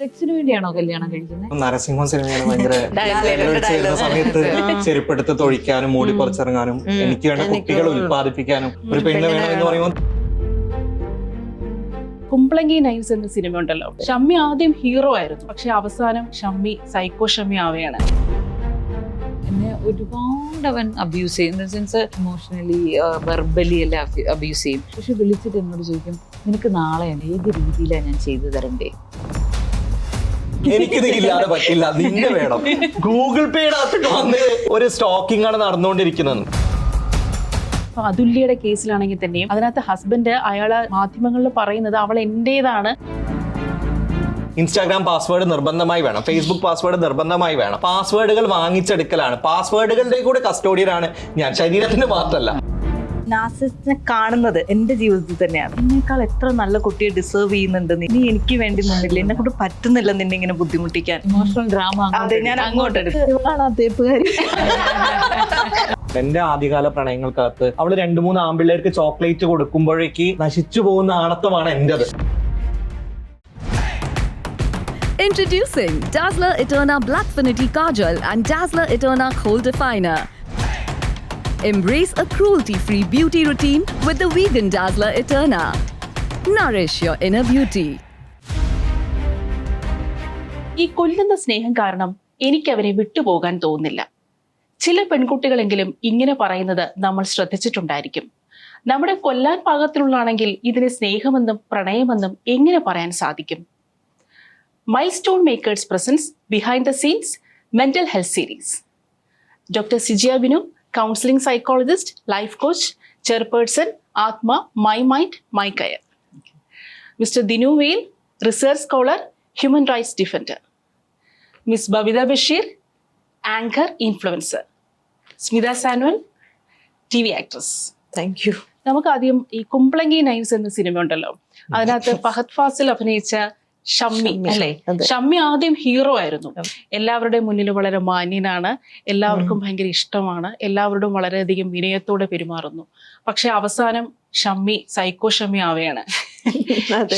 സെക്സിന് വേണ്ടിയാണോ കല്യാണം കഴിക്കുന്നത്? നരസിംഹം സിനിമയാണ് ഭയങ്കര ചേരുന്ന സമയത്ത് ചെരുപ്പെടുത്ത് തൊഴിക്കാനും മൂടി പുറത്തിറങ്ങാനും എനിക്ക് വേണ്ട കുട്ടികൾ ഉത്പാദിപ്പിക്കാനും ഒരു പെണ്ണ് വേണം എന്ന് പറയുമ്പോൾ കുംപ്ലങ്കി നൈവ്സ് എന്ന സിനിമ ഉണ്ടല്ലോ, ഷമ്മി ആദ്യം ഹീറോ ആയിരുന്നു, പക്ഷെ അവസാനം ഷമ്മി സൈക്കോ ഷമ്മി ആവുകയാണ്. എന്നെ ഒരുപാട് അവൻ അബ്യൂസ് ചെയ്യും, in the sense emotionally verbally എല്ലാം അബ്യൂസ് ചെയ്യും. പക്ഷെ വിളിച്ചിട്ട് എന്നോട് ചോദിക്കും, നിനക്ക് നാളെ ഏത് രീതിയിലാണ് ഞാൻ ചെയ്തു തരണ്ടേ? എനിക്കിത് ഇല്ലാതെ പറ്റില്ല, നിന്നെ വേണം. ഗൂഗിൾ പേയുടെ അകത്ത് വന്ന് ഒരു സ്റ്റോക്കിംഗ് ആണ് നടന്നുകൊണ്ടിരിക്കുന്നത്. അപ്പൊ അതുല്യയുടെ കേസിലാണെങ്കിൽ തന്നെയും അതിനകത്ത് ഹസ്ബൻഡ് അയാളെ മാധ്യമങ്ങളിൽ പറയുന്നത് അവൾ എന്റേതാണ്. ഇൻസ്റ്റാഗ്രാം പാസ്വേഡ് നിർബന്ധമായി വേണം, ഫേസ്ബുക്ക് പാസ്വേഡ് നിർബന്ധമായി വേണം. പാസ്വേഡുകൾ വാങ്ങിച്ചെടുക്കലാണ്, പാസ്വേഡുകളുടെ കൂടെ കസ്റ്റോഡിയനാണ് ഞാൻ, ശരീരത്തിന് മാത്രമല്ല. നാർസിസിസ്റ്റിനെ കാണുന്നത് എന്റെ ജീവിതത്തിൽ തന്നെയാണ്. എന്നേക്കാൾ എത്ര നല്ല കുട്ടിയെ ഡിസേർവ് ചെയ്യുന്നുണ്ട് നീ എനിക്ക് വേണ്ടി നിന്നില്ല, എന്നെ കൊണ്ട് പറ്റുന്നില്ല നിന്നെ ഇങ്ങനെ ബുദ്ധിമുട്ടിക്കാൻ. ഇമോഷണൽ ഡ്രാമ അതെ, ഞാൻ അങ്ങോട്ട് തേപ്പുകാരി. എന്റെ ആദ്യകാല പ്രണയങ്ങൾക്കകത്ത് അവള് 2-3 ആമ്പിള്ളേർക്ക് ചോക്ലേറ്റ് കൊടുക്കുമ്പോഴേക്ക് നശിച്ചു പോകുന്ന ആണത്വമാണ് എന്റേത്. Introducing Dazzler Eterna Blackfinity Kajal and Dazzler Eterna Kohl Definer. Embrace a cruelty-free beauty routine with the vegan Dazzler Eterna. Nourish your inner beauty. ഈ കൊല്ലുന്ന സ്നേഹം കാരണം എനിക്ക് അവരെ വിട്ടുപോകാൻ തോന്നുന്നില്ല. ചില പെൺകുട്ടികളെങ്കിലും ഇങ്ങനെ പറയുന്നത് നമ്മൾ ശ്രദ്ധിച്ചിട്ടുണ്ടായിരിക്കും. നമ്മുടെ കൊല്ലാൻ പാകത്തിലുള്ളതാണെങ്കിൽ ഇതിനെ സ്നേഹമെന്നും പ്രണയമെന്നും എങ്ങനെ പറയാൻ സാധിക്കും? Milestone makers presence behind the scenes mental health series. Doctor Sijiya Binu, counselling psychologist, life coach, chairperson Athma, my mind my care. Mister Dinu Veyil, research scholar, human rights defender. Miss Babitha Basheer, anchor, influencer. Smitha Samuel, TV actress. Thank you. നമുക്ക് ആദ്യം ഈ കുംപ്ലങ്കി knives എന്ന cinema ഉണ്ടല്ലോ, അതിനകത്ത് ഫഹദ് ഫാസിൽ അഭിനയിച്ച ഷമ്മി അല്ലേ? ഷമ്മി ആദ്യം hero ആയിരുന്നു. എല്ലാവരുടെയും മുന്നിൽ വളരെ മാന്യനാണ്, എല്ലാവർക്കും ഭയങ്കര ഇഷ്ടമാണ്, എല്ലാവരോടും വളരെയധികം വിനയത്തോടെ പെരുമാറുന്നു. പക്ഷെ അവസാനം ഷമ്മി സൈക്കോ ഷമ്മി ആവുകയാണ്.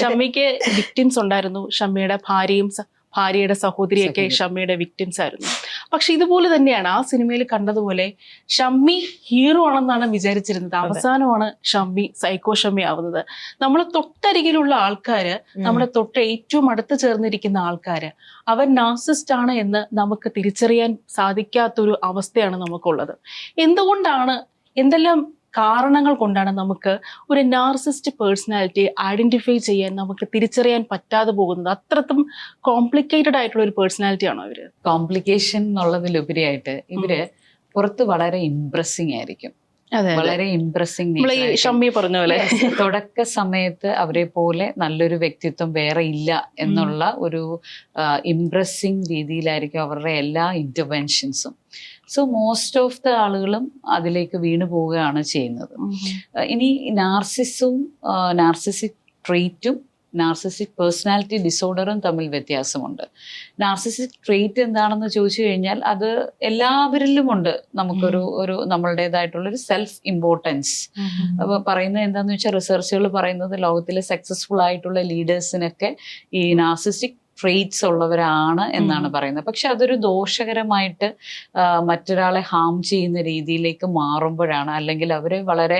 ഷമ്മിക്ക് വിക്ടിംസ് ഉണ്ടായിരുന്നു, ഷമ്മിയുടെ ഭാര്യയുടെ സഹോദരിയൊക്കെ ഷമ്മിയുടെ വിക്ടിംസ് ആയിരുന്നു. പക്ഷെ ഇതുപോലെ തന്നെയാണ് ആ സിനിമയിൽ കണ്ടതുപോലെ ഷമ്മി ഹീറോ ആണെന്നാണ് വിചാരിച്ചിരുന്നത്. അവസാനമാണ് ഷമ്മി സൈക്കോ ഷമ്മി ആവുന്നത്. നമ്മൾ തൊട്ടരികിലുള്ള ആൾക്കാര്, നമ്മുടെ തൊട്ട് ഏറ്റവും അടുത്ത് ചേർന്നിരിക്കുന്ന ആൾക്കാര് അവൻ നാർസിസ്റ്റ് ആണ് എന്ന് നമുക്ക് തിരിച്ചറിയാൻ സാധിക്കാത്തൊരു അവസ്ഥയാണ് നമുക്കുള്ളത്. എന്തുകൊണ്ടാണ്, എന്തെല്ലാം കാരണങ്ങൾ കൊണ്ടാണ് നമുക്ക് ഒരു നാർസിസ്റ്റ് പേഴ്സണാലിറ്റി ഐഡന്റിഫൈ ചെയ്യാൻ, നമുക്ക് തിരിച്ചറിയാൻ പറ്റാതെ പോകുന്നത്? അത്രത്തും കോംപ്ലിക്കേറ്റഡ് ആയിട്ടുള്ള ഒരു പേഴ്സണാലിറ്റി ആണോ ഇവര്? കോംപ്ലിക്കേഷൻ എന്നുള്ളതിലുപരിയായിട്ട് ഇവര് പുറത്ത് വളരെ ഇംപ്രസിംഗ് ആയിരിക്കും, വളരെ ഇംപ്രസിംഗ്. ഷമ്മി പറഞ്ഞ പോലെ തുടക്ക സമയത്ത് അവരെ പോലെ നല്ലൊരു വ്യക്തിത്വം വേറെ ഇല്ല എന്നുള്ള ഒരു ഇംപ്രസിംഗ് രീതിയിലായിരിക്കും അവരുടെ എല്ലാ ഇന്റർവെൻഷൻസും. സോ മോസ്റ്റ് ഓഫ് ദ ആളുകളും അതിലേക്ക് വീണു പോവുകയാണ് ചെയ്യുന്നത്. ഇനി നാർസിസിക് ട്രെയ്റ്റും നാർസിസിക് പേഴ്സണാലിറ്റി ഡിസോർഡറും തമ്മിൽ വ്യത്യാസമുണ്ട്. നാർസിസിക് ട്രെയ്റ്റ് എന്താണെന്ന് ചോദിച്ചു കഴിഞ്ഞാൽ അത് എല്ലാവരിലും ഉണ്ട്. നമുക്കൊരു നമ്മളുടേതായിട്ടുള്ളൊരു സെൽഫ് ഇമ്പോർട്ടൻസ് പറയുന്നത് എന്താന്ന് വെച്ചാൽ, റിസർച്ചുകൾ പറയുന്നത് ലോകത്തിലെ സക്സസ്ഫുൾ ആയിട്ടുള്ള ലീഡേഴ്സിനൊക്കെ ഈ നാർസിസിക് ട്രെയ്റ്റ്സ് ഉള്ളവരാണ് എന്നാണ് പറയുന്നത്. പക്ഷെ അതൊരു ദോഷകരമായിട്ട് മറ്റൊരാളെ ഹാം ചെയ്യുന്ന രീതിയിലേക്ക് മാറുമ്പോഴാണ്, അല്ലെങ്കിൽ അവരെ വളരെ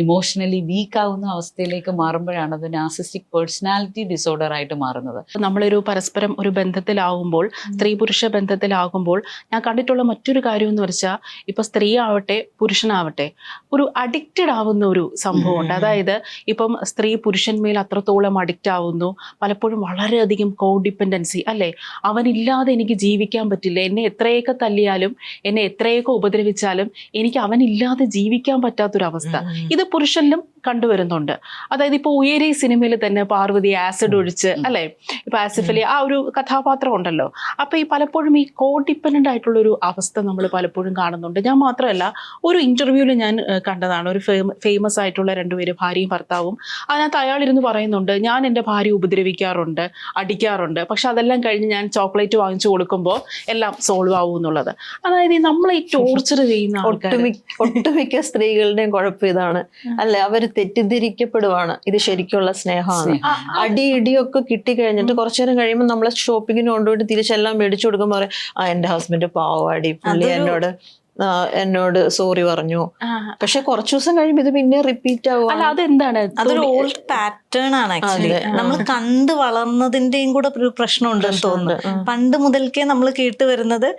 ഇമോഷണലി വീക്ക് ആവുന്ന അവസ്ഥയിലേക്ക് മാറുമ്പോഴാണ് അത് നാർസിസ്റ്റിക് പേഴ്സണാലിറ്റി ഡിസോർഡർ ആയിട്ട് മാറുന്നത്. നമ്മളൊരു പരസ്പരം ഒരു ബന്ധത്തിലാവുമ്പോൾ, സ്ത്രീ പുരുഷ ബന്ധത്തിലാകുമ്പോൾ ഞാൻ കണ്ടിട്ടുള്ള മറ്റൊരു കാര്യം എന്ന് വെച്ചാൽ, ഇപ്പൊ സ്ത്രീ ആവട്ടെ പുരുഷനാവട്ടെ ഒരു അഡിക്റ്റഡ് ആവുന്ന ഒരു സംഭവമുണ്ട്. അതായത് ഇപ്പം സ്ത്രീ പുരുഷന്മേൽ അത്രത്തോളം അഡിക്റ്റ് ആവുന്നു, പലപ്പോഴും വളരെയധികം കോഡിപ്പെൻഡൻസി അല്ലേ? അവനില്ലാതെ എനിക്ക് ജീവിക്കാൻ പറ്റില്ല, എന്നെ എത്രയൊക്കെ തല്ലിയാലും എന്നെ എത്രയൊക്കെ ഉപദ്രവിച്ചാലും എനിക്ക് അവനില്ലാതെ ജീവിക്കാൻ പറ്റാത്തൊരവസ്ഥ ഇത് പുരുഷനിലും കണ്ടുവരുന്നുണ്ട്. അതായത് ഇപ്പൊ ഉയരെ സിനിമയിൽ തന്നെ പാർവതി ആസിഡ് ഒഴിച്ച് അല്ലെ, ഇപ്പൊ ആസിഫ് അലി ആ ഒരു കഥാപാത്രം ഉണ്ടല്ലോ. അപ്പൊ ഈ പലപ്പോഴും ഈ കോഡിപ്പെൻഡന്റ് ആയിട്ടുള്ള ഒരു അവസ്ഥ നമ്മൾ പലപ്പോഴും കാണുന്നുണ്ട്. ഞാൻ മാത്രമല്ല, ഒരു ഇന്റർവ്യൂവിൽ ഞാൻ കണ്ടതാണ്, ഒരു ഫേമസ് ആയിട്ടുള്ള 2 പേര്, ഭാര്യയും ഭർത്താവും. അതിനകത്ത് അയാളിരുന്ന് പറയുന്നുണ്ട്, ഞാൻ എൻ്റെ ഭാര്യ ഉപദ്രവിക്കാറുണ്ട്, അടിക്കാറുണ്ട്, പക്ഷെ അതെല്ലാം കഴിഞ്ഞ് ഞാൻ ചോക്ലേറ്റ് വാങ്ങിച്ചു കൊടുക്കുമ്പോൾ എല്ലാം സോൾവ് ആവും എന്നുള്ളത്. അതായത് നമ്മൾ ഈ ടോർച്ചർ ചെയ്യുന്ന ഒട്ടുമിക്ക സ്ത്രീകളുടെയും കുഴപ്പം ഇതാണ് അല്ലെ? അവർ തെറ്റിദ്ധരിക്കപ്പെടുവാണ് ഇത് ശരിക്കുള്ള സ്നേഹമാണ്. അടി ഇടിയൊക്കെ കിട്ടി കഴിഞ്ഞിട്ട് കുറച്ചു നേരം കഴിയുമ്പോൾ നമ്മളെ ഷോപ്പിങ്ങിന് കൊണ്ടുപോയിട്ട് തിരിച്ചെല്ലാം മേടിച്ചു കൊടുക്കുമ്പോൾ പറയും എന്റെ ഹസ്ബൻഡ് പാവാടി, പുള്ളി എന്നോട് സോറി പറഞ്ഞു. പക്ഷെ കുറച്ചു ദിവസം കഴിയുമ്പോൾ ഇത് പിന്നെ റിപ്പീറ്റ് ആവുക. അതെന്താണ്? അതൊരു ഓൾഡ് പാറ്റേൺ ആണ് ആക്ച്വലി. നമ്മൾ കണ്ട് വളർന്നതിന്റെയും കൂടെ ഒരു പ്രശ്നമുണ്ടെന്ന് തോന്നുന്നു. പണ്ട് മുതൽക്കേ നമ്മൾ കേട്ട് വരുന്നത്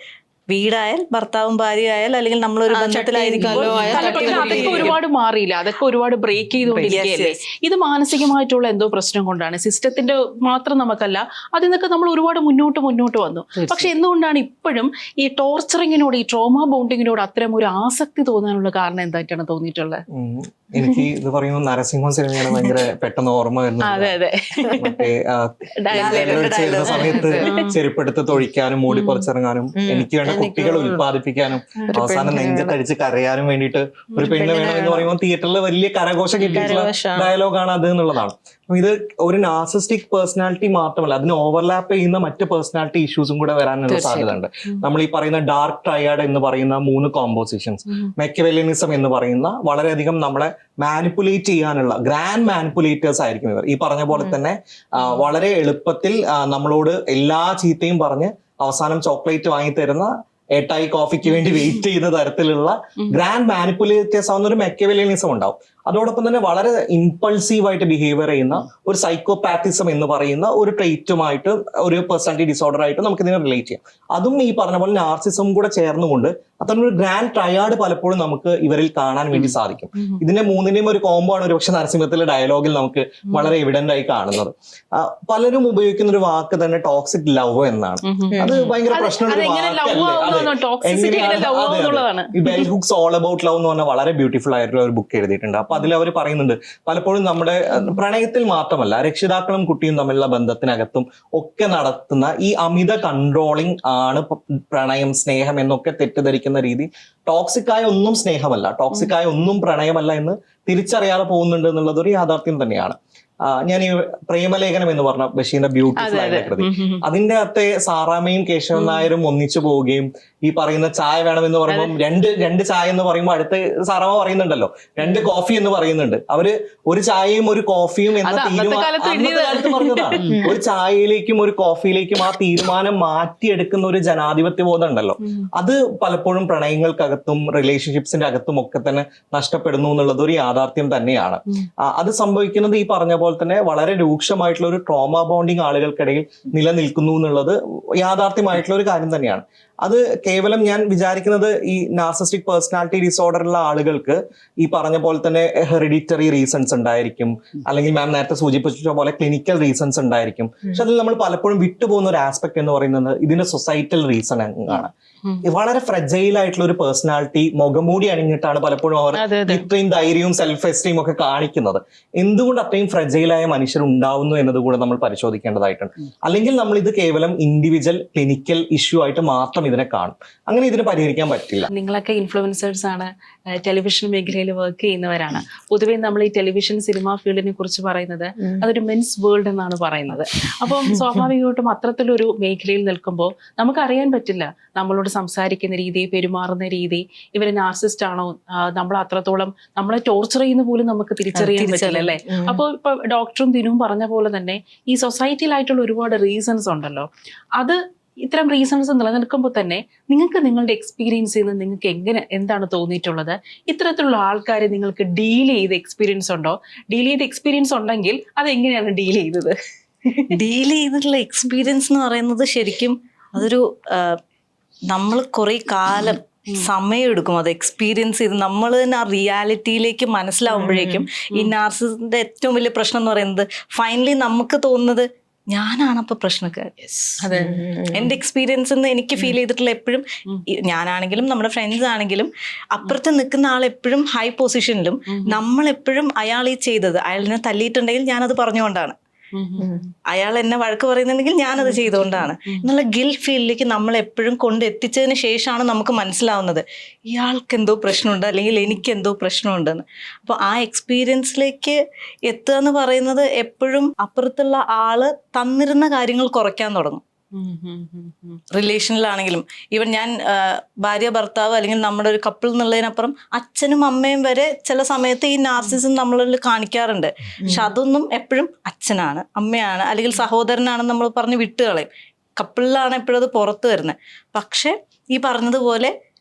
വീടായാൽ ഭർത്താവും ഭാര്യ ആയാൽ അല്ലെങ്കിൽ നമ്മളൊരു ബന്ധത്തിലായിരിക്കുമല്ലോ. പക്ഷെ അതൊക്കെ ഒരുപാട് മാറിയില്ല, അതൊക്കെ ഒരുപാട് ബ്രേക്ക് ചെയ്തുകൊണ്ടിരിക്കുകയല്ലേ. ഇത് മാനസികമായിട്ടുള്ള എന്തോ പ്രശ്നം കൊണ്ടാണ്, സിസ്റ്റത്തിന്റെ മാത്രം നമുക്കല്ല, അതിൽ നിന്നൊക്കെ നമ്മൾ ഒരുപാട് മുന്നോട്ട് വന്നു. പക്ഷെ എന്തുകൊണ്ടാണ് ഇപ്പോഴും ഈ ടോർച്ചറിങ്ങിനോട്, ഈ ട്രോമ ബോണ്ടിങ്ങിനോട് അത്തരം ഒരു ആസക്തി തോന്നാനുള്ള കാരണം എന്തായിട്ടാണ് തോന്നിയിട്ടുള്ളത്? എനിക്ക് ഇത് പറയുമ്പോൾ നരസിംഹം സിനിമയാണ് ഭയങ്കര പെട്ടെന്ന് ഓർമ്മ വരുന്നത്. മറ്റേ ചേരുന്ന സമയത്ത് ചെരുപ്പെടുത്ത് തൊഴിക്കാനും മൂടി പറിച്ചിറങ്ങാനും എനിക്ക് വേണ്ട കുട്ടികൾ ഉൽപ്പാദിപ്പിക്കാനും അവസാനം നെഞ്ചത്തടിച്ച് കരയാനും വേണ്ടിയിട്ട് ഒരു പെണ്ണ് വേണം എന്ന് പറയുമ്പോൾ തിയേറ്ററിൽ വലിയ കരഘോഷം കിട്ടിയിട്ടുള്ള ഡയലോഗാണ് അത് എന്നുള്ളതാണ്. ഇത് ഒരു നാർസിസ്റ്റിക് പേഴ്സണാലിറ്റി മാത്രമല്ല, അതിന് ഓവർലാപ്പ് ചെയ്യുന്ന മറ്റ് പേഴ്സണാലിറ്റി ഇഷ്യൂസും കൂടെ വരാനുള്ള സാധ്യത ഉണ്ട്. നമ്മൾ ഈ പറയുന്ന ഡാർക്ക് ട്രയാഡ് എന്ന് പറയുന്ന 3 കോമ്പോസിഷൻസ്, മെക്കിവെലിയനിസം എന്ന് പറയുന്ന വളരെയധികം നമ്മളെ മാനിപ്പുലേറ്റ് ചെയ്യാനുള്ള ഗ്രാൻഡ് മാനിപ്പുലേറ്റേഴ്സ് ആയിരിക്കും ഇവർ. ഈ പറഞ്ഞ പോലെ തന്നെ വളരെ എളുപ്പത്തിൽ നമ്മളോട് എല്ലാ ചീത്തയും പറഞ്ഞ് അവസാനം ചോക്ലേറ്റ് വാങ്ങി തരുന്ന, ഏട്ടായി കോഫിക്ക് വേണ്ടി വെയിറ്റ് ചെയ്യുന്ന തരത്തിലുള്ള ഗ്രാൻഡ് മാനിപ്പുലേറ്റേഴ്സ് ആവുന്ന ഒരു മെക്കിവെലിയനിസം ഉണ്ടാവും. അതോടൊപ്പം തന്നെ വളരെ ഇമ്പൾസീവ് ആയിട്ട് ബിഹേവിയർ ചെയ്യുന്ന ഒരു സൈക്കോപാത്തിസം എന്ന് പറയുന്ന ഒരു ട്രെയ്റ്റുമായിട്ട്, ഒരു പേഴ്സണാലിറ്റി ഡിസോർഡർ ആയിട്ട് നമുക്ക് ഇതിനെ റിലേറ്റ് ചെയ്യാം. അതും ഈ പറഞ്ഞ പോലെ നാർസിസം കൂടെ ചേർന്നുകൊണ്ട് അത്തരം ഒരു ഗ്രാൻഡ് ട്രയാഡ് പലപ്പോഴും നമുക്ക് ഇവരിൽ കാണാൻ വേണ്ടി സാധിക്കും. ഇതിന്റെ 3ന്റെയും ഒരു കോംബോ ആണ് ഒരുപക്ഷെ നരസിംഹത്തിലെ ഡയലോഗിൽ നമുക്ക് വളരെ എവിഡന്റ് ആയി കാണുന്നത്. പലരും ഉപയോഗിക്കുന്ന ഒരു വാക്ക് തന്നെ ടോക്സിക് ലവ് എന്നാണ്. അത് ഭയങ്കര പ്രശ്നമുള്ള ഒരു വാക്കല്ലേ. ഈ bell hooks all about love എന്ന് പറഞ്ഞാൽ വളരെ ബ്യൂട്ടിഫുൾ ആയിട്ടുള്ള ഒരു ബുക്ക് എഴുതിയിട്ടുണ്ട്. അപ്പൊ അതിൽ അവർ പറയുന്നുണ്ട് പലപ്പോഴും നമ്മുടെ പ്രണയത്തിൽ മാത്രമല്ല, രക്ഷിതാക്കളും കുട്ടിയും തമ്മിലുള്ള ബന്ധത്തിനകത്തും ഒക്കെ നടത്തുന്ന ഈ അമിത കൺട്രോളിങ് ആണ് പ്രണയം, സ്നേഹം എന്നൊക്കെ തെറ്റിദ്ധരിക്കുന്ന രീതി. ടോക്സിക് ആയ ഒന്നും സ്നേഹമല്ല, ടോക്സിക് ആയ ഒന്നും പ്രണയമല്ല എന്ന് തിരിച്ചറിയാതെ പോകുന്നുണ്ട് എന്നുള്ളത് ഒരു യാഥാർത്ഥ്യം തന്നെയാണ്. ഞാൻ ഈ പ്രേമലേഖനം എന്ന് പറഞ്ഞ ബഷീറിന്റെ ബ്യൂട്ടിഫുൾ ആയിട്ടുള്ള കൃതി, അതിന്റെ അകത്തെ സാറാമയും കേശവൻ നായരും ഒന്നിച്ചു പോവുകയും ഈ പറയുന്ന ചായ വേണമെന്ന് പറയുമ്പോൾ രണ്ട് ചായ എന്ന് പറയുമ്പോൾ അടുത്ത് സാറാമ പറയുന്നുണ്ടല്ലോ 2 കോഫി എന്ന് പറയുന്നുണ്ട്. അവര് ഒരു ചായയും ഒരു കോഫിയും എന്ന തീരുമാനം പറഞ്ഞതാണ്. ഒരു ചായയിലേക്കും ഒരു കോഫിയിലേക്കും ആ തീരുമാനം മാറ്റിയെടുക്കുന്ന ഒരു ജനാധിപത്യ ബോധം ഉണ്ടല്ലോ, അത് പലപ്പോഴും പ്രണയങ്ങൾക്കകത്തും റിലേഷൻഷിപ്സിന്റെ അകത്തും ഒക്കെ തന്നെ നഷ്ടപ്പെടുന്നു എന്നുള്ളത് ഒരു യാഥാർത്ഥ്യം തന്നെയാണ്. അത് സംഭവിക്കുന്നത് ഈ പറഞ്ഞ പോലെ തന്നെ വളരെ രൂക്ഷമായിട്ടുള്ള ഒരു ട്രോമ ബോണ്ടിങ് ആളുകൾക്കിടയിൽ നിലനിൽക്കുന്നു എന്നുള്ളത് യാഥാർത്ഥ്യമായിട്ടുള്ള ഒരു കാര്യം തന്നെയാണ്. അത് കേവലം ഞാൻ വിചാരിക്കുന്നത് ഈ നാർസിസ്റ്റിക് പേഴ്സണാലിറ്റി ഡിസോർഡർ ഉള്ള ആളുകൾക്ക് ഈ പറഞ്ഞ പോലെ തന്നെ ഹെറിഡിറ്ററി റീസൺസ് ഉണ്ടായിരിക്കും, അല്ലെങ്കിൽ മാം നേരത്തെ സൂചിപ്പിച്ച പോലെ ക്ലിനിക്കൽ റീസൺസ് ഉണ്ടായിരിക്കും. പക്ഷെ അതിൽ നമ്മൾ പലപ്പോഴും വിട്ടുപോകുന്ന ഒരു ആസ്പെക്ട് എന്ന് പറയുന്നത് ഇതിന്റെ സൊസൈറ്റൽ റീസൺ ആണ്. വളരെ ഫ്രജൈൽ ആയിട്ടുള്ള ഒരു പേഴ്സണാലിറ്റി മുഖംമൂടി അണിഞ്ഞിട്ടാണ് പലപ്പോഴും അവർ ഇത്രയും ധൈര്യവും സെൽഫ് എസ്റ്റീം ഒക്കെ കാണിക്കുന്നത്. എന്തുകൊണ്ട് അത്രയും ഫ്രജൈലായ മനുഷ്യർ ഉണ്ടാവുന്നു എന്നതുകൂടെ നമ്മൾ പരിശോധിക്കേണ്ടതായിട്ടുണ്ട്. അല്ലെങ്കിൽ നമ്മൾ ഇത് കേവലം ഇൻഡിവിജ്വൽ ക്ലിനിക്കൽ ഇഷ്യൂ ആയിട്ട് മാത്രം ഇതിനെ കാണും. അങ്ങനെ ഇതിനെ പരിഹരിക്കാൻ പറ്റില്ല. നിങ്ങളൊക്കെ ഇൻഫ്ലുവൻസേഴ്സ് ആണ്, ടെലിവിഷൻ മേഖലയിൽ വർക്ക് ചെയ്യുന്നവരാണ്. പൊതുവേ നമ്മൾ ഈ ടെലിവിഷൻ സിനിമ ഫീൽഡിനെ കുറിച്ച് പറയുന്നത് അതൊരു മെൻസ് വേൾഡ് എന്നാണ് പറയുന്നത്. അപ്പം സ്വാഭാവികമായിട്ടും അത്തരത്തിലൊരു മേഖലയിൽ നിൽക്കുമ്പോൾ നമുക്കറിയാൻ പറ്റില്ല നമ്മളോട് സംസാരിക്കുന്ന രീതി, പെരുമാറുന്ന രീതി, ഇവര് നാർസിസ്റ്റ് ആണോ, നമ്മൾ അത്രത്തോളം നമ്മളെ ടോർച്ചർ ചെയ്യുന്ന പോലും നമുക്ക് തിരിച്ചറിയാൻ പറ്റില്ല അല്ലേ. അപ്പോൾ ഇപ്പൊ ഡോക്ടറും ദിനും പറഞ്ഞ പോലെ തന്നെ ഈ സൊസൈറ്റിയിലായിട്ടുള്ള ഒരുപാട് റീസൺസ് ഉണ്ടല്ലോ. അത് ഇത്തരം റീസൺസ് നിലനിൽക്കുമ്പോൾ തന്നെ നിങ്ങൾക്ക് നിങ്ങളുടെ എക്സ്പീരിയൻസിൽ നിന്ന് നിങ്ങൾക്ക് എന്താണ് തോന്നിയിട്ടുള്ളത്? ഇത്തരത്തിലുള്ള ആൾക്കാരെ നിങ്ങൾക്ക് ഡീൽ ചെയ്ത എക്സ്പീരിയൻസ് ഉണ്ടോ? ഡീൽ ചെയ്ത എക്സ്പീരിയൻസ് ഉണ്ടെങ്കിൽ അത് എങ്ങനെയാണ് ഡീൽ ചെയ്തത്? ഡീൽ ചെയ്തിട്ടുള്ള എക്സ്പീരിയൻസ് എന്ന് പറയുന്നത് ശരിക്കും അതൊരു നമ്മൾ കുറെ കാലം സമയമെടുക്കും അത് എക്സ്പീരിയൻസ് ചെയ്ത് നമ്മൾ തന്നെ ആ റിയാലിറ്റിയിലേക്ക് മനസ്സിലാവുമ്പോഴേക്കും. ഈ നാർസിസിന്റെ ഏറ്റവും വലിയ പ്രശ്നം എന്ന് പറയുന്നത് ഫൈനലി നമുക്ക് തോന്നുന്നത് ഞാനാണപ്പൊ പ്രശ്നക്കാരൻ. എന്റെ എക്സ്പീരിയൻസ് എനിക്ക് ഫീൽ ചെയ്തിട്ടുള്ള എപ്പോഴും ഞാനാണെങ്കിലും നമ്മുടെ ഫ്രണ്ട്സ് ആണെങ്കിലും അപ്പുറത്ത് നിൽക്കുന്ന ആൾ എപ്പോഴും ഹൈ പൊസിഷനിലും നമ്മളെപ്പോഴും അയാൾ ഈ ചെയ്തത് അയാളിനെ തല്ലിയിട്ടുണ്ടെങ്കിൽ ഞാനത് പറഞ്ഞുകൊണ്ടാണ്, അയാൾ എന്നെ വഴക്ക് പറയുന്നുണ്ടെങ്കിൽ ഞാനത് ചെയ്തുകൊണ്ടാണ് എന്നുള്ള ഗിൽറ്റ് ഫീലിലേക്ക് നമ്മൾ എപ്പോഴും കൊണ്ടെത്തിച്ചതിന് ശേഷമാണ് നമുക്ക് മനസ്സിലാവുന്നത് ഇയാൾക്ക് എന്തോ പ്രശ്നമുണ്ട് അല്ലെങ്കിൽ എനിക്ക് എന്തോ പ്രശ്നമുണ്ടെന്ന്. അപ്പോൾ ആ എക്സ്പീരിയൻസിലേക്ക് എത്തുക എന്ന് പറയുന്നത് എപ്പോഴും അപ്പുറത്തുള്ള ആള് തന്നിരുന്ന കാര്യങ്ങൾ കുറയ്ക്കാൻ തുടങ്ങും. റിലേഷനിലാണെങ്കിലും ഈവൻ ഞാൻ ഭാര്യ ഭർത്താവ് അല്ലെങ്കിൽ നമ്മുടെ ഒരു കപ്പിൾ എന്നുള്ളതിനപ്പുറം അച്ഛനും അമ്മയും വരെ ചില സമയത്ത് ഈ നാർസിസം നമ്മളിൽ കാണിക്കാറുണ്ട്. പക്ഷെ അതൊന്നും എപ്പോഴും അച്ഛനാണ്, അമ്മയാണ്, അല്ലെങ്കിൽ സഹോദരനാണെന്ന് നമ്മൾ പറഞ്ഞ് വിട്ടുകളയും. കപ്പിളിലാണ് എപ്പോഴും അത് പുറത്ത് വരുന്നത്. പക്ഷെ ഈ പറഞ്ഞതുപോലെ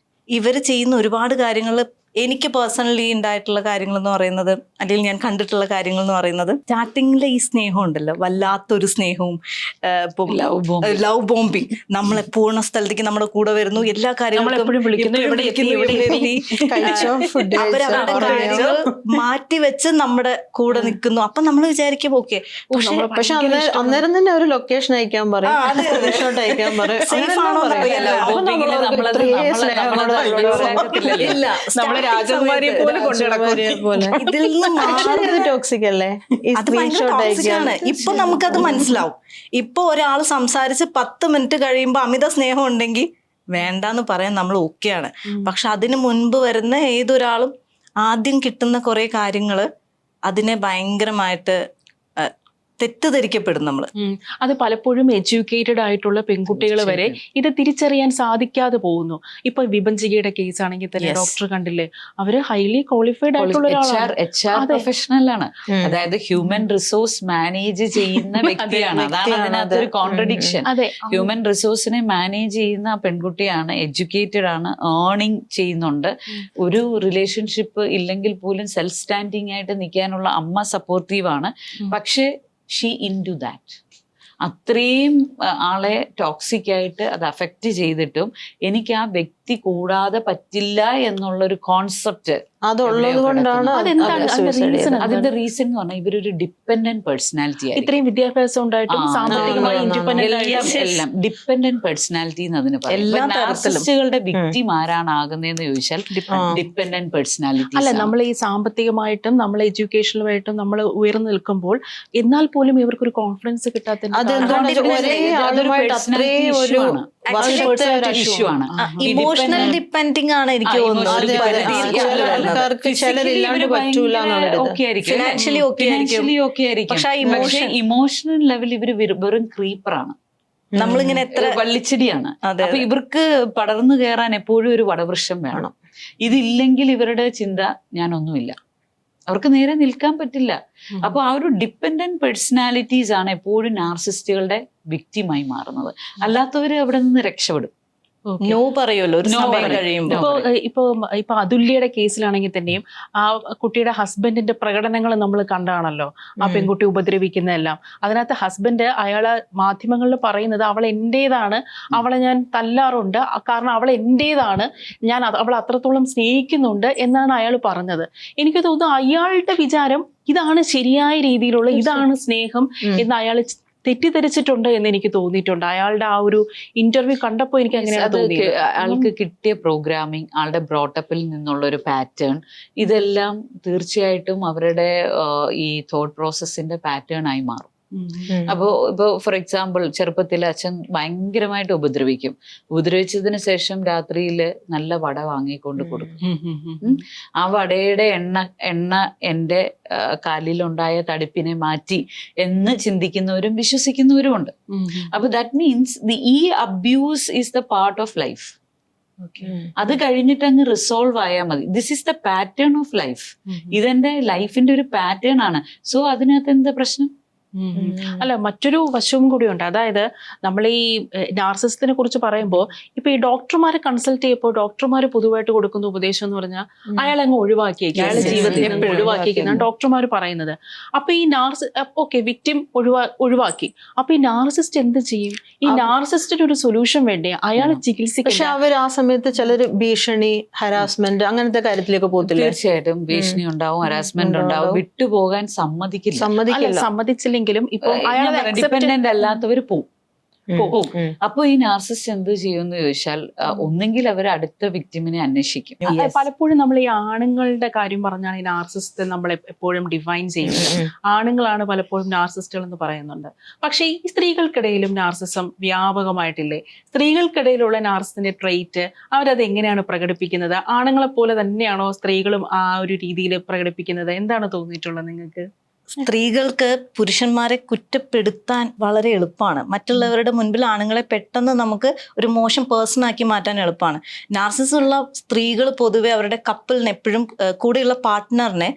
ഇവർ ചെയ്യുന്ന ഒരുപാട് കാര്യങ്ങൾ, എനിക്ക് പേഴ്സണലി ഉണ്ടായിട്ടുള്ള കാര്യങ്ങൾ എന്ന് പറയുന്നത്, അല്ലെങ്കിൽ ഞാൻ കണ്ടിട്ടുള്ള കാര്യങ്ങൾ എന്ന് പറയുന്നത്, സ്റ്റാർട്ടിങ്ങിലെ ഈ സ്നേഹം ഉണ്ടല്ലോ, വല്ലാത്തൊരു സ്നേഹവും ലവ് ബോംബിങ്. നമ്മളെ പൂർണ്ണ സ്ഥലത്തേക്ക് നമ്മുടെ കൂടെ വരുന്നു, എല്ലാ കാര്യങ്ങളും അവരവരുടെ മാറ്റി വെച്ച് നമ്മുടെ കൂടെ നിൽക്കുന്നു. അപ്പൊ നമ്മൾ വിചാരിക്കും ഓക്കെ, പക്ഷെ അന്നേരം തന്നെ ഒരു ലൊക്കേഷൻ അയക്കാൻ പറയും, അയക്കാൻ പറയും. രാജകുമാരിയെ പോലെ ഇതിൽ നിന്ന് ടോക്സിക് അല്ലേ? ഇപ്പൊ നമുക്കത് മനസ്സിലാവും. ഇപ്പൊ ഒരാൾ സംസാരിച്ച് 10 മിനിറ്റ് കഴിയുമ്പോ അമിത സ്നേഹം ഉണ്ടെങ്കിൽ വേണ്ടാന്ന് പറയാൻ നമ്മൾ ഓക്കെയാണ്. പക്ഷെ അതിനു മുൻപ് വരുന്ന ഏതൊരാളും ആദ്യം കിട്ടുന്ന കുറെ കാര്യങ്ങള് അതിനെ ഭയങ്കരമായിട്ട് തെറ്റിദ്ധരിക്കപ്പെടും നമ്മള്. അത് പലപ്പോഴും എഡ്യൂക്കേറ്റഡ് ആയിട്ടുള്ള പെൺകുട്ടികൾ വരെ ഇത് തിരിച്ചറിയാൻ സാധിക്കാതെ പോകുന്നു. ഇപ്പൊ വിഭജികയുടെ കേസ് ആണെങ്കിൽ തന്നെ ഡോക്ടർ കണ്ടില്ലേ, അവര് ഹൈലി ക്വാളിഫൈഡ് ആയിട്ടുള്ള പ്രൊഫഷണലാണ്. അതായത് ഹ്യൂമൻ റിസോഴ്സ് മാനേജ് ചെയ്യുന്ന വ്യക്തിയാണ്. അതാണ് അതിനകത്തൊരു കോൺട്രഡിക്ഷൻ. ഹ്യൂമൻ റിസോഴ്സിനെ മാനേജ് ചെയ്യുന്ന പെൺകുട്ടിയാണ്, എഡ്യൂക്കേറ്റഡ് ആണ്, ഏർണിംഗ് ചെയ്യുന്നുണ്ട്. ഒരു റിലേഷൻഷിപ്പ് ഇല്ലെങ്കിൽ പോലും സെൽഫ് സ്റ്റാൻഡിങ് ആയിട്ട് നിൽക്കാനുള്ള അമ്മ സപ്പോർട്ടീവ് ആണ്. പക്ഷെ ഷീ ഇൻ ടു ദാറ്റ്. അത്രയും ആളെ ടോക്സിക് ആയിട്ട് അത് അഫക്റ്റ് ചെയ്തിട്ടും എനിക്ക് ആ വ്യക്തി കൂടാതെ പറ്റില്ല എന്നുള്ളൊരു കോൺസെപ്റ്റ് അതുള്ളത് കൊണ്ടാണ്. അതിന്റെ റീസൺ എന്ന് പറഞ്ഞാൽ ഇവരൊരു ഡിപ്പെൻഡന്റ് പേഴ്സണാലിറ്റി ആയി. ഇത്രയും വിദ്യാഭ്യാസം ഉണ്ടായിട്ടും സാമ്പത്തികമായി എല്ലാം ഡിപ്പെൻഡന്റ് പേഴ്സണാലിറ്റി എന്ന് അതിന് പറയും. നാർസിസ്റ്റുകളുടെ വിക്ടിം ആരാണ് ആകുന്നതെന്ന് ചോദിച്ചാൽ ഡിപ്പെൻഡന്റ് പേഴ്സണാലിറ്റി. അല്ല, നമ്മൾ ഈ സാമ്പത്തികമായിട്ടും നമ്മൾ എഡ്യൂക്കേഷനുമായിട്ടും നമ്മൾ ഉയർന്നു നിൽക്കുമ്പോൾ എന്നാൽ പോലും ഇവർക്കൊരു കോൺഫിഡൻസ് കിട്ടാത്ത ഇഷ്യൂ ആണ്. ഇമോഷണൽ ഡിപ്പെൻഡിങ് ആണ് എനിക്ക് തോന്നുന്നത്. പക്ഷെ ഇമോഷണൽ ലെവൽ ഇവര് വെറും ക്രീപ്പറാണ്. നമ്മളിങ്ങനെ എത്ര വള്ളിച്ചെടിയാണ്. അപ്പൊ ഇവർക്ക് പടർന്നു കയറാൻ എപ്പോഴും ഒരു വടവൃക്ഷം വേണം. ഇതില്ലെങ്കിൽ ഇവരുടെ ചിന്ത ഞാനൊന്നുമില്ല, അവർക്ക് നേരെ നിൽക്കാൻ പറ്റില്ല. അപ്പൊ ആ ഒരു ഡിപ്പെൻഡന്റ് പേഴ്സണാലിറ്റീസ് ആണ് എപ്പോഴും നാർസിസ്റ്റുകളുടെ വിക്ടിമായി മാറുന്നത്. അല്ലാത്തവര് അവിടെ നിന്ന് രക്ഷപ്പെടും. നോ പറയുമല്ലോ ഒരു സമയം കഴിയുമ്പോൾ. ഇപ്പൊ അതുല്യയുടെ കേസിലാണെങ്കിൽ തന്നെയും ആ കുട്ടിയുടെ ഹസ്ബൻഡിന്റെ പ്രകടനങ്ങൾ നമ്മൾ കണ്ടാണല്ലോ, ആ പെൺകുട്ടി ഉപദ്രവിക്കുന്നതെല്ലാം. അതിനകത്ത് ഹസ്ബൻഡ് അയാളെ മാധ്യമങ്ങളിൽ പറയുന്നത് അവൾ എന്റേതാണ്, അവളെ ഞാൻ തല്ലാറുണ്ട്, കാരണം അവൾ എന്റേതാണ്, ഞാൻ അവളെ അത്രത്തോളം സ്നേഹിക്കുന്നുണ്ട് എന്നാണ് അയാൾ പറഞ്ഞത്. എനിക്ക് തോന്നുന്നു അയാളുടെ വിചാരം ഇതാണ് ശരിയായ രീതിയിലുള്ള, ഇതാണ് സ്നേഹം എന്ന് അയാൾ തെറ്റിദ്ധരിച്ചിട്ടുണ്ട് എന്ന് എനിക്ക് തോന്നിയിട്ടുണ്ട്. അയാളുടെ ആ ഒരു ഇന്റർവ്യൂ കണ്ടപ്പോൾ എനിക്ക് അങ്ങനെയാണ് തോന്നിയത്. ആൾക്ക് കിട്ടിയ പ്രോഗ്രാമിംഗ്, ആളുടെ ബ്രോട്ടപ്പിൽ നിന്നുള്ള ഒരു പാറ്റേൺ, ഇതെല്ലാം തീർച്ചയായിട്ടും അവരുടെ ഈ തോട്ട് പ്രോസസ്സിന്റെ പാറ്റേൺ ആയി മാറും. അപ്പോ ഇപ്പൊ ഫോർ എക്സാമ്പിൾ ചെറുപ്പത്തിൽ അച്ഛൻ ഭയങ്കരമായിട്ട് ഉപദ്രവിച്ചതിന് ശേഷം രാത്രിയിൽ നല്ല വട വാങ്ങിക്കൊണ്ട് കൊടുക്കും. ആ വടയുടെ എണ്ണ എൻ്റെ കാലിലുണ്ടായ തടിപ്പിനെ മാറ്റി എന്ന് ചിന്തിക്കുന്നവരും വിശ്വസിക്കുന്നവരും ഉണ്ട്. അപ്പൊ ദാറ്റ് മീൻസ് ഈ abuse is the part of life. അത് കഴിഞ്ഞിട്ട് അങ്ങ് റിസോൾവ് ആയാൽ മതി. This is the pattern of life. ഇതെന്റെ ലൈഫിന്റെ ഒരു പാറ്റേൺ ആണ്. സോ അതിനകത്ത് എന്താ പ്രശ്നം? അല്ല, മറ്റൊരു വശവും കൂടിയുണ്ട്. അതായത് നമ്മൾ ഈ നാർസിസത്തിനെ കുറിച്ച് പറയുമ്പോൾ ഇപ്പൊ ഈ ഡോക്ടർമാരെ കൺസൾട്ട് ചെയ്യുമ്പോൾ ഡോക്ടർമാർ പൊതുവായിട്ട് കൊടുക്കുന്ന ഉപദേശം എന്ന് പറഞ്ഞാൽ അയാൾ അങ്ങ് ഒഴിവാക്കിയേക്കും, അയാളുടെ ജീവിതത്തിൽ ഒഴിവാക്കിയേക്കുന്നതാണ് ഡോക്ടർമാർ പറയുന്നത്. അപ്പൊ ഈ വിക്ടിം ഒഴിവാക്കി. അപ്പൊ ഈ നാർസിസ്റ്റ് എന്ത് ചെയ്യും? ഈ നാർസിസ്റ്റിന് ഒരു സൊല്യൂഷൻ വേണ്ടേ? അയാൾ ചികിത്സിക്കും. പക്ഷെ അവർ ആ സമയത്ത് ചിലർ ഭീഷണി, ഹരാസ്മെന്റ് അങ്ങനത്തെ കാര്യത്തിലേക്ക് പോകത്തില്ല. തീർച്ചയായിട്ടും ഭീഷണി ഉണ്ടാവും, ഹരാസ്മെന്റ് ഉണ്ടാവും, വിട്ടുപോകാൻ സമ്മതിച്ചില്ലെങ്കിൽ ഇപ്പൊ ഡിപ്പെൻഡന്റ് അല്ലാത്തവര് പോവും. അപ്പൊ ഈ നാർസിസ്റ്റ് എന്ത് ചെയ്യുമെന്ന് ചോദിച്ചാൽ ഒന്നെങ്കിൽ അവർ അടുത്ത വിക്ടിമിനെ അന്വേഷിക്കും. പലപ്പോഴും നമ്മൾ ഈ ആണുങ്ങളുടെ കാര്യം പറഞ്ഞാണ് ഈ നാർസിസ്റ്റ് നമ്മൾ എപ്പോഴും ഡിഫൈൻ ചെയ്യുന്നത്. ആണുങ്ങളാണ് പലപ്പോഴും നാർസിസ്റ്റുകൾ എന്ന് പറയുന്നുണ്ട്. പക്ഷെ ഈ സ്ത്രീകൾക്കിടയിലും നാർസിസം വ്യാപകമായിട്ടില്ലേ? സ്ത്രീകൾക്കിടയിലുള്ള നാർസിസിന്റെ ട്രെയിറ്റ് അവരത് എങ്ങനെയാണ് പ്രകടിപ്പിക്കുന്നത്? ആണുങ്ങളെ പോലെ തന്നെയാണോ സ്ത്രീകളും ആ ഒരു രീതിയിൽ പ്രകടിപ്പിക്കുന്നത്? എന്താണ് തോന്നിയിട്ടുള്ളത് നിങ്ങൾക്ക്? സ്ത്രീകൾക്ക് പുരുഷന്മാരെ കുറ്റപ്പെടുത്താൻ വളരെ എളുപ്പമാണ്. മറ്റുള്ളവരുടെ മുൻപിൽ ആണുങ്ങളെ പെട്ടെന്ന് നമുക്ക് ഒരു മോശം പേഴ്സൺ ആക്കി മാറ്റാൻ എളുപ്പമാണ്. നാർസിസം ഉള്ള സ്ത്രീകൾ പൊതുവെ അവരുടെ കപ്പിളിനെ എപ്പോഴും കൂടെയുള്ള പാർട്ട്ണറിനെ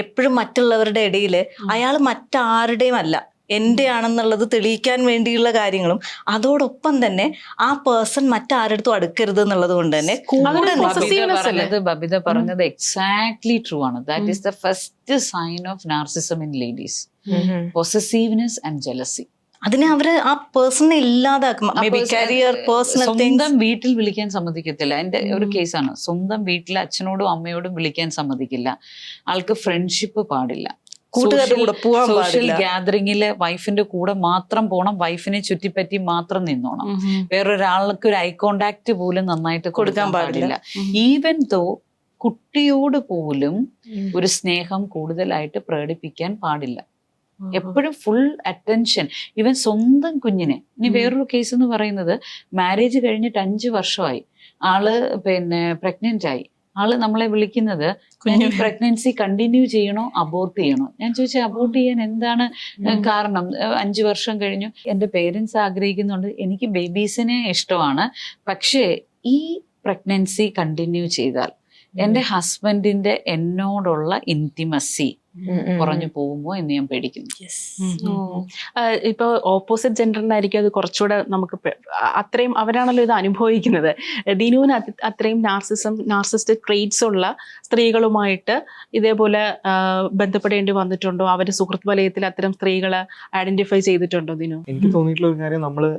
എപ്പോഴും മറ്റുള്ളവരുടെ ഇടയിൽ അയാൾ മറ്റാരുടെയും അല്ല, എൻ്റെ ആണെന്നുള്ളത് തെളിയിക്കാൻ വേണ്ടിയുള്ള കാര്യങ്ങളും അതോടൊപ്പം തന്നെ ആ പേഴ്സൺ മറ്റാരടുത്തും അടുക്കരുത് എന്നുള്ളത് കൊണ്ട് തന്നെ കൂടെ ബബിത പറഞ്ഞത് എക്സാക്ട്ലി ട്രൂ ആണ്. That is the first sign of narcissism in ladies, possessiveness and jealousy. അതിനെ അവര് ആ പേഴ്സണെ ഇല്ലാതാക്കും. സ്വന്തം വീട്ടിൽ വിളിക്കാൻ സമ്മതിക്കത്തില്ല. എന്റെ ഒരു കേസാണ്. സ്വന്തം വീട്ടിൽ അച്ഛനോടും അമ്മയോടും വിളിക്കാൻ സമ്മതിക്കില്ല. ആൾക്ക് ഫ്രണ്ട്ഷിപ്പ് പാടില്ല. സോഷ്യൽ ഗ്യാതറിംഗില് വൈഫിന്റെ കൂടെ മാത്രം പോണം, വൈഫിനെ ചുറ്റിപ്പറ്റി മാത്രം നിന്നോണം. വേറൊരാൾക്ക് ഒരു ഐ കോണ്ടാക്ട് പോലും നന്നായിട്ട് കൊടുക്കാൻ പാടില്ല. ഈവൻ ദോ കുട്ടിയോട് പോലും ഒരു സ്നേഹം കൂടുതലായിട്ട് പ്രകടിപ്പിക്കാൻ പാടില്ല. എപ്പോഴും ഫുൾ അറ്റൻഷൻ. ഈവൻ സ്വന്തം കുഞ്ഞിനെ. ഇനി വേറൊരു കേസ് എന്ന് പറയുന്നത്, മാരേജ് കഴിഞ്ഞിട്ട് 5 വർഷമായി, ആള് പ്രഗ്നന്റ് ആയി. ആള് നമ്മളെ വിളിക്കുന്നത് പ്രഗ്നൻസി കണ്ടിന്യൂ ചെയ്യണോ അബോർട്ട് ചെയ്യണോ. ഞാൻ ചോദിച്ചാൽ അബോർട്ട് ചെയ്യാൻ എന്താണ് കാരണം? 5 വർഷം കഴിഞ്ഞു, എൻ്റെ പേരൻസ് ആഗ്രഹിക്കുന്നുണ്ട്, എനിക്ക് ബേബീസിനെ ഇഷ്ടമാണ്, പക്ഷേ ഈ പ്രഗ്നൻസി കണ്ടിന്യൂ ചെയ്താൽ എൻ്റെ ഹസ്ബൻഡിന്റെ എന്നോടുള്ള ഇന്റിമസി കുറഞ്ഞു പോകുമോ എന്ന് ഞാൻ പേടിക്കുന്നു. ഇപ്പൊ ഓപ്പോസിറ്റ് ജെൻഡറിനായിരിക്കും അത് കുറച്ചുകൂടെ നമുക്ക് അത്രയും അവരാണല്ലോ ഇത് അനുഭവിക്കുന്നത്. ദിനുവിന് അത്രയും നാർസിസ്റ്റിക് ട്രെയ്റ്റ്സ് ഉള്ള സ്ത്രീകളുമായിട്ട് ഇതേപോലെ ബന്ധപ്പെടേണ്ടി വന്നിട്ടുണ്ടോ? അവരുടെ സുഹൃത്ത് വലയത്തിൽ അത്തരം സ്ത്രീകളെ ഐഡന്റിഫൈ ചെയ്തിട്ടുണ്ടോ ദിനു? എനിക്ക് തോന്നിയിട്ടുള്ള ഒരു കാര്യം, നമ്മള്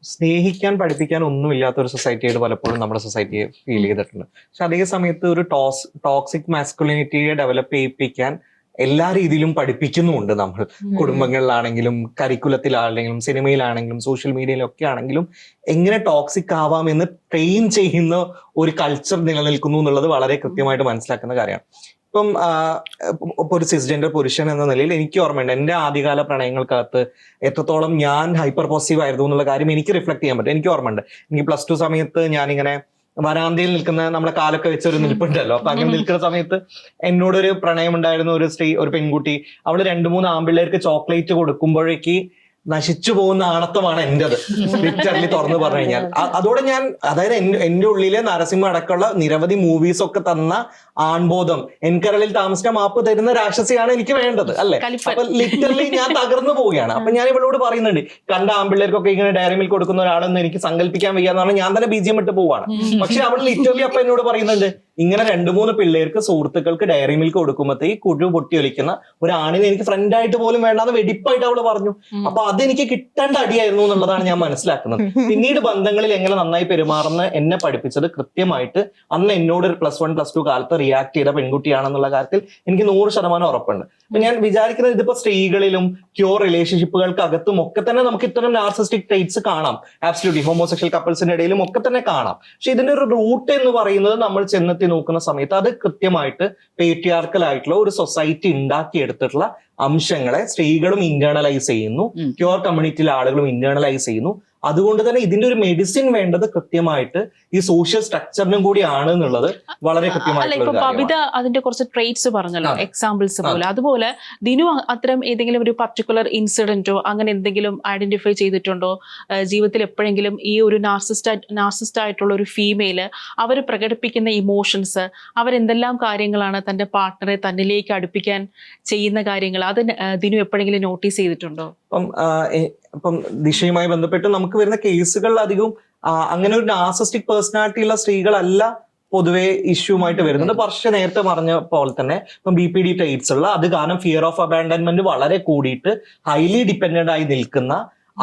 സ്നേഹിക്കാൻ പഠിപ്പിക്കാൻ ഒന്നുമില്ലാത്ത ഒരു സൊസൈറ്റിയായിട്ട് പലപ്പോഴും നമ്മുടെ സൊസൈറ്റിയെ ഫീൽ ചെയ്തിട്ടുണ്ട്. പക്ഷെ അതേ സമയത്ത് ഒരു ടോക്സിക് മാസ്കുലിനിറ്റിയെ ഡെവലപ്പ് ചെയ്യിപ്പിക്കാൻ എല്ലാ രീതിയിലും പഠിപ്പിക്കുന്നുമുണ്ട് നമ്മൾ. കുടുംബങ്ങളിലാണെങ്കിലും കരിക്കുലത്തിലാണെങ്കിലും സിനിമയിലാണെങ്കിലും സോഷ്യൽ മീഡിയയിലും ഒക്കെ ആണെങ്കിലും എങ്ങനെ ടോക്സിക് ആവാമെന്ന് ട്രെയിൻ ചെയ്യുന്ന ഒരു കൾച്ചർ നിലനിൽക്കുന്നു എന്നുള്ളത് വളരെ കൃത്യമായിട്ട് മനസ്സിലാക്കുന്ന കാര്യമാണ്. ഇപ്പം ഒരു സിസ്ജെൻഡർ പുരുഷൻ എന്ന നിലയിൽ എനിക്ക് ഓർമ്മയുണ്ട്, എൻ്റെ ആദ്യകാല പ്രണയങ്ങൾക്കകത്ത് എത്രത്തോളം ഞാൻ ഹൈപ്പർ പോസിറ്റീവ് ആയിരുന്നു എന്നുള്ള കാര്യം എനിക്ക് റിഫ്ലക്ട് ചെയ്യാൻ പറ്റും. എനിക്ക് ഓർമ്മയുണ്ട്, എനിക്ക് +2 സമയത്ത് ഞാനിങ്ങനെ വരാന്തയിൽ നിൽക്കുന്ന, നമ്മളെ കാലൊക്കെ വെച്ചൊരു നിൽപ്പുണ്ടല്ലോ, അപ്പൊ അങ്ങനെ നിൽക്കുന്ന സമയത്ത് എന്നോടൊരു പ്രണയം ഉണ്ടായിരുന്ന ഒരു പെൺകുട്ടി, അവള് 2-3 ആൺപിള്ളേർക്ക് ചോക്ലേറ്റ് കൊടുക്കുമ്പോഴേക്ക് നശിച്ചു പോകുന്ന ആണത്വമാണ് എന്റേത്, ലിറ്ററലി തുറന്നു പറഞ്ഞു കഴിഞ്ഞാൽ. അതോടെ ഞാൻ, അതായത് എന്റെ ഉള്ളിലെ നരസിംഹ അടക്കമുള്ള നിരവധി മൂവീസ് ഒക്കെ തന്ന ആൺബോധം, എൻകരളിൽ താമസിച്ച മാപ്പ് തരുന്ന രാക്ഷസിയാണ് എനിക്ക് വേണ്ടത്, അല്ലെ? അപ്പൊ ലിറ്ററലി ഞാൻ തകർന്നു പോവുകയാണ്. അപ്പൊ ഞാൻ ഇവളോട് പറയുന്നുണ്ട്, കണ്ട ആൺപിള്ളേർക്കൊക്കെ ഇങ്ങനെ ഡയറി മിൽക്ക് കൊടുക്കുന്ന ഒരാളെന്ന് എനിക്ക് സങ്കല്പിക്കാൻ വയ്യാന്ന് പറഞ്ഞാൽ ഞാൻ തന്നെ BGM ഇട്ട് പോവാണ്. പക്ഷെ അവൾ ലിറ്ററലി അപ്പൊ എന്നോട് പറയുന്നുണ്ട്, ഇങ്ങനെ 2-3 പിള്ളേർക്ക് സുഹൃത്തുക്കൾക്ക് ഡയറി മിൽക്ക് കൊടുക്കുമ്പോഴത്തേക്ക് കുഴു പൊട്ടി ഒലിക്കുന്ന ഒരു ആണിനെ എനിക്ക് ഫ്രണ്ടായിട്ട് പോലും വേണ്ടാന്ന് വെടിപ്പായിട്ട് അവള് പറഞ്ഞു. അപ്പൊ അതെനിക്ക് കിട്ടേണ്ട അടിയായിരുന്നു എന്നുള്ളതാണ് ഞാൻ മനസ്സിലാക്കുന്നത്. പിന്നീട് ബന്ധങ്ങളിൽ എങ്ങനെ നന്നായി പെരുമാറുന്ന എന്നെ പഠിപ്പിച്ചത് കൃത്യമായിട്ട് അന്ന് എന്നോട് ഒരു +1 +2 കാലത്ത് റിയാക്ട് ചെയ്ത പെൺകുട്ടിയാണെന്നുള്ള കാര്യത്തിൽ എനിക്ക് 100% ഉറപ്പുണ്ട്. അപ്പൊ ഞാൻ വിചാരിക്കുന്നത്, ഇതിപ്പോ സ്ത്രീകളിലും ക്യൂർ റിലേഷൻഷിപ്പുകൾക്ക് അകത്തും ഒക്കെ തന്നെ നമുക്ക് ഇത്തരം നാർസിസ്റ്റിക് ട്രെയ്റ്റ്സ് കാണാം. ആബ്സല്യൂട്ട്ലി ഹോമോസെക്ഷൽ കപ്പിൾസിന്റെ ഇടയിലും ഒക്കെ തന്നെ കാണാം. പക്ഷെ ഇതിന്റെ ഒരു റൂട്ട് എന്ന് പറയുന്നത് നമ്മൾ ചെന്നെത്തി നോക്കുന്ന സമയത്ത് അത് കൃത്യമായിട്ട് പേട്രിയാർക്കൽ ആയിട്ടുള്ള ഒരു സൊസൈറ്റി ഉണ്ടാക്കിയെടുത്തിട്ടുള്ള അംശങ്ങളെ സ്ത്രീകളും ഇന്റേണലൈസ് ചെയ്യുന്നു, ക്യൂർ കമ്മ്യൂണിറ്റിയിലെ ആളുകളും ഇന്റേണലൈസ് ചെയ്യുന്നു. അതുകൊണ്ട് തന്നെ ഇതിന്റെ ഒരു മെഡിസിൻ വേണ്ടത് കൃത്യമായിട്ട് ഈ സോഷ്യൽ സ്ട്രക്ചറിനും കൂടിയാണ് എന്നുള്ളത് വളരെ കൃത്യമായിട്ടുള്ള കവിത അതിന്റെ കുറച്ച് ട്രെയ്റ്റ്സ് പറഞ്ഞല്ലോ, എക്സാമ്പിൾസ് പോലെ. അതുപോലെ ദിനു അത്തരം ഏതെങ്കിലും ഒരു പർട്ടിക്കുലർ ഇൻസിഡന്റോ അങ്ങനെ എന്തെങ്കിലും ഐഡന്റിഫൈ ചെയ്തിട്ടുണ്ടോ? ജീവിതത്തിൽ എപ്പോഴെങ്കിലും ഈ ഒരു നാർസിസ്റ്റ് ആയിട്ടുള്ള ഒരു ഫീമെയില് അവർ പ്രകടിപ്പിക്കുന്ന ഇമോഷൻസ്, അവരെന്തെല്ലാം കാര്യങ്ങളാണ് തന്റെ പാർട്ട്ണറെ തന്നിലേക്ക് അടുപ്പിക്കാൻ ചെയ്യുന്ന കാര്യങ്ങൾ, അത് ദിനു എപ്പോഴെങ്കിലും നോട്ടീസ് ചെയ്തിട്ടുണ്ടോ? അപ്പം ദിശയുമായി ബന്ധപ്പെട്ട് നമുക്ക് വരുന്ന കേസുകളിൽ അധികവും അങ്ങനെ ഒരു നാർസിസ്റ്റിക് പേഴ്സണാലിറ്റി ഉള്ള സ്ത്രീകളല്ല പൊതുവെ ഇഷ്യൂമായിട്ട് വരുന്നത്. പക്ഷെ നേരത്തെ പറഞ്ഞ പോലെ തന്നെ ഇപ്പം BPD ട്രെയ്റ്റ്സ് ഉള്ള, അത് കാരണം ഫിയർ ഓഫ് അബാൻഡൻമെന്റ് വളരെ കൂടിയിട്ട് ഹൈലി ഡിപ്പെൻഡന്റ് ആയി നിൽക്കുന്ന,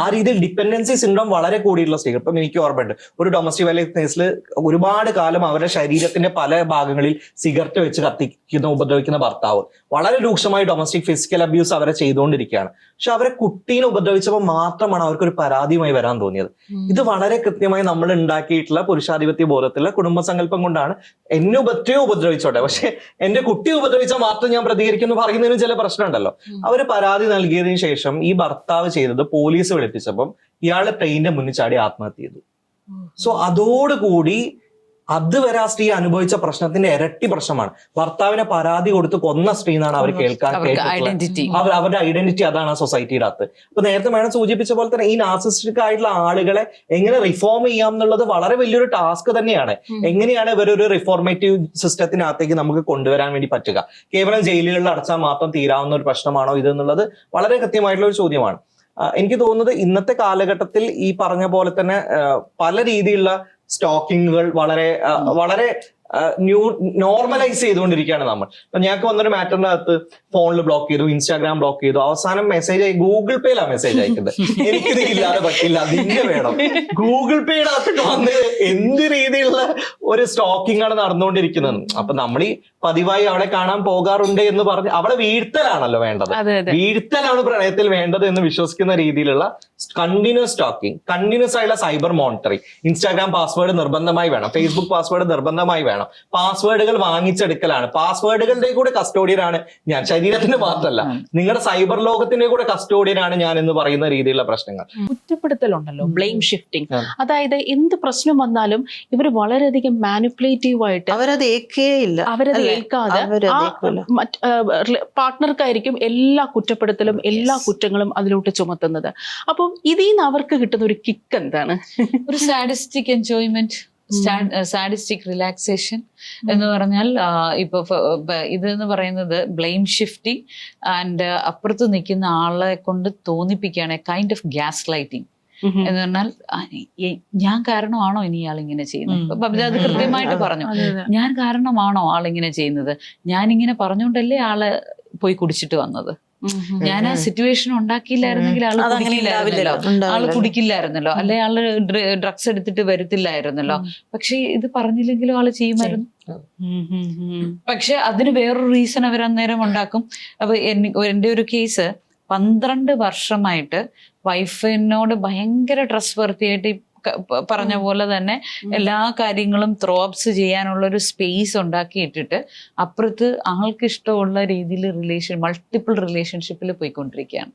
ആ രീതിയിൽ ഡിപ്പെൻഡൻസി സിൻഡ്രോം വളരെ കൂടിയിട്ടുള്ള സ്ത്രീകൾ. ഇപ്പം എനിക്ക് ഓർമ്മയുണ്ട്, ഒരു ഡൊമസ്റ്റിക് വയലൻസ് കേസിൽ ഒരുപാട് കാലം അവരുടെ ശരീരത്തിന്റെ പല ഭാഗങ്ങളിൽ സിഗരറ്റ് വെച്ച് ഉപദ്രവിക്കുന്ന ഭർത്താവ് വളരെ രൂക്ഷമായി ഡൊമസ്റ്റിക് ഫിസിക്കൽ അബ്യൂസ് അവരെ ചെയ്തുകൊണ്ടിരിക്കുകയാണ്. പക്ഷെ അവരെ കുട്ടീനെ ഉപദ്രവിച്ചപ്പോൾ മാത്രമാണ് അവർക്കൊരു പരാതിയുമായി വരാൻ തോന്നിയത്. ഇത് വളരെ കൃത്യമായി നമ്മൾ ഉണ്ടാക്കിയിട്ടുള്ള പുരുഷാധിപത്യ ബോധത്തിലുള്ള കുടുംബസങ്കല്പം കൊണ്ടാണ്. എന്നെ ഉപദ്രവിച്ചോട്ടെ, പക്ഷെ എന്റെ കുട്ടിയെ ഉപദ്രവിച്ചാൽ മാത്രം ഞാൻ പ്രതികരിക്കുന്നു പറയുന്നതിന് ചില പ്രശ്നമുണ്ടല്ലോ. അവര് പരാതി നൽകിയതിനു ശേഷം ഈ ഭർത്താവ് ചെയ്തത് പോലീസ് വിളിപ്പിച്ചപ്പം ഇയാള് ട്രെയിനിന്റെ മുന്നിൽ ചാടി ആത്മഹത്യ ചെയ്തു. സോ അതോടുകൂടി അതുവരെ ആ സ്ത്രീ അനുഭവിച്ച പ്രശ്നത്തിന്റെ ഇരട്ടി പ്രശ്നമാണ്. ഭർത്താവിനെ പരാതി കൊടുത്ത് കൊന്ന സ്ത്രീ എന്നാണ് അവർ ഐഡന്റിറ്റി അവരുടെ ഐഡന്റിറ്റി അതാണ് ആ സൊസൈറ്റിയുടെ അകത്ത്. അപ്പൊ നേരത്തെ മേഡം സൂചിപ്പിച്ച പോലെ തന്നെ ഈ നാർസിസ്റ്റിക് ആയിട്ടുള്ള ആളുകളെ എങ്ങനെ റിഫോം ചെയ്യാം എന്നുള്ളത് വളരെ വലിയൊരു ടാസ്ക് തന്നെയാണ്. എങ്ങനെയാണ് ഇവരൊരു റിഫോർമേറ്റീവ് സിസ്റ്റത്തിനകത്തേക്ക് നമുക്ക് കൊണ്ടുവരാൻ വേണ്ടി പറ്റുക? കേവലം ജയിലുകളിൽ അടച്ചാൽ മാത്രം തീരാവുന്ന ഒരു പ്രശ്നമാണോ ഇത് എന്നുള്ളത് വളരെ കൃത്യമായിട്ടുള്ള ഒരു ചോദ്യമാണ്. എനിക്ക് തോന്നുന്നത് ഇന്നത്തെ കാലഘട്ടത്തിൽ ഈ പറഞ്ഞ പോലെ തന്നെ പല രീതിയിലുള്ള സ്റ്റോക്കിങ്ങുകൾ വളരെ വളരെ നോർമലൈസ് ചെയ്തുകൊണ്ടിരിക്കുകയാണ് നമ്മൾ. ഇപ്പൊ ഞങ്ങൾക്ക് വന്നൊരു മാറ്ററിന്റെ അകത്ത് ഫോണിൽ ബ്ലോക്ക് ചെയ്തു, ഇൻസ്റ്റാഗ്രാം ബ്ലോക്ക് ചെയ്തു, അവസാനം മെസ്സേജ് ആയി ഗൂഗിൾ പേയിലാണ് മെസ്സേജ് അയക്കുന്നത്, എനിക്കിത് ഇല്ലാതെ പറ്റില്ല, അതിന്റെ വേണം. ഗൂഗിൾ പേയുടെ അകത്തൊക്കെ വന്ന് എന്ത് രീതിയിലുള്ള ഒരു സ്റ്റോക്കിംഗ് ആണ് നടന്നുകൊണ്ടിരിക്കുന്നത്. അപ്പൊ നമ്മൾ ഈ പതിവായി അവളെ കാണാൻ പോകാറുണ്ട് എന്ന് പറഞ്ഞ് അവളെ വീഴ്ത്തലാണല്ലോ വേണ്ടത്. വീഴ്ത്തലാണ് പ്രണയത്തിൽ വേണ്ടത് എന്ന് വിശ്വസിക്കുന്ന രീതിയിലുള്ള കണ്ടിന്യൂസ് സ്റ്റോക്കിംഗ്, കണ്ടിന്യൂസ് ആയിട്ടുള്ള സൈബർ മോണിറ്ററിംഗ്. ഇൻസ്റ്റാഗ്രാം പാസ്വേഡ് നിർബന്ധമായി വേണം, ഫേസ്ബുക്ക് പാസ്വേഡ് നിർബന്ധമായി വേണം, പാസ്വേഡുകൾ വാങ്ങിച്ചെടുക്കലാണ്, പാസ്വേഡുകളുടെ കൂടെ കസ്റ്റോഡിയനാണ് ഞാൻ, ശരീരത്തിന്റെ മാത്രമല്ല നിങ്ങളുടെ സൈബർ ലോകത്തിന്റെ കൂടെ കസ്റ്റോഡിയനാണ് ഞാൻ എന്ന് പറയുന്ന രീതിയിലുള്ള പ്രശ്നങ്ങൾ. കുറ്റപ്പെടുത്തലുണ്ടല്ലോ, ബ്ലെയിം ഷിഫ്റ്റിംഗ്. അതായത് എന്ത് പ്രശ്നം വന്നാലും ഇവർ വളരെയധികം മാനിപ്പുലേറ്റീവ് ആയിട്ട് അവരത് ഏൽക്കുകയില്ല, അവരത് ഏൽക്കാതെ പാർട്ട്ണർക്കായിരിക്കും എല്ലാ കുറ്റപ്പെടുത്തലും എല്ലാ കുറ്റങ്ങളും അതിലോട്ട് ചുമത്തുന്നത്. അപ്പം ഇതിൽ നിന്ന് അവർക്ക് കിട്ടുന്ന ഒരു കിക്ക് എന്താണ്? ഒരു സാഡിസ്റ്റിക് എൻജോയ്മെന്റ്, സാഡിസ്റ്റിക് റിലാക്സേഷൻ എന്ന് പറഞ്ഞാൽ ഇപ്പൊ ഇതെന്ന് പറയുന്നത് ബ്ലെയിം ഷിഫ്റ്റിംഗ് ആൻഡ് അപ്പുറത്ത് നിൽക്കുന്ന ആളെ കൊണ്ട് തോന്നിപ്പിക്കുകയാണ് കൈൻഡ് ഓഫ് ഗ്യാസ് ലൈറ്റിംഗ് എന്ന് പറഞ്ഞാൽ ഞാൻ കാരണമാണോ ഇനി ഇയാൾ ഇങ്ങനെ ചെയ്യുന്നത്? ബബിത അത് കൃത്യമായിട്ട് പറഞ്ഞു, ഞാൻ കാരണമാണോ ആളിങ്ങനെ ചെയ്യുന്നത്? ഞാനിങ്ങനെ പറഞ്ഞുകൊണ്ടല്ലേ ആള് പോയി കുടിച്ചിട്ട് വന്നത്. ഞാൻ ആ സിറ്റുവേഷൻ ഉണ്ടാക്കിയില്ലായിരുന്നെങ്കിൽ ആള് കുടിക്കില്ലായിരുന്നല്ലോ, ആള് കുടിക്കില്ലായിരുന്നല്ലോ, അല്ലെ ആള് ഡ്രഗ്സ് എടുത്തിട്ട് വരത്തില്ലായിരുന്നല്ലോ. പക്ഷെ ഇത് പറഞ്ഞില്ലെങ്കിലും ആള് ചെയ്യുമായിരുന്നു. പക്ഷെ അതിന് വേറൊരു റീസൺ അവർ അന്നേരം ഉണ്ടാക്കും. അപ്പൊ എന്റെ ഒരു കേസ് 12 വർഷമായിട്ട് വൈഫിനോട് ഭയങ്കര ട്രസ്റ്റ് വർത്തിയായിട്ട് പറഞ്ഞ പോലെ തന്നെ എല്ലാ കാര്യങ്ങളും ത്രോപ്സ് ചെയ്യാനുള്ള ഒരു സ്പേസ് ഉണ്ടാക്കിയിട്ടിട്ട് അപ്പുറത്ത് ആൾക്ക് ഇഷ്ടമുള്ള രീതിയിൽ മൾട്ടിപ്പിൾ റിലേഷൻഷിപ്പിൽ പോയിക്കൊണ്ടിരിക്കുകയാണ്.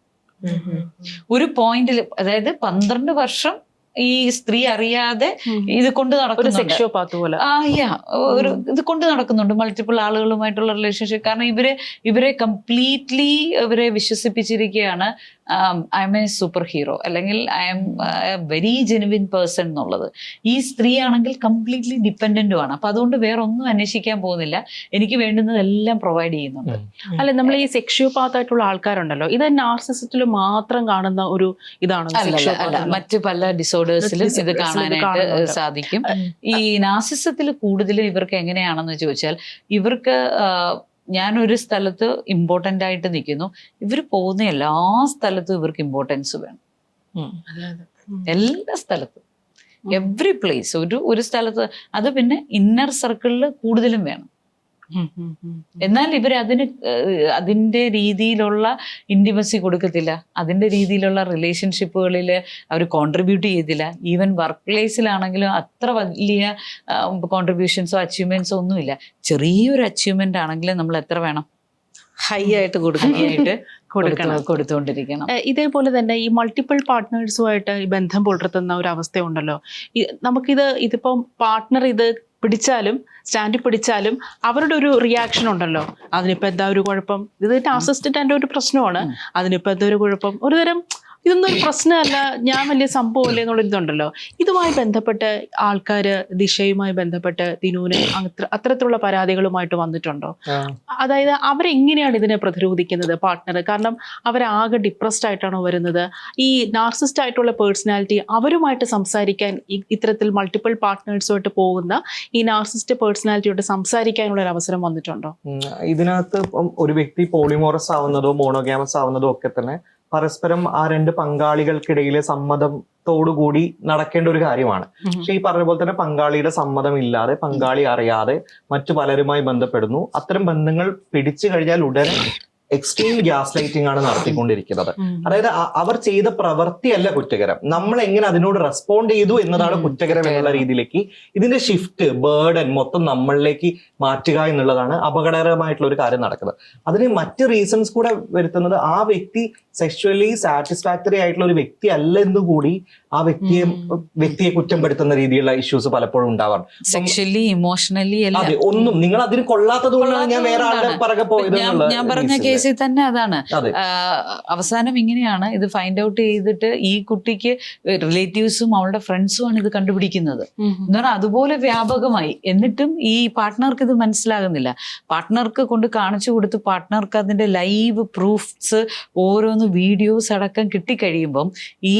ഒരു പോയിന്റിൽ, അതായത് 12 വർഷം ഈ സ്ത്രീ അറിയാതെ ഇത് കൊണ്ട് നടക്കുന്നുണ്ട്, ഒരു ഇത് കൊണ്ട് നടക്കുന്നുണ്ട് മൾട്ടിപ്പിൾ ആളുകളുമായിട്ടുള്ള റിലേഷൻഷിപ്പ്. കാരണം ഇവരെ കംപ്ലീറ്റ്ലി ഇവരെ വിശ്വസിപ്പിച്ചിരിക്കുകയാണ് I'm a super hero, അല്ലെങ്കിൽ I'm a very genuine person എന്നുള്ളത്. ഈ സ്ത്രീ ആണെങ്കിൽ കംപ്ലീറ്റ്ലി ഡിപ്പെൻഡന്റും ആണ്. അപ്പൊ അതുകൊണ്ട് വേറെ ഒന്നും അന്വേഷിക്കാൻ പോകുന്നില്ല, എനിക്ക് വേണ്ടുന്നതെല്ലാം പ്രൊവൈഡ് ചെയ്യുന്നുണ്ട്. അല്ല, നമ്മൾ ഈ സെക്ഷ്യോപാത്ത് ആയിട്ടുള്ള ആൾക്കാരുണ്ടല്ലോ, ഇത് നാർസിസത്തിൽ മാത്രം കാണുന്ന ഒരു ഇതാണോ? അല്ല, മറ്റു പല ഡിസോർഡേഴ്സിലും ഇത് കാണാനായിട്ട് സാധിക്കും. ഈ നാർസിസത്തിൽ കൂടുതലും ഇവർക്ക് എങ്ങനെയാണെന്ന് ചോദിച്ചാൽ, ഇവർക്ക് ഞാനൊരു സ്ഥലത്ത് ഇമ്പോർട്ടൻ്റ് ആയിട്ട് നിൽക്കുന്നു, ഇവർ പോകുന്ന എല്ലാ സ്ഥലത്തും ഇവർക്ക് ഇമ്പോർട്ടൻസ് വേണം. എല്ലാ സ്ഥലത്തും, എവറി പ്ലേസ്, ഒരു സ്ഥലത്ത് അത് പിന്നെ ഇന്നർ സർക്കിളിൽ കൂടുതലും വേണം. എന്നാൽ ഇവർ അതിന്റെ രീതിയിലുള്ള ഇന്റിമസി കൊടുക്കത്തില്ല, അതിന്റെ രീതിയിലുള്ള റിലേഷൻഷിപ്പുകളിൽ അവർ കോൺട്രിബ്യൂട്ട് ചെയ്തില്ല. ഈവൻ വർക്ക് പ്ലേസിലാണെങ്കിലും അത്ര വലിയ കോൺട്രിബ്യൂഷൻസോ അച്ചീവ്മെന്റ്സോ ഒന്നുമില്ല. ചെറിയൊരു അച്ചീവ്മെന്റ് ആണെങ്കിലും നമ്മൾ എത്ര വേണം? ഹൈ ആയിട്ട് കൊടുത്തുകൊണ്ടിരിക്കണം. ഇതേപോലെ തന്നെ ഈ മൾട്ടിപ്പിൾ പാർട്ട്നേഴ്സുമായിട്ട് ഈ ബന്ധം പുലർത്തുന്ന ഒരു അവസ്ഥയുണ്ടല്ലോ. ഇതിപ്പം പാർട്ട്ണർ ഇത് പിടിച്ചാലും സ്റ്റാൻഡിൽ പിടിച്ചാലും അവരുടെ ഒരു റിയാക്ഷൻ ഉണ്ടല്ലോ, അതിനിപ്പോ എന്താ ഒരു കുഴപ്പം, ഇത് നാർസിസിസ്റ്റിന്റെ ഒരു പ്രശ്നമാണ്, അതിനിപ്പോ എന്താ ഒരു കുഴപ്പം, ഒരുതരം ഇതൊന്നും ഒരു പ്രശ്നമല്ല, ഞാൻ വലിയ സംഭവമല്ലേ എന്നുള്ളൊരിതുണ്ടല്ലോ. ഇതുമായി ബന്ധപ്പെട്ട് ആൾക്കാര്, ദിശയുമായി ബന്ധപ്പെട്ട് ദിനൂന് അത്തരത്തിലുള്ള പരാതികളുമായിട്ട് വന്നിട്ടുണ്ടോ? അതായത് അവരെങ്ങനെയാണ് ഇതിനെ പ്രതിരോധിക്കുന്നത് പാർട്ട്ണർ? കാരണം അവരാകെ ഡിപ്രസ്ഡ് ആയിട്ടാണോ വരുന്നത്? ഈ നാർസിസ്റ്റ് ആയിട്ടുള്ള പേഴ്സണാലിറ്റി അവരുമായിട്ട് സംസാരിക്കാൻ, ഇത്തരത്തിൽ മൾട്ടിപ്പിൾ പാർട്ട്നേഴ്സുമായിട്ട് പോകുന്ന ഈ നാർസിസ്റ്റ് പേഴ്സണാലിറ്റിയോട് സംസാരിക്കാനുള്ള ഒരു അവസരം വന്നിട്ടുണ്ടോ? ഇതിനകത്ത് ഒരു വ്യക്തി പോളിമോറസ് ആവുന്നതോ മോണോഗാമസ് ആവുന്നതോ ഒക്കെ തന്നെ പരസ്പരം ആ രണ്ട് പങ്കാളികൾക്കിടയിലെ സമ്മതത്തോടുകൂടി നടക്കേണ്ട ഒരു കാര്യമാണ്. പക്ഷെ ഈ പറഞ്ഞ പോലെ തന്നെ പങ്കാളിയുടെ സമ്മതം ഇല്ലാതെ, പങ്കാളി അറിയാതെ മറ്റു പലരുമായി ബന്ധപ്പെടുന്നു. അത്തരം ബന്ധങ്ങൾ പിടിച്ചു കഴിഞ്ഞാൽ ഉടനെ എക്സ്ട്രീം ഗ്യാസ് ലൈറ്റിംഗ് ആണ് നടത്തിക്കൊണ്ടിരിക്കുന്നത്. അതായത് അവർ ചെയ്ത പ്രവൃത്തിയല്ല കുറ്റകരം, നമ്മൾ എങ്ങനെ അതിനോട് റെസ്പോണ്ട് ചെയ്തു എന്നതാണ് കുറ്റകരം എന്നുള്ള രീതിയിലേക്ക് ഇതിന്റെ ഷിഫ്റ്റ് ബേർഡൻ മൊത്തം നമ്മളിലേക്ക് മാറ്റുക എന്നുള്ളതാണ് അപകടകരമായിട്ടുള്ള ഒരു കാര്യം നടക്കുന്നത്. അതിന് മറ്റ് റീസൺസ് കൂടെ വരുത്തുന്നത് ആ വ്യക്തി സെക്ഷുവലി സാറ്റിസ്ഫാക്ടറി ആയിട്ടുള്ള ഒരു വ്യക്തി അല്ലെന്ന് കൂടി ആ വ്യക്തിയെ കുറ്റപ്പെടുത്തുന്ന രീതിയിലുള്ള ഇഷ്യൂസ് പലപ്പോഴും ഉണ്ടാവാറുണ്ട്. സെക്ഷലി ഇമോഷണലി അതെ, ഒന്നും നിങ്ങൾ അതിന് കൊള്ളാത്തത് കൊണ്ടാണ് ഞാൻ വേറെ ആളുടെ പിറകെ പോയത്. ഞാൻ പറഞ്ഞ കേസിൽ തന്നെ അതാണ്. അതെ. അവസാനം ഇങ്ങനെയാണ് ഇത് ഫൈൻഡ് ഔട്ട് ചെയ്തിട്ട് ഈ കുട്ടിക്ക് റിലേറ്റീവ്സും അവളുടെ ഫ്രണ്ട്സും ആണ് ഇത് കണ്ടുപിടിക്കുന്നത് എന്ന് പറഞ്ഞാൽ അതുപോലെ വ്യാപകമായി. എന്നിട്ടും ഈ പാർട്ട്ണർക്ക് ഇത് മനസ്സിലാകുന്നില്ല. പാർട്ട്ണർക്ക് കൊണ്ട് കാണിച്ചു കൊടുത്ത് പാർട്ട്ണർക്ക് അതിന്റെ ലൈവ് പ്രൂഫ്സ് ഓരോന്ന് വീഡിയോസ് അടക്കം കിട്ടിക്കഴിയുമ്പം ഈ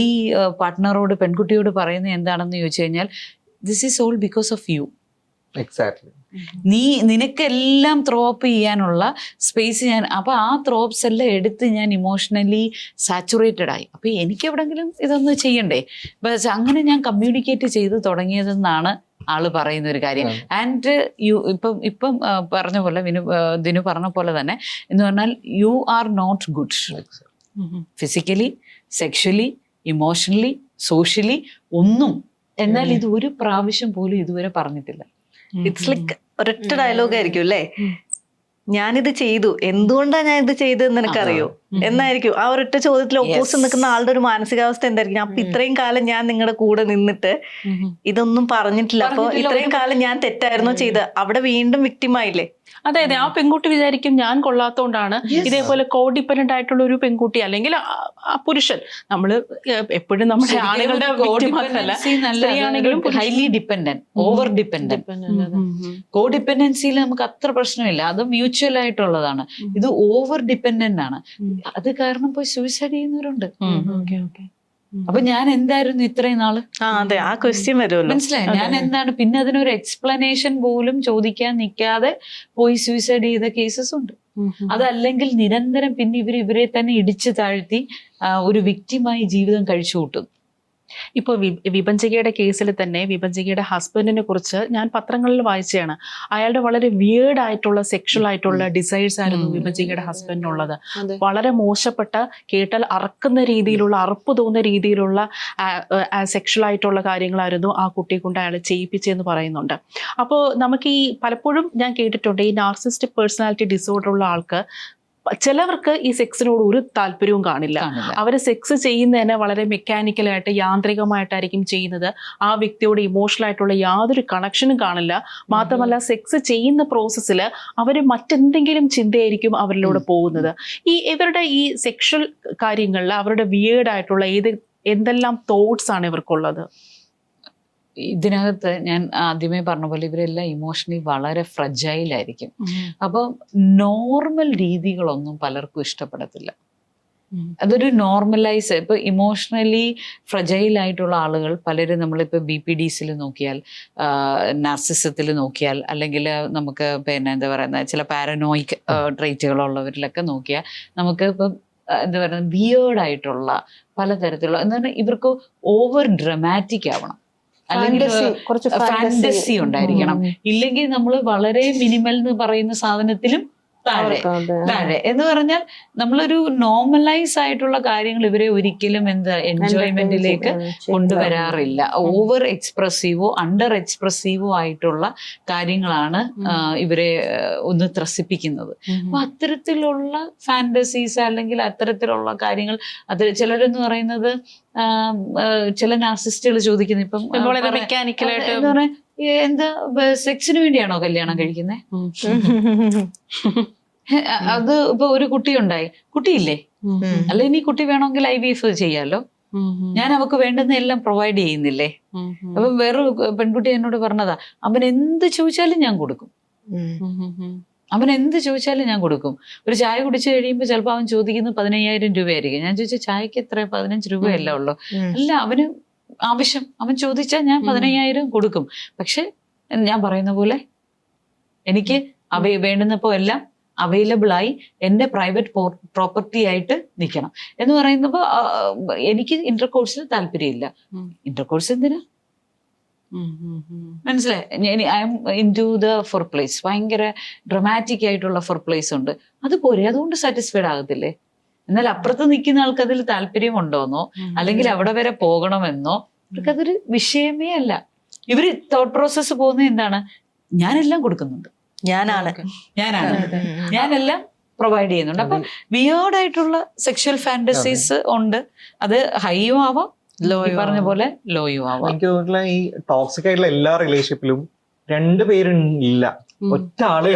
പാർട്ട്ണറോട് പെൺകുട്ടിയോട് പറയുന്നത് എന്താണെന്ന് ചോദിച്ചു കഴിഞ്ഞാൽ this is all because of you. Exactly. നിനക്കെല്ലാം ത്രോ അപ്പ് ചെയ്യാനുള്ള സ്പേസ് ഞാൻ, അപ്പൊ ആ ത്രോപ്സ് എല്ലാം എടുത്ത് ഞാൻ ഇമോഷണലി സാച്ചുറേറ്റഡ് ആയി. അപ്പൊ എനിക്ക് എവിടെങ്കിലും ഇതൊന്ന് ചെയ്യണ്ടേ. അങ്ങനെ ഞാൻ കമ്മ്യൂണിക്കേറ്റ് ചെയ്ത് തുടങ്ങിയതെന്നാണ് ആള് പറയുന്ന ഒരു കാര്യം. ആൻഡ് ഇപ്പം പറഞ്ഞ പോലെ ദിനു പറഞ്ഞ പോലെ തന്നെ എന്ന് പറഞ്ഞാൽ you are not good physically, sexually, emotionally, socially ഒന്നും. എന്നാൽ ഇത് ഒരു പ്രാവശ്യം പോലും ഇതുവരെ പറഞ്ഞിട്ടില്ല. ഇറ്റ്സ് ലൈക്ക് ഒരൊറ്റ ഡയലോഗ് ആയിരിക്കും അല്ലേ, ഞാനിത് ചെയ്തു, എന്തുകൊണ്ടാണ് ഞാൻ ഇത് ചെയ്തതെന്ന് എനിക്കറിയോ എന്നായിരിക്കും ആ ഒരൊറ്റ ചോദ്യത്തിൽ ഓപ്പോസിറ്റ് നിൽക്കുന്ന ആളുടെ ഒരു മാനസികാവസ്ഥ എന്തായിരിക്കും. അപ്പൊ ഇത്രയും കാലം ഞാൻ നിങ്ങളുടെ കൂടെ നിന്നിട്ട് ഇതൊന്നും പറഞ്ഞിട്ടില്ല, അപ്പൊ ഇത്രയും കാലം ഞാൻ തെറ്റായിരുന്നോ ചെയ്ത്, അവിടെ വീണ്ടും വിക്ടിമായില്ലേ. അതെ അതെ, ആ പെൺകുട്ടി വിചാരിക്കും ഞാൻ കൊള്ളാത്തോണ്ടാണ്. ഇതേപോലെ കോഡിപ്പെൻഡന്റ് ആയിട്ടുള്ള ഒരു പെൺകുട്ടി അല്ലെങ്കിൽ ആ പുരുഷൻ, നമ്മള് എപ്പോഴും നമ്മുടെ ആളുകളുടെ സ്ത്രീയാണെങ്കിലും ഹൈലി ഡിപ്പെൻഡന്റ്, ഓവർ ഡിപ്പെൻഡന്റ്. കോഡിപ്പെൻഡൻസിയിൽ നമുക്ക് അത്ര പ്രശ്നമില്ല, അത് മ്യൂച്വൽ ആയിട്ടുള്ളതാണ്. ഇത് ഓവർ ഡിപ്പെൻഡന്റ് ആണ്. അത് കാരണം പോയി സൂയിസൈഡ് ചെയ്യുന്നവരുണ്ട്. അപ്പൊ ഞാൻ എന്തായിരുന്നു ഇത്രയും നാള്? അതെ, ആ ക്വസ്റ്റ്യൻ വരുമല്ലോ, മനസ്സിലായി ഞാൻ എന്താണ്. പിന്നെ അതിനൊരു എക്സ്പ്ലനേഷൻ പോലും ചോദിക്കാൻ നിൽക്കാതെ പോയി സൂയിസൈഡ് ചെയ്ത കേസസ് ഉണ്ട്. അതല്ലെങ്കിൽ നിരന്തരം പിന്നെ ഇവരെ തന്നെ ഇടിച്ചു താഴ്ത്തി ഒരു വിക്ടിമായി ജീവിതം കഴിച്ചു കൂട്ടും. ഇപ്പോൾ വിഭജികയുടെ കേസിൽ തന്നെ വിഭജികയുടെ ഹസ്ബൻഡിനെ കുറിച്ച് ഞാൻ പത്രങ്ങളിൽ വായിച്ചതാണ്. അയാളുടെ വളരെ വിയേർഡ് ആയിട്ടുള്ള സെക്ഷൽ ആയിട്ടുള്ള ഡിസൈർസ് ആയിരുന്നു വിഭജികയുടെ ഹസ്ബൻഡിനുള്ളത്. വളരെ മോശപ്പെട്ട, കേട്ടാൽ അറക്കുന്ന രീതിയിലുള്ള, അറപ്പ് തോന്നുന്ന രീതിയിലുള്ള സെക്ഷൽ ആയിട്ടുള്ള കാര്യങ്ങളായിരുന്നു ആ കുട്ടിയെ കൊണ്ട് അയാൾ ചെയ്യിപ്പിച്ചെന്ന് പറയുന്നുണ്ട്. അപ്പോൾ നമുക്ക് ഈ പലപ്പോഴും ഞാൻ കേട്ടിട്ടുണ്ട് ഈ നാർസിസ്റ്റിക് പേഴ്സണാലിറ്റി ഡിസോർഡർ ഉള്ള ആൾക്ക് ചിലവർക്ക് ഈ സെക്സിനോട് ഒരു താല്പര്യവും കാണില്ല. അവര് സെക്സ് ചെയ്യുന്നതിനെ വളരെ മെക്കാനിക്കലായിട്ട്, യാന്ത്രികമായിട്ടായിരിക്കും ചെയ്യുന്നത്. ആ വ്യക്തിയോട് ഇമോഷണൽ ആയിട്ടുള്ള യാതൊരു കണക്ഷനും കാണില്ല. മാത്രമല്ല സെക്സ് ചെയ്യുന്ന പ്രോസസ്സിൽ അവർ മറ്റെന്തെങ്കിലും ചിന്തയായിരിക്കും അവരിലൂടെ പോകുന്നത്. ഇവരുടെ ഈ സെക്ഷൽ കാര്യങ്ങളിൽ അവരുടെ വിയേർഡ് ആയിട്ടുള്ള എന്തെല്ലാം തോട്ട്സ് ആണ് ഇവർക്കുള്ളത്? ഇതിനകത്ത് ഞാൻ ആദ്യമേ പറഞ്ഞ പോലെ ഇവരെല്ലാം ഇമോഷണലി വളരെ ഫ്രജൈലായിരിക്കും. അപ്പം നോർമൽ രീതികളൊന്നും പലർക്കും ഇഷ്ടപ്പെടത്തില്ല. അതൊരു നോർമലൈസ്, ഇപ്പൊ ഇമോഷണലി ഫ്രജൈലായിട്ടുള്ള ആളുകൾ പലരും, നമ്മളിപ്പോൾ BPDസിൽ നോക്കിയാൽ, നാർസിസത്തിൽ നോക്കിയാൽ, അല്ലെങ്കിൽ നമുക്ക് പിന്നെ എന്താ പറയുന്ന ചില പാരനോയിക് ട്രേറ്റുകളുള്ളവരിലൊക്കെ നോക്കിയാൽ നമുക്ക് ഇപ്പം എന്താ പറയുക വിയേർഡ് ആയിട്ടുള്ള പലതരത്തിലുള്ള എന്ന് പറഞ്ഞാൽ ഇവർക്ക് ഓവർ ഡ്രമാറ്റിക് ആവണം, അല്ലെങ്കിൽ ഫാന്റസി ഉണ്ടായിരിക്കണം. ഇല്ലെങ്കിൽ നമ്മൾ വളരെ മിനിമൽ എന്ന് പറയുന്ന സാധനത്തിലും താഴെ എന്ന് പറഞ്ഞാൽ നമ്മളൊരു നോർമലൈസ് ആയിട്ടുള്ള കാര്യങ്ങൾ ഇവരെ ഒരിക്കലും എൻജോയ്മെന്റിലേക്ക് കൊണ്ടുവരാറില്ല. ഓവർ എക്സ്പ്രസീവോ അണ്ടർ എക്സ്പ്രസീവോ ആയിട്ടുള്ള കാര്യങ്ങളാണ് ഇവരെ ഒന്ന് ത്രസിപ്പിക്കുന്നത്. അപ്പൊ അത്തരത്തിലുള്ള ഫാന്റസീസ് അല്ലെങ്കിൽ അത്തരത്തിലുള്ള കാര്യങ്ങൾ, അത് ചിലരെന്ന് പറയുന്നത് ചില നാർസിസ്റ്റുകൾ ചോദിക്കുന്നത് ഇപ്പം മെക്കാനിക്കലായിട്ട് എന്താ പറയാ, എന്താ സെക്സിന് വേണ്ടിയാണോ കല്യാണം കഴിക്കുന്നത്? അത് ഇപ്പൊ ഒരു കുട്ടി ഉണ്ടായി, കുട്ടിയില്ലേ, അല്ല ഇനി കുട്ടി വേണമെങ്കിൽ IVF ചെയ്യാലോ, ഞാൻ അവക്ക് വേണ്ടുന്ന എല്ലാം പ്രൊവൈഡ് ചെയ്യുന്നില്ലേ? അപ്പൊ വേറൊരു പെൺകുട്ടി എന്നോട് പറഞ്ഞതാ, അവൻ എന്ത് ചോദിച്ചാലും ഞാൻ കൊടുക്കും, അവൻ എന്ത് ചോദിച്ചാലും ഞാൻ കൊടുക്കും. ഒരു ചായ കുടിച്ചു കഴിയുമ്പോൾ ചിലപ്പോൾ അവൻ ചോദിക്കുന്നത് 15,000 രൂപയായിരിക്കും. ഞാൻ ചോദിച്ചാൽ ചായക്ക് എത്ര 15 രൂപയല്ല ഉള്ളൂ. അല്ല, അവന് ആവശ്യം, അവൻ ചോദിച്ചാൽ ഞാൻ 15,000 കൊടുക്കും. പക്ഷെ ഞാൻ പറയുന്ന പോലെ എനിക്ക് വേണ്ടുന്നപ്പോ എല്ലാം അവൈലബിൾ ആയി എൻ്റെ പ്രൈവറ്റ് പ്രോപ്പർട്ടി ആയിട്ട് നിൽക്കണം എന്ന് പറയുന്നപ്പോൾ എനിക്ക് ഇന്റർകോഴ്സിൽ താല്പര്യമില്ല. ഇന്റർകോഴ്സ് എന്തിനാ? മനസ്സിലായി. I'm into the foreplays, ഭയങ്കര ഡ്രമാറ്റിക് ആയിട്ടുള്ള ഫോർ പ്ലേസ് ഉണ്ട്, അത് പോരെ, അതുകൊണ്ട് സാറ്റിസ്ഫൈഡ് ആകത്തില്ലേ? എന്നാൽ അപ്പുറത്ത് നിൽക്കുന്ന ആൾക്ക് അതിൽ താല്പര്യമുണ്ടോന്നോ അല്ലെങ്കിൽ അവിടെ വരെ പോകണമെന്നോ അവർക്കതൊരു വിഷയമേ അല്ല. ഇവര് തോട്ട് പ്രോസസ്സ് പോകുന്നത് എന്താണ്, ഞാനെല്ലാം കൊടുക്കുന്നുണ്ട്, ഞാനെല്ലാം പ്രൊവൈഡ് ചെയ്യുന്നുണ്ട്. അപ്പൊ വിയേർഡ് സെക്ഷൽ ഫാന്റസീസ് ഉണ്ട്. അത് ഹൈയും ആവാം, പറഞ്ഞ പോലെ ലോയും ആവാം. എനിക്ക് തോന്നുന്നില്ല ഈ ടോക്സിക് ആയിട്ടുള്ള എല്ലാ റിലേഷൻഷിപ്പിലും രണ്ടുപേരില്ല, ഒറ്റ ആളേ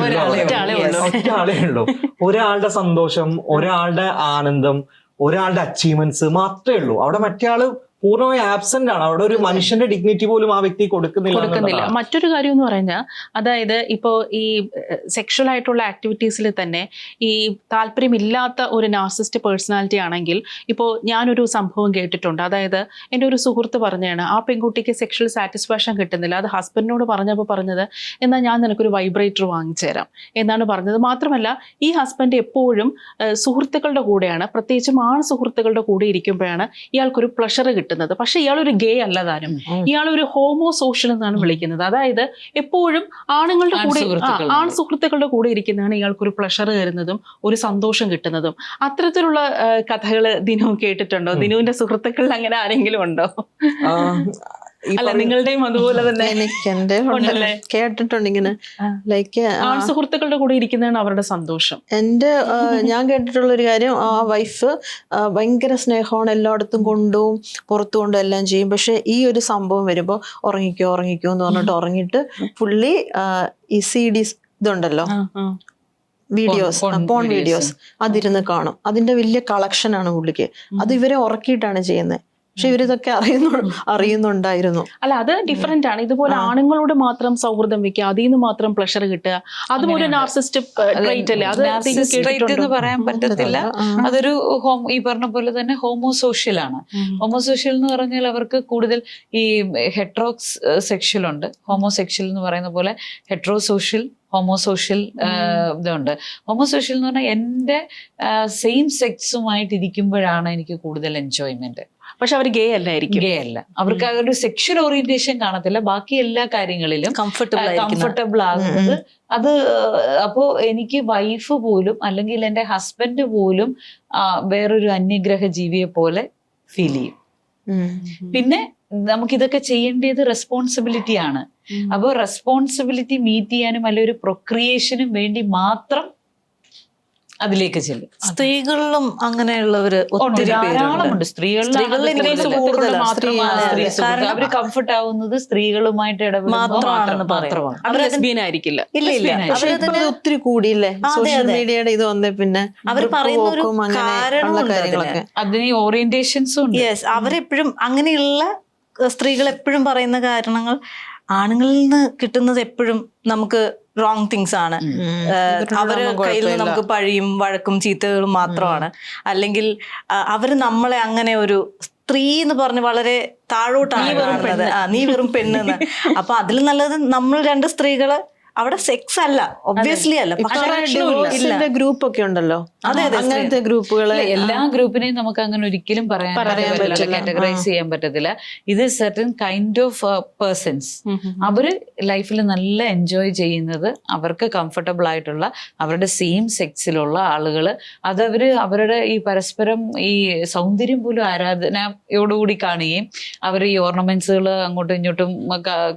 ഉള്ളൂ. ഒരാളുടെ സന്തോഷം, ഒരാളുടെ ആനന്ദം, ഒരാളുടെ അച്ചീവ്മെന്റ്സ് മാത്രമേ ഉള്ളൂ. അവിടെ മറ്റേ ആള് പൂർണ്ണമായി ആബ്സെന്റ് ആണ്. അവിടെ ഒരു മനുഷ്യന്റെ ഡിഗ്നിറ്റി പോലും ആ വ്യക്തി കൊടുക്കുന്നില്ല. മറ്റൊരു കാര്യം എന്ന് പറഞ്ഞാൽ, അതായത് ഇപ്പോൾ ഈ സെക്ഷൽ ആയിട്ടുള്ള ആക്ടിവിറ്റീസിൽ തന്നെ ഈ താല്പര്യമില്ലാത്ത ഒരു നാർസിസ്റ്റ് പേഴ്സണാലിറ്റി ആണെങ്കിൽ, ഇപ്പോൾ ഞാനൊരു സംഭവം കേട്ടിട്ടുണ്ട്. അതായത് എൻ്റെ ഒരു സുഹൃത്ത് പറഞ്ഞാണ്, ആ പെൺകുട്ടിക്ക് സെക്ഷൽ സാറ്റിസ്ഫാക്ഷൻ കിട്ടുന്നില്ല. അത് ഹസ്ബൻഡിനോട് പറഞ്ഞപ്പോൾ പറഞ്ഞത്, എന്നാൽ ഞാൻ നിനക്കൊരു വൈബ്രേറ്റർ വാങ്ങിച്ചു തരാം എന്നാണ് പറഞ്ഞത്. മാത്രമല്ല ഈ ഹസ്ബൻഡ് എപ്പോഴും സുഹൃത്തുക്കളുടെ കൂടെയാണ്, പ്രത്യേകിച്ചും ആൺ സുഹൃത്തുക്കളുടെ കൂടെ ഇരിക്കുമ്പോഴാണ് ഇയാൾക്കൊരു പ്ലഷർ കിട്ടുന്നത്. പക്ഷെ ഇയാളൊരു ഗേ അല്ല താനും, ഇയാളൊരു ഹോമോ സോഷ്യൽ എന്നാണ് വിളിക്കുന്നത്. അതായത് എപ്പോഴും ആണുങ്ങളുടെ കൂടെ, ആൺ സുഹൃത്തുക്കളുടെ കൂടെ ഇരിക്കുന്നതാണ് ഇയാൾക്കൊരു പ്ലഷർ തരുന്നതും ഒരു സന്തോഷം കിട്ടുന്നതും. അത്തരത്തിലുള്ള കഥകള് ദിനു കേട്ടിട്ടുണ്ടോ? ദിനുവിന്റെ സുഹൃത്തുക്കളിൽ അങ്ങനെ ആരെങ്കിലും ഉണ്ടോ? അല്ല, നിങ്ങളുടെയും അതുപോലെ തന്നെ കേട്ടിട്ടുണ്ട് ഇങ്ങനെ, ലൈക്ക് ആൺ സുഹൃത്തുക്കളുടെ കൂടെ ഇരിക്കുന്നതാണ് അവരുടെ സന്തോഷം. ഞാൻ കേട്ടിട്ടുള്ള ഒരു കാര്യം, ആ വൈഫ് ഭയങ്കര സ്നേഹമാണ്, എല്ലായിടത്തും കൊണ്ടും പുറത്തു കൊണ്ടും എല്ലാം ചെയ്യും. പക്ഷെ ഈ ഒരു സംഭവം വരുമ്പോ ഉറങ്ങിക്കോ എന്ന് പറഞ്ഞിട്ട് ഉറങ്ങിയിട്ട് പുള്ളി ഈ CDs ഇതുണ്ടല്ലോ, വീഡിയോസ്, പോൺ വീഡിയോസ്, അതിരുന്ന് കാണും. അതിന്റെ വലിയ കളക്ഷനാണ് പുള്ളിക്ക്. അത് ഇവരെ ഉറക്കിയിട്ടാണ് ചെയ്യുന്നത്. പക്ഷെ ഇവരിതൊക്കെ അറിയുന്നുണ്ടായിരുന്നു. അല്ല, അത് ഡിഫറെന്റ് ആണ്. ഇതുപോലെ ആണുങ്ങളോട് മാത്രം സൗഹൃദം വെക്കുക, അതിൽ നിന്ന് മാത്രം പ്ലഷർ കിട്ടുക, അതും ഒരു നാർസിസ്റ്റ് ട്രൈറ്റ് അല്ലേ? അത് എന്ന് പറയാൻ പറ്റത്തില്ല. അതൊരു ഈ പറഞ്ഞ പോലെ തന്നെ ഹോമോസോഷ്യൽ ആണ്. ഹോമോസോഷ്യൽ എന്ന് പറഞ്ഞാൽ അവർക്ക് കൂടുതൽ ഈ ഹെട്രോക്സ് സെക്ഷൽ ഉണ്ട്, ഹോമോസെക്ഷൽ എന്ന് പറയുന്ന പോലെ ഹെട്രോസോഷ്യൽ, ഹോമോസോഷ്യൽ ഇതുണ്ട്. ഹോമോസോഷ്യൽ എന്ന് പറഞ്ഞാൽ എൻ്റെ സെയിം സെക്സുമായിട്ട് ഇരിക്കുമ്പോഴാണ് എനിക്ക് കൂടുതൽ എൻജോയ്മെന്റ്. പക്ഷെ അവർ ഗേ അല്ലായിരിക്കും, ഗേ അല്ല, അവർക്ക് അതൊരു സെക്ഷൽ ഓറിയന്റേഷൻ കാണത്തില്ല. ബാക്കി എല്ലാ കാര്യങ്ങളിലും കംഫർട്ടബിൾ ആകുന്നത് അത്. അപ്പോ എനിക്ക് വൈഫ് പോലും അല്ലെങ്കിൽ എൻ്റെ ഹസ്ബൻഡ് പോലും വേറൊരു അന്യഗ്രഹ ജീവിയെ പോലെ ഫീൽ ചെയ്യും. പിന്നെ നമുക്കിതൊക്കെ ചെയ്യേണ്ടത് റെസ്പോൺസിബിലിറ്റി ആണ്. അപ്പോൾ റെസ്പോൺസിബിലിറ്റി മീറ്റ് ചെയ്യാനും അല്ലെ ഒരു പ്രൊക്രിയേഷനും വേണ്ടി മാത്രം അതിലേക്ക് ചെല്ലും. സ്ത്രീകളിലും അങ്ങനെയുള്ളവര് ധാരാളമുണ്ട്. സ്ത്രീകളിൽ അവര് കംഫർട്ട് ആവുന്നത് സ്ത്രീകളുമായിട്ട് ഇടപെടുന്നതാണെന്ന് മാത്രമാണ്. ഒത്തിരി കൂടിയില്ലേ സോഷ്യൽ മീഡിയയുടെ ഇത് വന്നേ, പിന്നെ അവർ പറയുന്ന കാര്യങ്ങളൊക്കെ അതിന് ഓറിയന്റേഷൻസും ഉണ്ട്. അവരെപ്പോഴും അങ്ങനെയുള്ള സ്ത്രീകൾ എപ്പോഴും പറയുന്ന കാരണങ്ങൾ ആണുങ്ങളിൽ നിന്ന് കിട്ടുന്നത് എപ്പോഴും നമുക്ക് റോങ് തിങ്സ് ആണ്. അവര് കയ്യിൽ നിന്ന് നമുക്ക് പഴിയും വഴക്കും ചീത്തകളും മാത്രമാണ്. അല്ലെങ്കിൽ അവര് നമ്മളെ അങ്ങനെ ഒരു സ്ത്രീ എന്ന് പറഞ്ഞ് വളരെ താഴോട്ടാണ് കാണുന്നത്. നീ വെറും പെണ്ണെന്ന്. അപ്പൊ അതിൽ നല്ലത് നമ്മൾ രണ്ട് സ്ത്രീകള് അവിടെ സെക്സ് അല്ല, ഒബ്വിയസ്ലി അല്ല, പക്ഷേ ഗ്രൂപ്പ് ഒക്കെ ഉണ്ടല്ലോ, അങ്ങനത്തെ ഗ്രൂപ്പുകളെ എല്ലാ ഗ്രൂപ്പിനെയും നമുക്ക് അങ്ങനെ ഒരിക്കലും പറയാൻ പറ്റില്ല, കാറ്റഗറൈസ് ചെയ്യാൻ പറ്റത്തില്ല. ഇത് സെർട്ടൻ കൈൻഡ് ഓഫ് പേഴ്സൺസ്. അവര് ലൈഫിൽ നല്ല എൻജോയ് ചെയ്യുന്നത് അവർക്ക് കംഫർട്ടബിൾ ആയിട്ടുള്ള അവരുടെ സെയിം സെക്സിലുള്ള ആളുകള്, അതവര് അവരുടെ ഈ പരസ്പരം ഈ സൗന്ദര്യം പോലും ആരാധനയോടുകൂടി കാണുകയും അവർ ഈ ഓർണമെന്റ്സുകൾ അങ്ങോട്ടും ഇങ്ങോട്ടും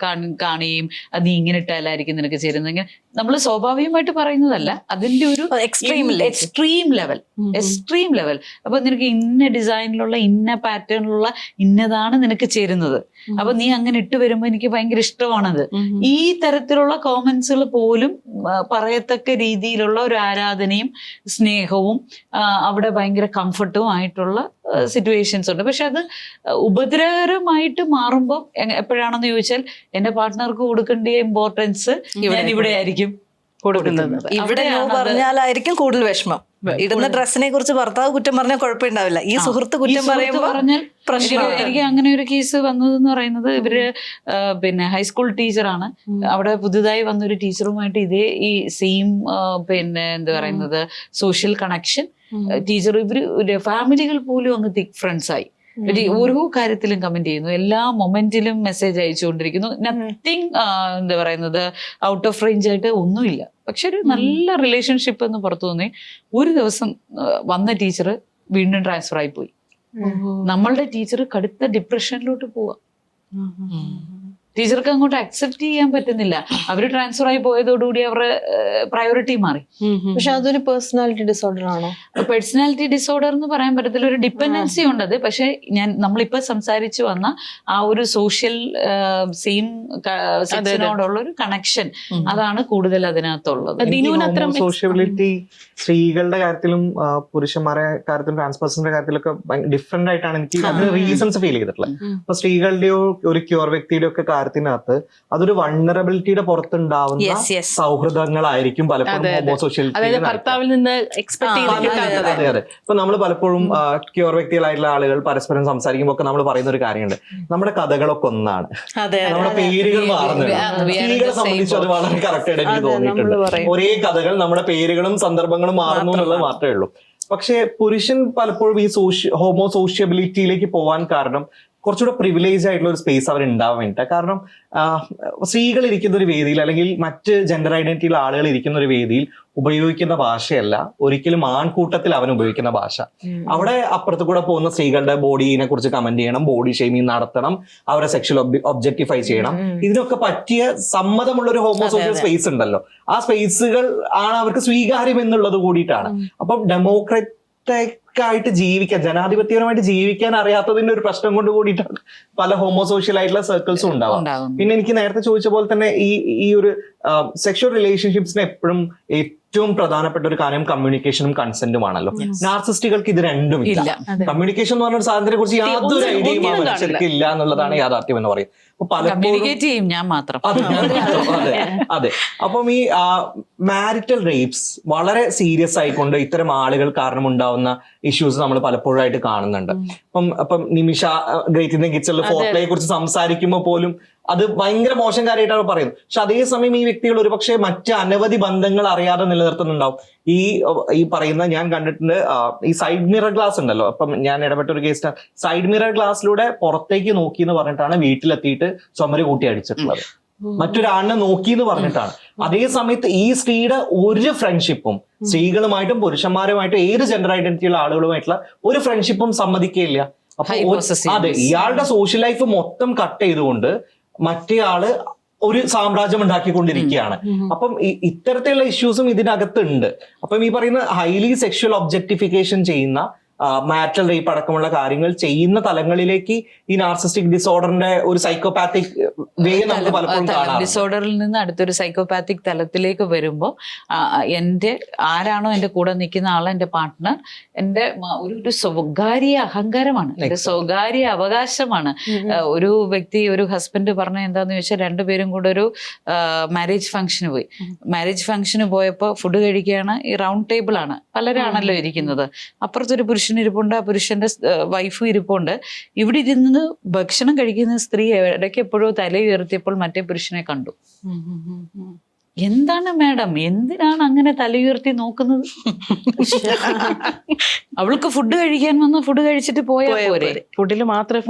കാണുകയും അത് നീ ഇങ്ങനെ ഇട്ടാലായിരിക്കും നിനക്ക് ചേരുന്നെങ്കിൽ നമ്മൾ സ്വാഭാവികമായിട്ട് പറയുന്നതല്ല, അതിന്റെ ഒരു എക്സ്ട്രീം ലെവൽ. അപ്പൊ നിനക്ക് ഇന്ന ഡിസൈനിലുള്ള ഇന്ന പാറ്റേണിലുള്ള ഇന്നതാണ് നിനക്ക് ചേരുന്നത്, അപ്പൊ നീ അങ്ങനെ ഇട്ട് വരുമ്പോ എനിക്ക് ഭയങ്കര ഇഷ്ടമാണത്. ഈ തരത്തിലുള്ള കോമന്റ്സുകൾ പോലും പറയത്തക്ക രീതിയിലുള്ള ഒരു ആരാധനയും സ്നേഹവും അവിടെ ഭയങ്കര കംഫർട്ടും ആയിട്ടുള്ള സിറ്റുവേഷൻസ് ഉണ്ട്. പക്ഷെ അത് ഉപദ്രവകരമായിട്ട് മാറുമ്പോൾ എപ്പോഴാണെന്ന് ചോദിച്ചാൽ എൻ്റെ പാർട്ട്ണർക്ക് കൊടുക്കേണ്ട ഇമ്പോർട്ടൻസ് ഞാൻ ഇവിടെ ആയിരിക്കും കൊടുക്കുന്നത്. ഇവിടെ പറഞ്ഞാലായിരിക്കും കൂടുതൽ വിഷമം. ഇടുന്ന ഡ്രസ്സിനെ കുറിച്ച് ഭർത്താവ് കുറ്റം പറഞ്ഞാൽ കുഴപ്പമുണ്ടാവില്ല, ഈ സുഹൃത്ത് കുറ്റം പറഞ്ഞാൽ പ്രശ്നം. എനിക്ക് അങ്ങനെ ഒരു കേസ് വന്നതെന്ന് പറയുന്നത്, ഇവര് പിന്നെ ഹൈസ്കൂൾ ടീച്ചറാണ്. അവിടെ പുതുതായി വന്നൊരു ടീച്ചറുമായിട്ട് ഇതേ ഈ സെയിം പിന്നെ എന്താ പറയുന്നത് സോഷ്യൽ കണക്ഷൻ ടീച്ചർ, ഇവര് ഫാമിലികൾ പോലും അങ്ങ് തിക് ഫ്രണ്ട്സായി. ഓരോ കാര്യത്തിലും കമന്റ് ചെയ്യുന്നു, എല്ലാ മൊമെന്റിലും മെസ്സേജ് അയച്ചുകൊണ്ടിരിക്കുന്നു. നത്തിങ് എന്താ പറയുന്നത് ഔട്ട് ഓഫ് റേഞ്ച് ആയിട്ട് ഒന്നുമില്ല. പക്ഷെ ഒരു നല്ല റിലേഷൻഷിപ്പ് എന്ന് പുറത്തു തോന്നി. ഒരു ദിവസം വന്ന ടീച്ചർ വീണ്ടും ട്രാൻസ്ഫർ ആയി പോയി. നമ്മളുടെ ടീച്ചർ കടുത്ത ഡിപ്രഷനിലോട്ട് പോവാ. ടീച്ചർക്ക് അങ്ങോട്ട് അക്സെപ്റ്റ് ചെയ്യാൻ പറ്റുന്നില്ല. അവര് ട്രാൻസ്ഫർ ആയി പോയതോടുകൂടി അവരുടെ പ്രയോറിറ്റി മാറി. പക്ഷെ അതൊരു പേഴ്സണാലിറ്റി ഡിസോർഡർ ആണോ? പേഴ്സണാലിറ്റി ഡിസോർഡർ എന്ന് പറയാൻ പറ്റത്തില്ല, ഒരു ഡിപ്പെൻഡൻസി ഉണ്ടത്. പക്ഷെ നമ്മളിപ്പോ സംസാരിച്ചു വന്ന ആ ഒരു സോഷ്യൽ സെയിം സെക്ഷനോടുള്ള ഒരു കണക്ഷൻ, അതാണ് കൂടുതൽ അതിനകത്തുള്ളത്. സോഷ്യബിലിറ്റി സ്ത്രീകളുടെ കാര്യത്തിലും പുരുഷന്മാരുടെ കാര്യത്തിലും ട്രാൻസ്പേഴ്സന്റെ കാര്യത്തിലൊക്കെ ഡിഫറെന്റ് ആയിട്ടാണ് എനിക്ക് അതിന് റീസൺസ് ഫീൽ ചെയ്തിട്ടുള്ളത്. ഇപ്പൊ സ്ത്രീകളുടെയോ ഒരു ക്യൂർ വ്യക്തിയുടെ ഒക്കെ കാര്യത്തിനകത്ത് അതൊരു വൾണറബിലിറ്റിയുടെ പുറത്തുണ്ടാവുന്ന സൗഹൃദങ്ങളായിരിക്കും പലപ്പോഴും ഹോമോസോഷ്യൽ. അതെ അതെ. ഇപ്പൊ നമ്മൾ പലപ്പോഴും ക്യൂർ വ്യക്തികളായിട്ടുള്ള ആളുകൾ പരസ്പരം സംസാരിക്കുമ്പോൾ ഒക്കെ നമ്മൾ പറയുന്ന ഒരു കാര്യമുണ്ട്, നമ്മുടെ കഥകളൊക്കെ ഒന്നാണ്, നമ്മുടെ പേരുകൾ മാറുന്നുണ്ട്. സ്ത്രീകളെ സംബന്ധിച്ച് അത് വളരെ കറക്റ്റ് ആയിട്ട് എനിക്ക് തോന്നിയിട്ടുണ്ട്. ഒരേ കഥകൾ, നമ്മുടെ പേരുകളും സന്ദർഭങ്ങളും മാറുന്നു എന്നുള്ളത് മാത്രമേ ഉള്ളൂ. പക്ഷെ പുരുഷൻ പലപ്പോഴും ഈ ഹോമോ സോഷ്യബിലിറ്റിയിലേക്ക് പോവാൻ കാരണം കുറച്ചുകൂടെ പ്രിവിലേജ് ആയിട്ടുള്ള ഒരു സ്പേസ് അവർ ഉണ്ടാവാൻ വേണ്ടിയിട്ട്. കാരണം സ്ത്രീകൾ ഇരിക്കുന്ന ഒരു വേദിയിൽ അല്ലെങ്കിൽ മറ്റ് ജെൻഡർ ഐഡന്റിറ്റിയുള്ള ആളുകൾ ഇരിക്കുന്ന ഒരു വേദിയിൽ ഉപയോഗിക്കുന്ന ഭാഷയല്ല ഒരിക്കലും ആൺകൂട്ടത്തിൽ അവൻ ഉപയോഗിക്കുന്ന ഭാഷ. അവിടെ അപ്പുറത്ത് കൂടെ പോകുന്ന സ്ത്രീകളുടെ ബോഡീനെ കുറിച്ച് കമന്റ് ചെയ്യണം, ബോഡി ഷെയ്മിങ് നടത്തണം, അവരെ സെക്ഷൽ ഒബ്ജക്ടിഫൈ ചെയ്യണം. ഇതിനൊക്കെ പറ്റിയ സമ്മതമുള്ള ഒരു ഹോമോസോഷ്യൽ സ്പേസ് ഉണ്ടല്ലോ, ആ സ്പേസുകൾ ആണ് അവർക്ക് സ്വീകാര്യം എന്നുള്ളത് കൂടിയിട്ടാണ്. അപ്പം ഡെമോക്രാറ്റായിട്ട് ജീവിക്കാൻ, ജനാധിപത്യപരമായിട്ട് ജീവിക്കാൻ അറിയാത്തതിന്റെ ഒരു പ്രശ്നം കൊണ്ട് കൂടിയിട്ടാണ് പല ഹോമോസോഷ്യൽ ആയിട്ടുള്ള സർക്കിൾസും ഉണ്ടാവാം. പിന്നെ എനിക്ക് നേരത്തെ ചോദിച്ച പോലെ തന്നെ ഈ ഒരു സെക്ഷൽ റിലേഷൻഷിപ്സിന് എപ്പോഴും ഏറ്റവും പ്രധാനപ്പെട്ട ഒരു കാര്യം കമ്മ്യൂണിക്കേഷനും കൺസെന്റുമാണല്ലോ. നാർസിസ്റ്റുകൾക്ക് ഇത് രണ്ടും ഇല്ല. കമ്മ്യൂണിക്കേഷൻ എന്ന് പറഞ്ഞ ഒരു സാധനത്തെ കുറിച്ച് യാതൊരു ഐഡിയയും മനുഷ്യർക്ക് ഇല്ല എന്നുള്ളതാണ് യാഥാർത്ഥ്യം എന്ന് പറയും. പലപ്പോഴും ഞാൻ മാത്രം അതെ. അപ്പം ഈ മാരിറ്റൽ റേപ്സ് വളരെ സീരിയസ് ആയിക്കൊണ്ട് ഇത്തരം ആളുകൾ കാരണം ഉണ്ടാവുന്ന ഇഷ്യൂസ് നമ്മൾ പലപ്പോഴായിട്ട് കാണുന്നുണ്ട്. അപ്പം നിമിഷ ഗ്രേറ്റ് ഇന്ത്യൻ കിച്ചണിൽ ഫോർപ്ലേയെ കുറിച്ച് സംസാരിക്കുമ്പോൾ പോലും അത് ഭയങ്കര മോശം കാര്യമായിട്ടാണ് പറയുന്നത്. പക്ഷെ അതേസമയം ഈ വ്യക്തികൾ ഒരുപക്ഷെ മറ്റ് അനവധി ബന്ധങ്ങൾ അറിയാതെ നിലനിർത്തുന്നുണ്ടാവും. ഈ പറയുന്ന ഞാൻ കണ്ടിട്ടുണ്ട്, ഈ സൈഡ് മിറർ ഗ്ലാസ് ഉണ്ടല്ലോ. അപ്പം ഞാൻ ഇടപെട്ട ഒരു കേസ്, സൈഡ് മിറർ ഗ്ലാസ്സിലൂടെ പുറത്തേക്ക് നോക്കി എന്ന് പറഞ്ഞിട്ടാണ് വീട്ടിലെത്തിയിട്ട് ചുമര് കൂട്ടി അടിച്ചിട്ടുള്ളത്. മറ്റൊരാളിനെ നോക്കി എന്ന് പറഞ്ഞിട്ടാണ്. അതേ സമയത്ത് ഈ സ്ത്രീയുടെ ഒരു ഫ്രണ്ട്ഷിപ്പും സ്ത്രീകളുമായിട്ടും പുരുഷന്മാരുമായിട്ടും ഏത് ജെൻഡർ ഐഡന്റിറ്റിയുള്ള ആളുകളുമായിട്ടുള്ള ഒരു ഫ്രണ്ട്ഷിപ്പും സമ്മതിക്കില്ല. അപ്പൊ അതെ, ഇയാളുടെ സോഷ്യൽ ലൈഫ് മൊത്തം കട്ട് ചെയ്തുകൊണ്ട് മറ്റേ ആള് ഒരു സാമ്രാജ്യം ഉണ്ടാക്കിക്കൊണ്ടിരിക്കുകയാണ്. അപ്പം ഇത്തരത്തിലുള്ള ഇഷ്യൂസും ഇതിനകത്തുണ്ട്. അപ്പം ഈ പറയുന്ന ഹൈലി സെക്ഷൽ ഒബ്ജക്ടിഫിക്കേഷൻ ചെയ്യുന്ന മാരിറ്റൽ റേപ്പ് അടക്കമുള്ള കാര്യങ്ങൾ ചെയ്യുന്ന തലങ്ങളിലേക്ക് ഈ നാർസിസ്റ്റിക് ഡിസോർഡറിന്റെ ഒരു സൈക്കോപാത്തിക് വേ നമുക്ക് പലപ്പോഴും കാണാം. ഡിസോർഡറിൽ നിന്ന് അടുത്തൊരു സൈക്കോപാത്തിക് തലത്തിലേക്ക് വരുമ്പോൾ ആരാണോ എന്റെ കൂടെ നിൽക്കുന്ന ആൾ, എന്റെ പാർട്ട്ണർ, എന്റെ ഒരു സ്വകാര്യ അഹങ്കാരമാണ്, എന്റെ സ്വകാര്യ അവകാശമാണ്. ഒരു വ്യക്തി, ഒരു ഹസ്ബൻഡ് പറഞ്ഞ എന്താന്ന് ചോദിച്ചാൽ, രണ്ടുപേരും കൂടെ ഒരു മാരേജ് ഫംഗ്ഷന് പോയി. മാരേജ് ഫംഗ്ഷന് പോയപ്പോൾ ഫുഡ് കഴിക്കുകയാണ്. ഈ റൗണ്ട് ടേബിൾ ആണ്, പലരാണല്ലോ ഇരിക്കുന്നത്. അപ്പുറത്തൊരു പുരുഷൻ ഇരിപ്പുണ്ട്, ആ പുരുഷന്റെ വൈഫും ഇരിപ്പുണ്ട്. ഇവിടെ ഇരുന്ന് ഭക്ഷണം കഴിക്കുന്ന സ്ത്രീ ഇടയ്ക്ക് എപ്പോഴോ തല ഉയർത്തിയപ്പോൾ മറ്റേ പുരുഷനെ കണ്ടു. എന്താണ് മാഡം, എന്തിനാണ് അങ്ങനെ തല ഉയർത്തി നോക്കുന്നത്? അവൾക്ക് ഫുഡ് കഴിക്കാൻ വന്ന ഫുഡ് കഴിച്ചിട്ട് പോയാൽ പോരെ? ഫുഡിൽ മാത്രം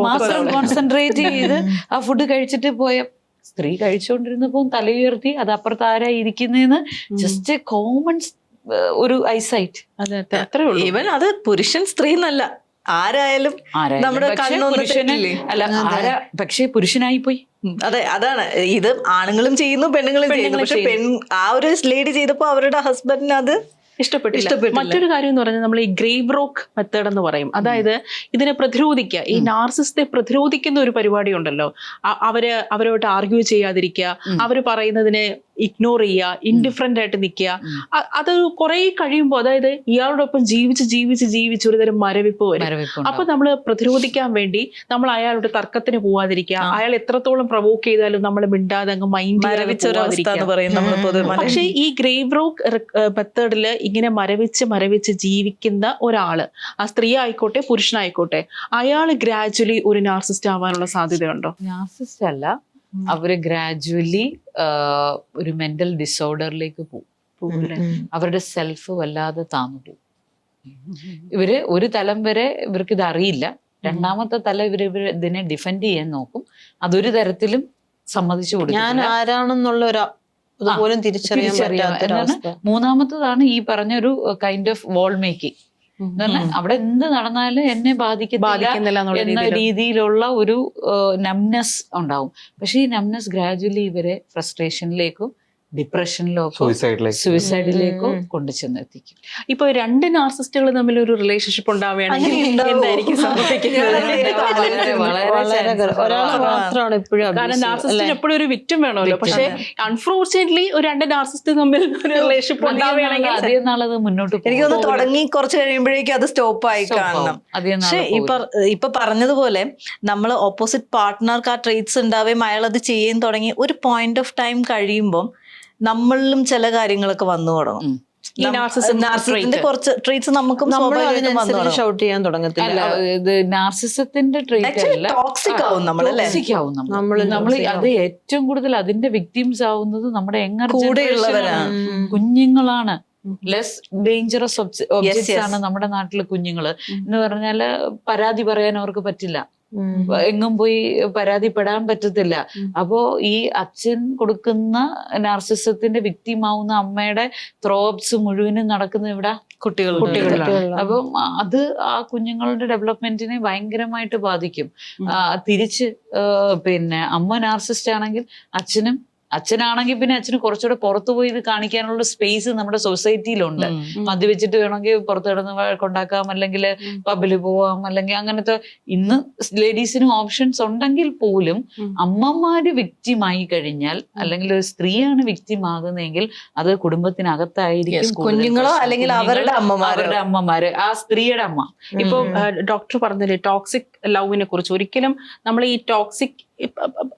കോൺസെൻട്രേറ്റ് ചെയ്ത് ആ ഫുഡ് കഴിച്ചിട്ട് പോയ സ്ത്രീ കഴിച്ചുകൊണ്ടിരുന്നപ്പോ തല ഉയർത്തി, അത് അപ്പുറത്ത് ആരാ ഇരിക്കുന്നതെന്ന് ജസ്റ്റ് കോമൺ ഒരു ഐസൈറ്റ്. അത്രേ ഉള്ളൂ. ഈവൻ അത് പുരുഷൻ സ്ത്രീ എന്നല്ല, ആരായാലും നമ്മുടെ പക്ഷേ പുരുഷനായി പോയി. അതെ, അതാണ് ഇത് ആണുങ്ങളും ചെയ്യുന്നു, പെണ്ണുങ്ങളും ചെയ്യുന്നു. പക്ഷെ ആ ഒരു ലേഡി ചെയ്തപ്പോ അവരുടെ ഹസ്ബൻഡിന് അത് ഇഷ്ടപ്പെട്ടില്ല. മറ്റൊരു കാര്യം എന്ന് പറഞ്ഞാൽ നമ്മൾ ഈ ഗ്രേവ് റോക്ക് മെത്തേഡ് എന്ന് പറയും. അതായത് ഇതിനെ പ്രതിരോധിക്കുക, ഈ നാർസിസത്തെ പ്രതിരോധിക്കുന്ന ഒരു പരിപാടി ഉണ്ടല്ലോ. അവരോട്ട് ആർഗ്യൂ ചെയ്യാതിരിക്കുക, അവര് പറയുന്നതിനെ ഇഗ്നോർ ചെയ്യുക, ഇൻഡിഫറന്റ് ആയിട്ട് നിൽക്കുക. അത് കുറെ കഴിയുമ്പോൾ, അതായത് ഇയാളോടൊപ്പം ജീവിച്ച് ഒരുതരം മരവിപ്പ് വരും. അപ്പൊ നമ്മൾ പ്രതിരോധിക്കാൻ വേണ്ടി നമ്മൾ അയാളുടെ തർക്കത്തിന് പോവാതിരിക്കുക, അയാൾ എത്രത്തോളം പ്രൊവോക്ക് ചെയ്താലും നമ്മൾ മിണ്ടാതെ അങ്ങ് മൈൻഡ് ചെയ്യാതിരിക്കുക. പക്ഷെ ഈ ഗ്രേവ് റോക്ക് മെത്തേഡില് ഇങ്ങനെ മരവിച്ച് ജീവിക്കുന്ന ഒരാള്, ആ സ്ത്രീ ആയിക്കോട്ടെ പുരുഷനായിക്കോട്ടെ, അയാള് ഗ്രാജുവലി ഒരു നാർസിസ്റ്റ് ആവാനുള്ള സാധ്യതയുണ്ടോ? നാർസിസ്റ്റ് അല്ല, അവര് ഗ്രാജുവലി ഒരു മെന്റൽ ഡിസോർഡറിലേക്ക് പോകും. അവരുടെ സെൽഫ് വല്ലാതെ താന്നു പോകും. ഇവര് ഒരു തലം വരെ ഇവർക്ക് ഇത് അറിയില്ല. രണ്ടാമത്തെ തല ഇവർ ഇതിനെ ഡിഫെൻഡ് ചെയ്യാൻ നോക്കും. അതൊരു തരത്തിലും സമ്മതിച്ചു ഞാൻ കൊടുക്കില്ല. ആരാണെന്നുള്ള ഒരു അതുപോലും തിരിച്ചറിയാൻ പറ്റാത്തൊരവസ്ഥ. മൂന്നാമത്തതാണ് ഈ പറഞ്ഞ ഒരു കൈൻഡ് ഓഫ് വാൾ മേക്കിംഗ്. അവിടെ എന്ത് നടന്നാലും എന്നെ ബാധിക്കുന്നില്ല എന്ന രീതിയിലുള്ള ഒരു നംനെസ് ഉണ്ടാവും. പക്ഷെ ഈ നംനെസ് ഗ്രാജുവലി ഇവരെ ഫ്രസ്ട്രേഷനിലേക്കും ഡിപ്രഷനിലോ സൂയിസൈഡിലേക്കോ കൊണ്ടുചെന്ന് എത്തിക്കും. ഇപ്പൊ രണ്ട് നാർസിസ്റ്റുകൾ തമ്മിൽ ഒരു റിലേഷൻഷിപ്പ് ഉണ്ടാവുകയാണെങ്കിൽ എന്തായിരിക്കും കാരണം നാർസിസ്റ്റിന് എപ്പോഴും ഒരു വിക്ടിം വേണമല്ലോ. പക്ഷെ അൺഫോർച്ചുനേറ്റ്ലി ഒരു രണ്ട് നാർസിസ്റ്റ് തമ്മിൽ ഒരു റിലേഷൻഷിപ്പ് ഉണ്ടാവുകയാണെങ്കിൽ അധികം നാളത് മുന്നോട്ട് എനിക്കൊന്ന് തുടങ്ങി കുറച്ച് കഴിയുമ്പോഴേക്കും അത് സ്റ്റോപ്പ് ആയി കാണണം. പക്ഷെ ഇപ്പൊ പറഞ്ഞതുപോലെ നമ്മൾ ഓപ്പോസിറ്റ് പാർട്ട്ണർക്ക് ആ ട്രേറ്റ്സ് ഉണ്ടാവുകയും അയാൾ അത് ചെയ്യാൻ തുടങ്ങി ഒരു പോയിന്റ് ഓഫ് ടൈം കഴിയുമ്പോൾ നമ്മളിലും ചില കാര്യങ്ങളൊക്കെ വന്നു തുടങ്ങും. നാർസിസത്തിന്റെ കുറച്ച് ട്രേറ്റ്സ് നമുക്കും ഷൗട്ട് ചെയ്യാൻ തുടങ്ങത്തില്ല. ഇത് നാർസിസത്തിന്റെ ട്രേറ്റ് അല്ല, ടോക്സിക് ആവും നമ്മൾ. നമ്മൾ അത് ഏറ്റവും കൂടുതൽ അതിന്റെ വിക്ടിംസ് ആവുന്നത് നമ്മുടെ കൂടെയുള്ളവരാണ്, കുഞ്ഞുങ്ങളാണ്. ലെസ് ഡേഞ്ചറസ് ഒബ്ജക്ട്സ് ആണ് നമ്മുടെ നാട്ടിലെ കുഞ്ഞുങ്ങള് എന്ന് പറഞ്ഞാല് പരാതി പറയാൻ അവർക്ക് പറ്റില്ല, എങ്ങും പോയി പരാതിപ്പെടാൻ പറ്റത്തില്ല. അപ്പോ ഈ അച്ഛൻ കൊടുക്കുന്ന നാർസിസത്തിന്റെ വിക്ടിമാവുന്ന അമ്മയുടെ ത്രോബ്സ് മുഴുവനും നടക്കുന്ന ഇവിടെ കുട്ടികളാണ്. അപ്പം അത് ആ കുഞ്ഞുങ്ങളുടെ ഡെവലപ്മെന്റിനെ ഭയങ്കരമായിട്ട് ബാധിക്കും. തിരിച്ച് പിന്നെ അമ്മ നാർസിസ്റ്റ് ആണെങ്കിൽ അച്ഛനാണെങ്കിൽ പിന്നെ അച്ഛന് കുറച്ചുകൂടെ പുറത്തു പോയി ഇത് കാണിക്കാനുള്ള സ്പേസ് നമ്മുടെ സൊസൈറ്റിയിലുണ്ട്. മദ്യവെച്ചിട്ട് വേണമെങ്കിൽ പുറത്ത് കിടന്ന് കൊണ്ടാക്കാം, അല്ലെങ്കിൽ പബ്ബിൽ പോവാം, അല്ലെങ്കിൽ അങ്ങനത്തെ ഇന്ന് ലേഡീസിനും ഓപ്ഷൻസ് ഉണ്ടെങ്കിൽ പോലും അമ്മമാര് വിക്ടിമായി കഴിഞ്ഞാൽ, അല്ലെങ്കിൽ ഒരു സ്ത്രീയാണ് വിക്ടിം ആകുന്നതെങ്കിൽ അത് കുടുംബത്തിനകത്തായിരിക്കും, കുഞ്ഞുങ്ങളോ അല്ലെങ്കിൽ അവരുടെ അമ്മമാര്, ആ സ്ത്രീയുടെ അമ്മ. ഇപ്പൊ ഡോക്ടർ പറഞ്ഞില്ലേ ടോക്സിക് ലവിനെ കുറിച്ച്. ഒരിക്കലും നമ്മൾ ഈ ടോക്സിക്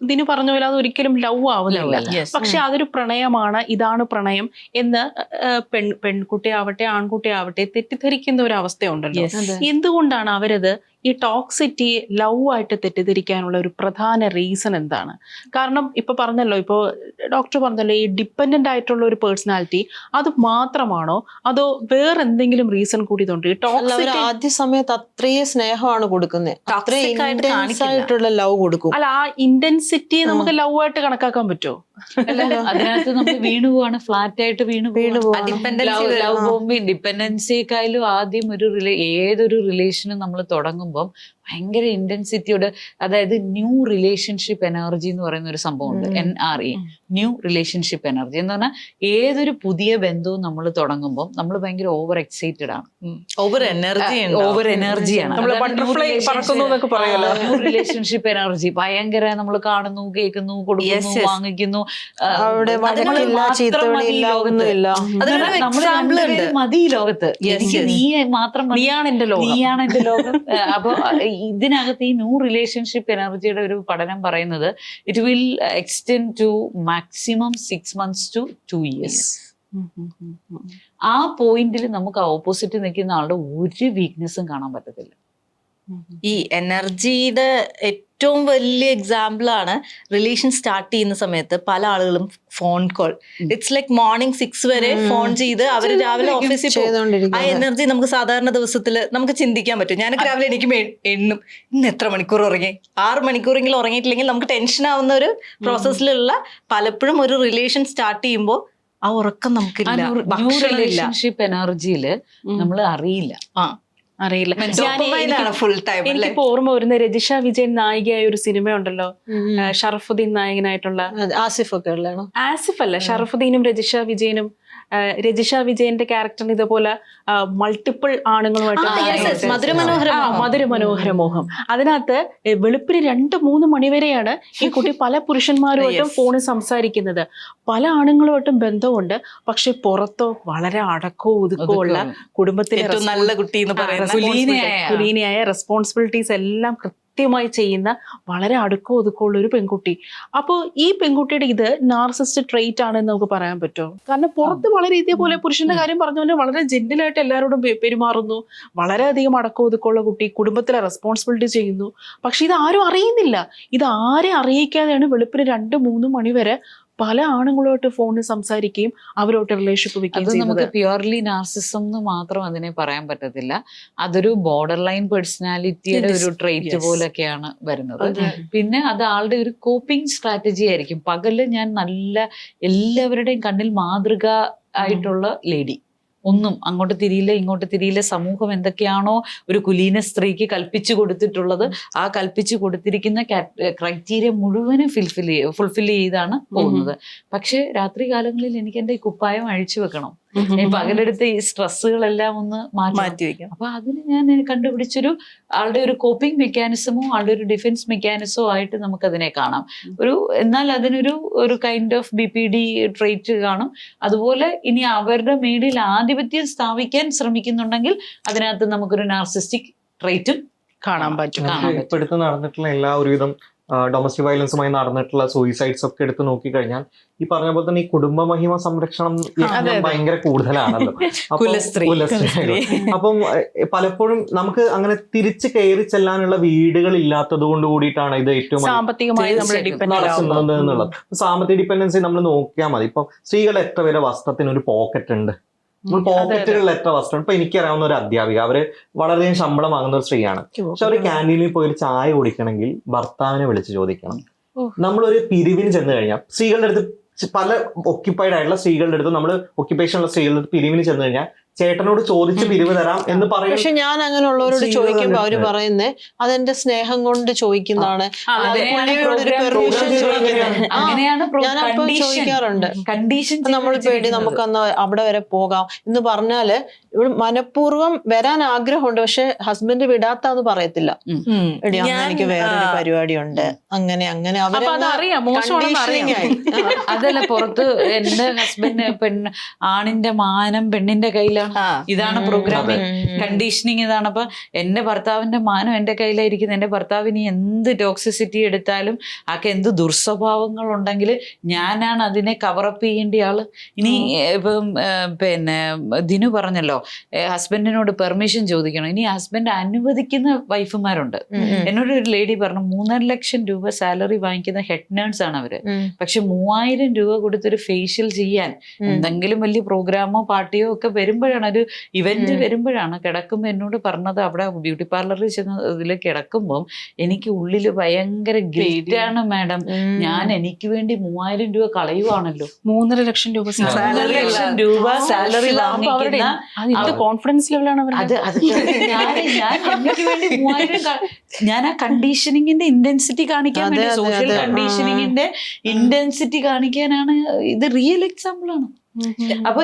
ഇതിന് പറഞ്ഞ പോലെ അത് ഒരിക്കലും ലവ് ആവുന്നില്ല. പക്ഷെ അതൊരു പ്രണയമാണ്, ഇതാണ് പ്രണയം എന്ന് പെൺകുട്ടിയാവട്ടെ ആൺകുട്ടിയാവട്ടെ തെറ്റിദ്ധരിക്കുന്ന ഒരു അവസ്ഥയുണ്ടല്ലോ. എന്തുകൊണ്ടാണ് അവരത് ഈ ടോക്സിറ്റി ലവ് ആയിട്ട് തെറ്റിദ്ധരിക്കാനുള്ള ഒരു പ്രധാന റീസൺ എന്താണ്? കാരണം ഇപ്പൊ പറഞ്ഞല്ലോ, ഇപ്പോ ഡോക്ടർ പറഞ്ഞല്ലോ, ഈ ഡിപ്പെൻഡന്റ് ആയിട്ടുള്ള ഒരു പേഴ്സണാലിറ്റി അത് മാത്രമാണോ അതോ വേറെ എന്തെങ്കിലും റീസൺ കൂടി ഇതുണ്ട്? ആദ്യ സമയത്ത് അത്രയും സ്നേഹമാണ് കൊടുക്കുന്നത്, അത്രയും ഇന്റൻസ് ആയിട്ടുള്ള ലവ് കൊടുക്കും. അല്ല, ആ ഇന്റൻസിറ്റി നമുക്ക് ലവ് ആയിട്ട് കണക്കാക്കാൻ പറ്റുമോ? അതിനകത്ത് നമ്മൾ വീണുപോവാണ്, ഫ്ലാറ്റ് ആയിട്ട് ലവ് ബോംബിങ്. ഡിപ്പെൻഡൻസിയേക്കാളും ആദ്യം ഏതൊരു റിലേഷനും നമ്മൾ തുടങ്ങുമ്പോൾ ഭയങ്കര ഇന്റൻസിറ്റിയോട്, അതായത് ന്യൂ റിലേഷൻഷിപ്പ് എനർജി എന്ന് പറയുന്ന ഒരു സംഭവമുണ്ട്, NRE, ന്യൂ റിലേഷൻഷിപ്പ് എനർജി എന്ന് പറഞ്ഞാൽ ഏതൊരു പുതിയ ബന്ധവും നമ്മൾ തുടങ്ങുമ്പോൾ നമ്മൾ ഭയങ്കര ഓവർ എക്സൈറ്റഡ് ആണ്, ഓവർ എനർജിയാണ്. ന്യൂ റിലേഷൻഷിപ്പ് എനർജി ഭയങ്കര, നമ്മൾ കാണുന്നു, കേൾക്കുന്നു, കൊടുക്കുന്നു, വാങ്ങിക്കുന്നു, മതി ഈ ലോകത്ത്, നീ മാത്രം, നീയാണ് എന്റെ ലോകം. അപ്പൊ ഇതിനകത്ത് ഈ ന്യൂ റിലേഷൻഷിപ്പ് എനർജിയുടെ ഒരു പഠനം പറയുന്നത് it will extend to maximum 6 months to 2 years. ആ പോയിന്റിൽ നമുക്ക് ഓപ്പോസിറ്റ് നിൽക്കുന്ന ആളുടെ ഒരു വീക്ക്നെസ്സും കാണാൻ പറ്റത്തില്ല. ഈ എനർജിയുടെ ഏറ്റവും വലിയ എക്സാമ്പിൾ ആണ് റിലേഷൻ സ്റ്റാർട്ട് ചെയ്യുന്ന സമയത്ത് പല ആളുകളും phone call. It's like morning 6 വരെ ഫോൺ ചെയ്ത് അവർ രാവിലെ ഓഫീസിൽ പോകും. ആ എനർജി നമുക്ക് സാധാരണ ദിവസത്തിൽ നമുക്ക് ചിന്തിക്കാൻ പറ്റും. ഞാനൊക്കെ രാവിലെ എനിക്ക് എണ്ണും, ഇന്ന് എത്ര മണിക്കൂർ ഉറങ്ങി, 6 മണിക്കൂറെങ്കിലും ഉറങ്ങിയിട്ടില്ലെങ്കിൽ നമുക്ക് ടെൻഷൻ ആവുന്ന ഒരു പ്രോസസ്സിലുള്ള പലപ്പോഴും ഒരു റിലേഷൻ സ്റ്റാർട്ട് ചെയ്യുമ്പോൾ ആ ഉറക്കം നമുക്കില്ല. റിലേഷൻഷിപ്പ് എനർജിയില് നമ്മൾ അറിയില്ല. എനിക്കിപ്പോ ഓർമ്മ വരുന്ന രജിഷ വിജയൻ നായികയായ ഒരു സിനിമ ഉണ്ടല്ലോ, ഷറഫുദ്ദീൻ നായകനായിട്ടുള്ള. ആസിഫ് അല്ല, ഷറഫുദ്ദീനും രജിഷ വിജയനും. രജിഷ വിജയന്റെ ക്യാരക്ടറിന് ഇതേപോലെ മൾട്ടിപ്പിൾ ആണുങ്ങളുമായിട്ട് മധുരമനോഹര മോഹം. അതിനകത്ത് വെളുപ്പിന് 2-3 മണിവരെയാണ് ഈ കുട്ടി പല പുരുഷന്മാരുമായിട്ടും ഫോണിൽ സംസാരിക്കുന്നത്. പല ആണുങ്ങളുമായിട്ടും ബന്ധമുണ്ട്, പക്ഷെ പുറത്തോ വളരെ അടക്കവും ഒതുക്കവും ഉള്ള കുടുംബത്തിലെ നല്ല കുട്ടി എന്ന് പറയുന്ന കുലീനയായ റെസ്പോൺസിബിലിറ്റീസ് എല്ലാം കൃത്യമായി ചെയ്യുന്ന വളരെ അടുക്കോ ഒതുക്കമുള്ള ഒരു പെൺകുട്ടി. അപ്പോൾ ഈ പെൺകുട്ടിയുടെ ഇത് നാർസിസ്റ്റ് ട്രെയിറ്റ് ആണെന്ന് നമുക്ക് പറയാൻ പറ്റുമോ? കാരണം പുറത്ത് വളരെ ഇതേപോലെ പുരുഷന്റെ കാര്യം പറഞ്ഞ പോലെ വളരെ ജെന്റിലായിട്ട് എല്ലാവരോടും പെരുമാറുന്നു, വളരെയധികം അടക്കോ ഒതുക്കമുള്ള കുട്ടി, കുടുംബത്തിലെ റെസ്പോൺസിബിലിറ്റി ചെയ്യുന്നു. പക്ഷെ ഇത് ആരും അറിയുന്നില്ല. ഇത് ആരെ അറിയിക്കാതെയാണ് വെളുപ്പിന് 2-3 മണി വരെ പല ആണുങ്ങളോട്ട് ഫോണിൽ സംസാരിക്കുകയും അവരോട്ട് റിലേഷൻഷിപ്പ് അത് വെക്കുകയും ചെയ്യുന്നത്. നമുക്ക് പ്യുവർലി നാർസിസം എന്ന് മാത്രം അതിനെ പറയാൻ പറ്റത്തില്ല. അതൊരു ബോർഡർ ലൈൻ പേഴ്സണാലിറ്റിയുടെ ഒരു ട്രേറ്റ് പോലൊക്കെയാണ് വരുന്നത്. പിന്നെ അത് ആളുടെ ഒരു കോപ്പിംഗ് സ്ട്രാറ്റജി ആയിരിക്കും. പകല് ഞാൻ നല്ല എല്ലാവരുടെയും കണ്ണിൽ മാതൃക ആയിട്ടുള്ള ലേഡി, ഒന്നും അങ്ങോട്ട് തിരിയില്ല ഇങ്ങോട്ട് തിരിയില്ല, സമൂഹം എന്തൊക്കെയാണോ ഒരു കുലീന സ്ത്രീക്ക് കൽപ്പിച്ചു കൊടുത്തിട്ടുള്ളത് ആ കൽപ്പിച്ചു കൊടുത്തിരിക്കുന്ന ക്രൈറ്റീരിയ മുഴുവനും ഫുൾഫിൽ ചെയ്താണ് പോകുന്നത്. പക്ഷെ രാത്രി കാലങ്ങളിൽ എനിക്ക് എന്റെ ഈ കുപ്പായം അഴിച്ചു വെക്കണം, പകലെടുത്ത് ഈ സ്ട്രെസ്സുകളെല്ലാം ഒന്ന് മാറ്റി വെക്കാം. അപ്പൊ അതിന് ഞാൻ കണ്ടുപിടിച്ചൊരു ആളുടെ ഒരു കോപ്പിംഗ് മെക്കാനിസമോ ആളുടെ ഒരു ഡിഫൻസ് മെക്കാനിസമോ ആയിട്ട് നമുക്കതിനെ കാണാം. എന്നാൽ അതിനൊരു കൈൻഡ് ഓഫ് BPD ട്രേറ്റ് കാണും. അതുപോലെ ഇനി അവരുടെ മേടിൽ ആധിപത്യം സ്ഥാപിക്കാൻ ശ്രമിക്കുന്നുണ്ടെങ്കിൽ അതിനകത്ത് നമുക്കൊരു നാർസിസ്റ്റിക് ട്രേറ്റും കാണാൻ പറ്റും. ഇപ്പൊ എടുത്ത് നടന്നിട്ടുള്ള എല്ലാ ഒരുവിധം ഡൊമസ്റ്റിക് വയലൻസുമായി നടന്നിട്ടുള്ള സൂയിസൈഡ്സ് ഒക്കെ എടുത്ത് നോക്കിക്കഴിഞ്ഞാൽ ഈ പറഞ്ഞ പോലെ തന്നെ ഈ കുടുംബ മഹിമ സംരക്ഷണം ഭയങ്കര കൂടുതലാണല്ലോ. അപ്പം പലപ്പോഴും നമുക്ക് അങ്ങനെ തിരിച്ച് കയറി ചെല്ലാനുള്ള വീടുകൾ ഇല്ലാത്തത് കൊണ്ട് കൂടിയിട്ടാണ് ഇത് ഏറ്റവും സാമ്പത്തികമായി നടക്കുന്നത് എന്നുള്ളത്. സാമ്പത്തിക ഡിപ്പെൻഡൻസി നമ്മൾ നോക്കിയാൽ മതി. ഇപ്പം സ്ത്രീകളുടെ എത്ര പേരെ വസ്ത്രത്തിന് ഒരു പോക്കറ്റ് ഉണ്ട്, നമ്മൾ പോക്കറ്റുകളിൽ എത്ര വസ്ത്രം. ഇപ്പൊ എനിക്കറിയാവുന്ന ഒരു അധ്യാപിക, അവര് വളരെയധികം ശമ്പളം വാങ്ങുന്ന ഒരു സ്ത്രീയാണ്. പക്ഷെ അവര് ക്യാൻറ്റീനിൽ പോയി ഒരു ചായ കുടിക്കണമെങ്കിൽ ഭർത്താവിനെ വിളിച്ച് ചോദിക്കണം. നമ്മളൊരു പിരിവിന് ചെന്ന് കഴിഞ്ഞാൽ സ്ത്രീകളുടെ അടുത്ത് പല ഒക്യുപ്പൈഡ് ആയിട്ടുള്ള സ്ത്രീകളുടെ അടുത്ത്, നമ്മൾ ഒക്യുപ്പേഷൻ ഉള്ള സ്ത്രീകളുടെ അടുത്ത് പിരിവിന് ചെന്ന് കഴിഞ്ഞാൽ ചേട്ടനോട് ചോദിച്ച് പിരിവ് തരാം എന്ന് പറയും. പക്ഷെ ഞാൻ അങ്ങനെയുള്ളവരോട് ചോദിക്കുമ്പോ അവര് പറയുന്നേ അതെന്റെ സ്നേഹം കൊണ്ട് ചോദിക്കുന്നതാണ്. ഞാനപ്പോ ചോദിക്കാറുണ്ട്, നമ്മൾ പേടി നമുക്കന്ന് അവിടെ വരെ പോകാം എന്ന് പറഞ്ഞാല് ഇവിടെ മനഃപൂർവ്വം വരാൻ ആഗ്രഹമുണ്ട്, പക്ഷെ ഹസ്ബൻഡ് വിടാത്താന്ന് പറയത്തില്ല. എടി എനിക്ക് വേറൊരു പരിപാടിയുണ്ട്, അങ്ങനെ അതല്ല പുറത്ത് എന്റെ ഹസ്ബൻഡ് ആണിന്റെ മാനം പെണ്ണിന്റെ കയ്യിലാണ്. ഇതാണ് പ്രോഗ്രാമിംഗ്, കണ്ടീഷനിങ് ഇതാണ്. അപ്പൊ എന്റെ ഭർത്താവിന്റെ മാനം എന്റെ കയ്യിലായിരിക്കുന്നത്. എന്റെ ഭർത്താവിന് എന്ത് ടോക്സിസിറ്റി എടുത്താലും ആക്കെ എന്ത് ദുർസ്വഭാവങ്ങൾ ഉണ്ടെങ്കിൽ ഞാനാണ് അതിനെ കവറപ്പ് ചെയ്യേണ്ട ആള്. ഇനി ഇപ്പം പിന്നെ ദിനു പറഞ്ഞല്ലോ ഹസ്ബൻഡിനോട് പെർമിഷൻ ചോദിക്കണം. ഇനി ഹസ്ബൻഡ് അനുവദിക്കുന്ന വൈഫുമാരുണ്ട്. എന്നോട് ഒരു ലേഡി പറഞ്ഞു 3.5 ലക്ഷം രൂപ സാലറി വാങ്ങിക്കുന്ന ഹെഡ് നേഴ്സ് ആണ് അവര്. പക്ഷെ 3000 രൂപ കൊടുത്തൊരു ഫേഷ്യൽ ചെയ്യാൻ എന്തെങ്കിലും വലിയ പ്രോഗ്രാമോ പാർട്ടിയോ ഒക്കെ വരുമ്പോഴാണ്, ഒരു ഇവന്റ് വരുമ്പോഴാണ് കിടക്കുമ്പോൾ എന്നോട് പറഞ്ഞത്, അവിടെ ബ്യൂട്ടി പാർലറിൽ ചെന്ന് ഇതിൽ കിടക്കുമ്പോൾ എനിക്ക് ഉള്ളില് ഭയങ്കര ഗിൽറ്റാണ് മാഡം, ഞാൻ എനിക്ക് വേണ്ടി 3000 രൂപ കളയുവാണല്ലോ. 3.5 ലക്ഷം രൂപ സാലറി വാങ്ങിക്കുന്ന കോൺഫിഡൻസ് ലെവലാണ് എനിക്ക് വേണ്ടി 3000 ഞാൻ ആ കണ്ടീഷനിങ്ങിന്റെ ഇന്റൻസിറ്റി കാണിക്കാൻ വേണ്ടി, സോഷ്യൽ കണ്ടീഷനിങ്ങിന്റെ ഇന്റൻസിറ്റി കാണിക്കാനാണ്. ഇത് റിയൽ എക്സാമ്പിൾ ആണ്. അപ്പൊ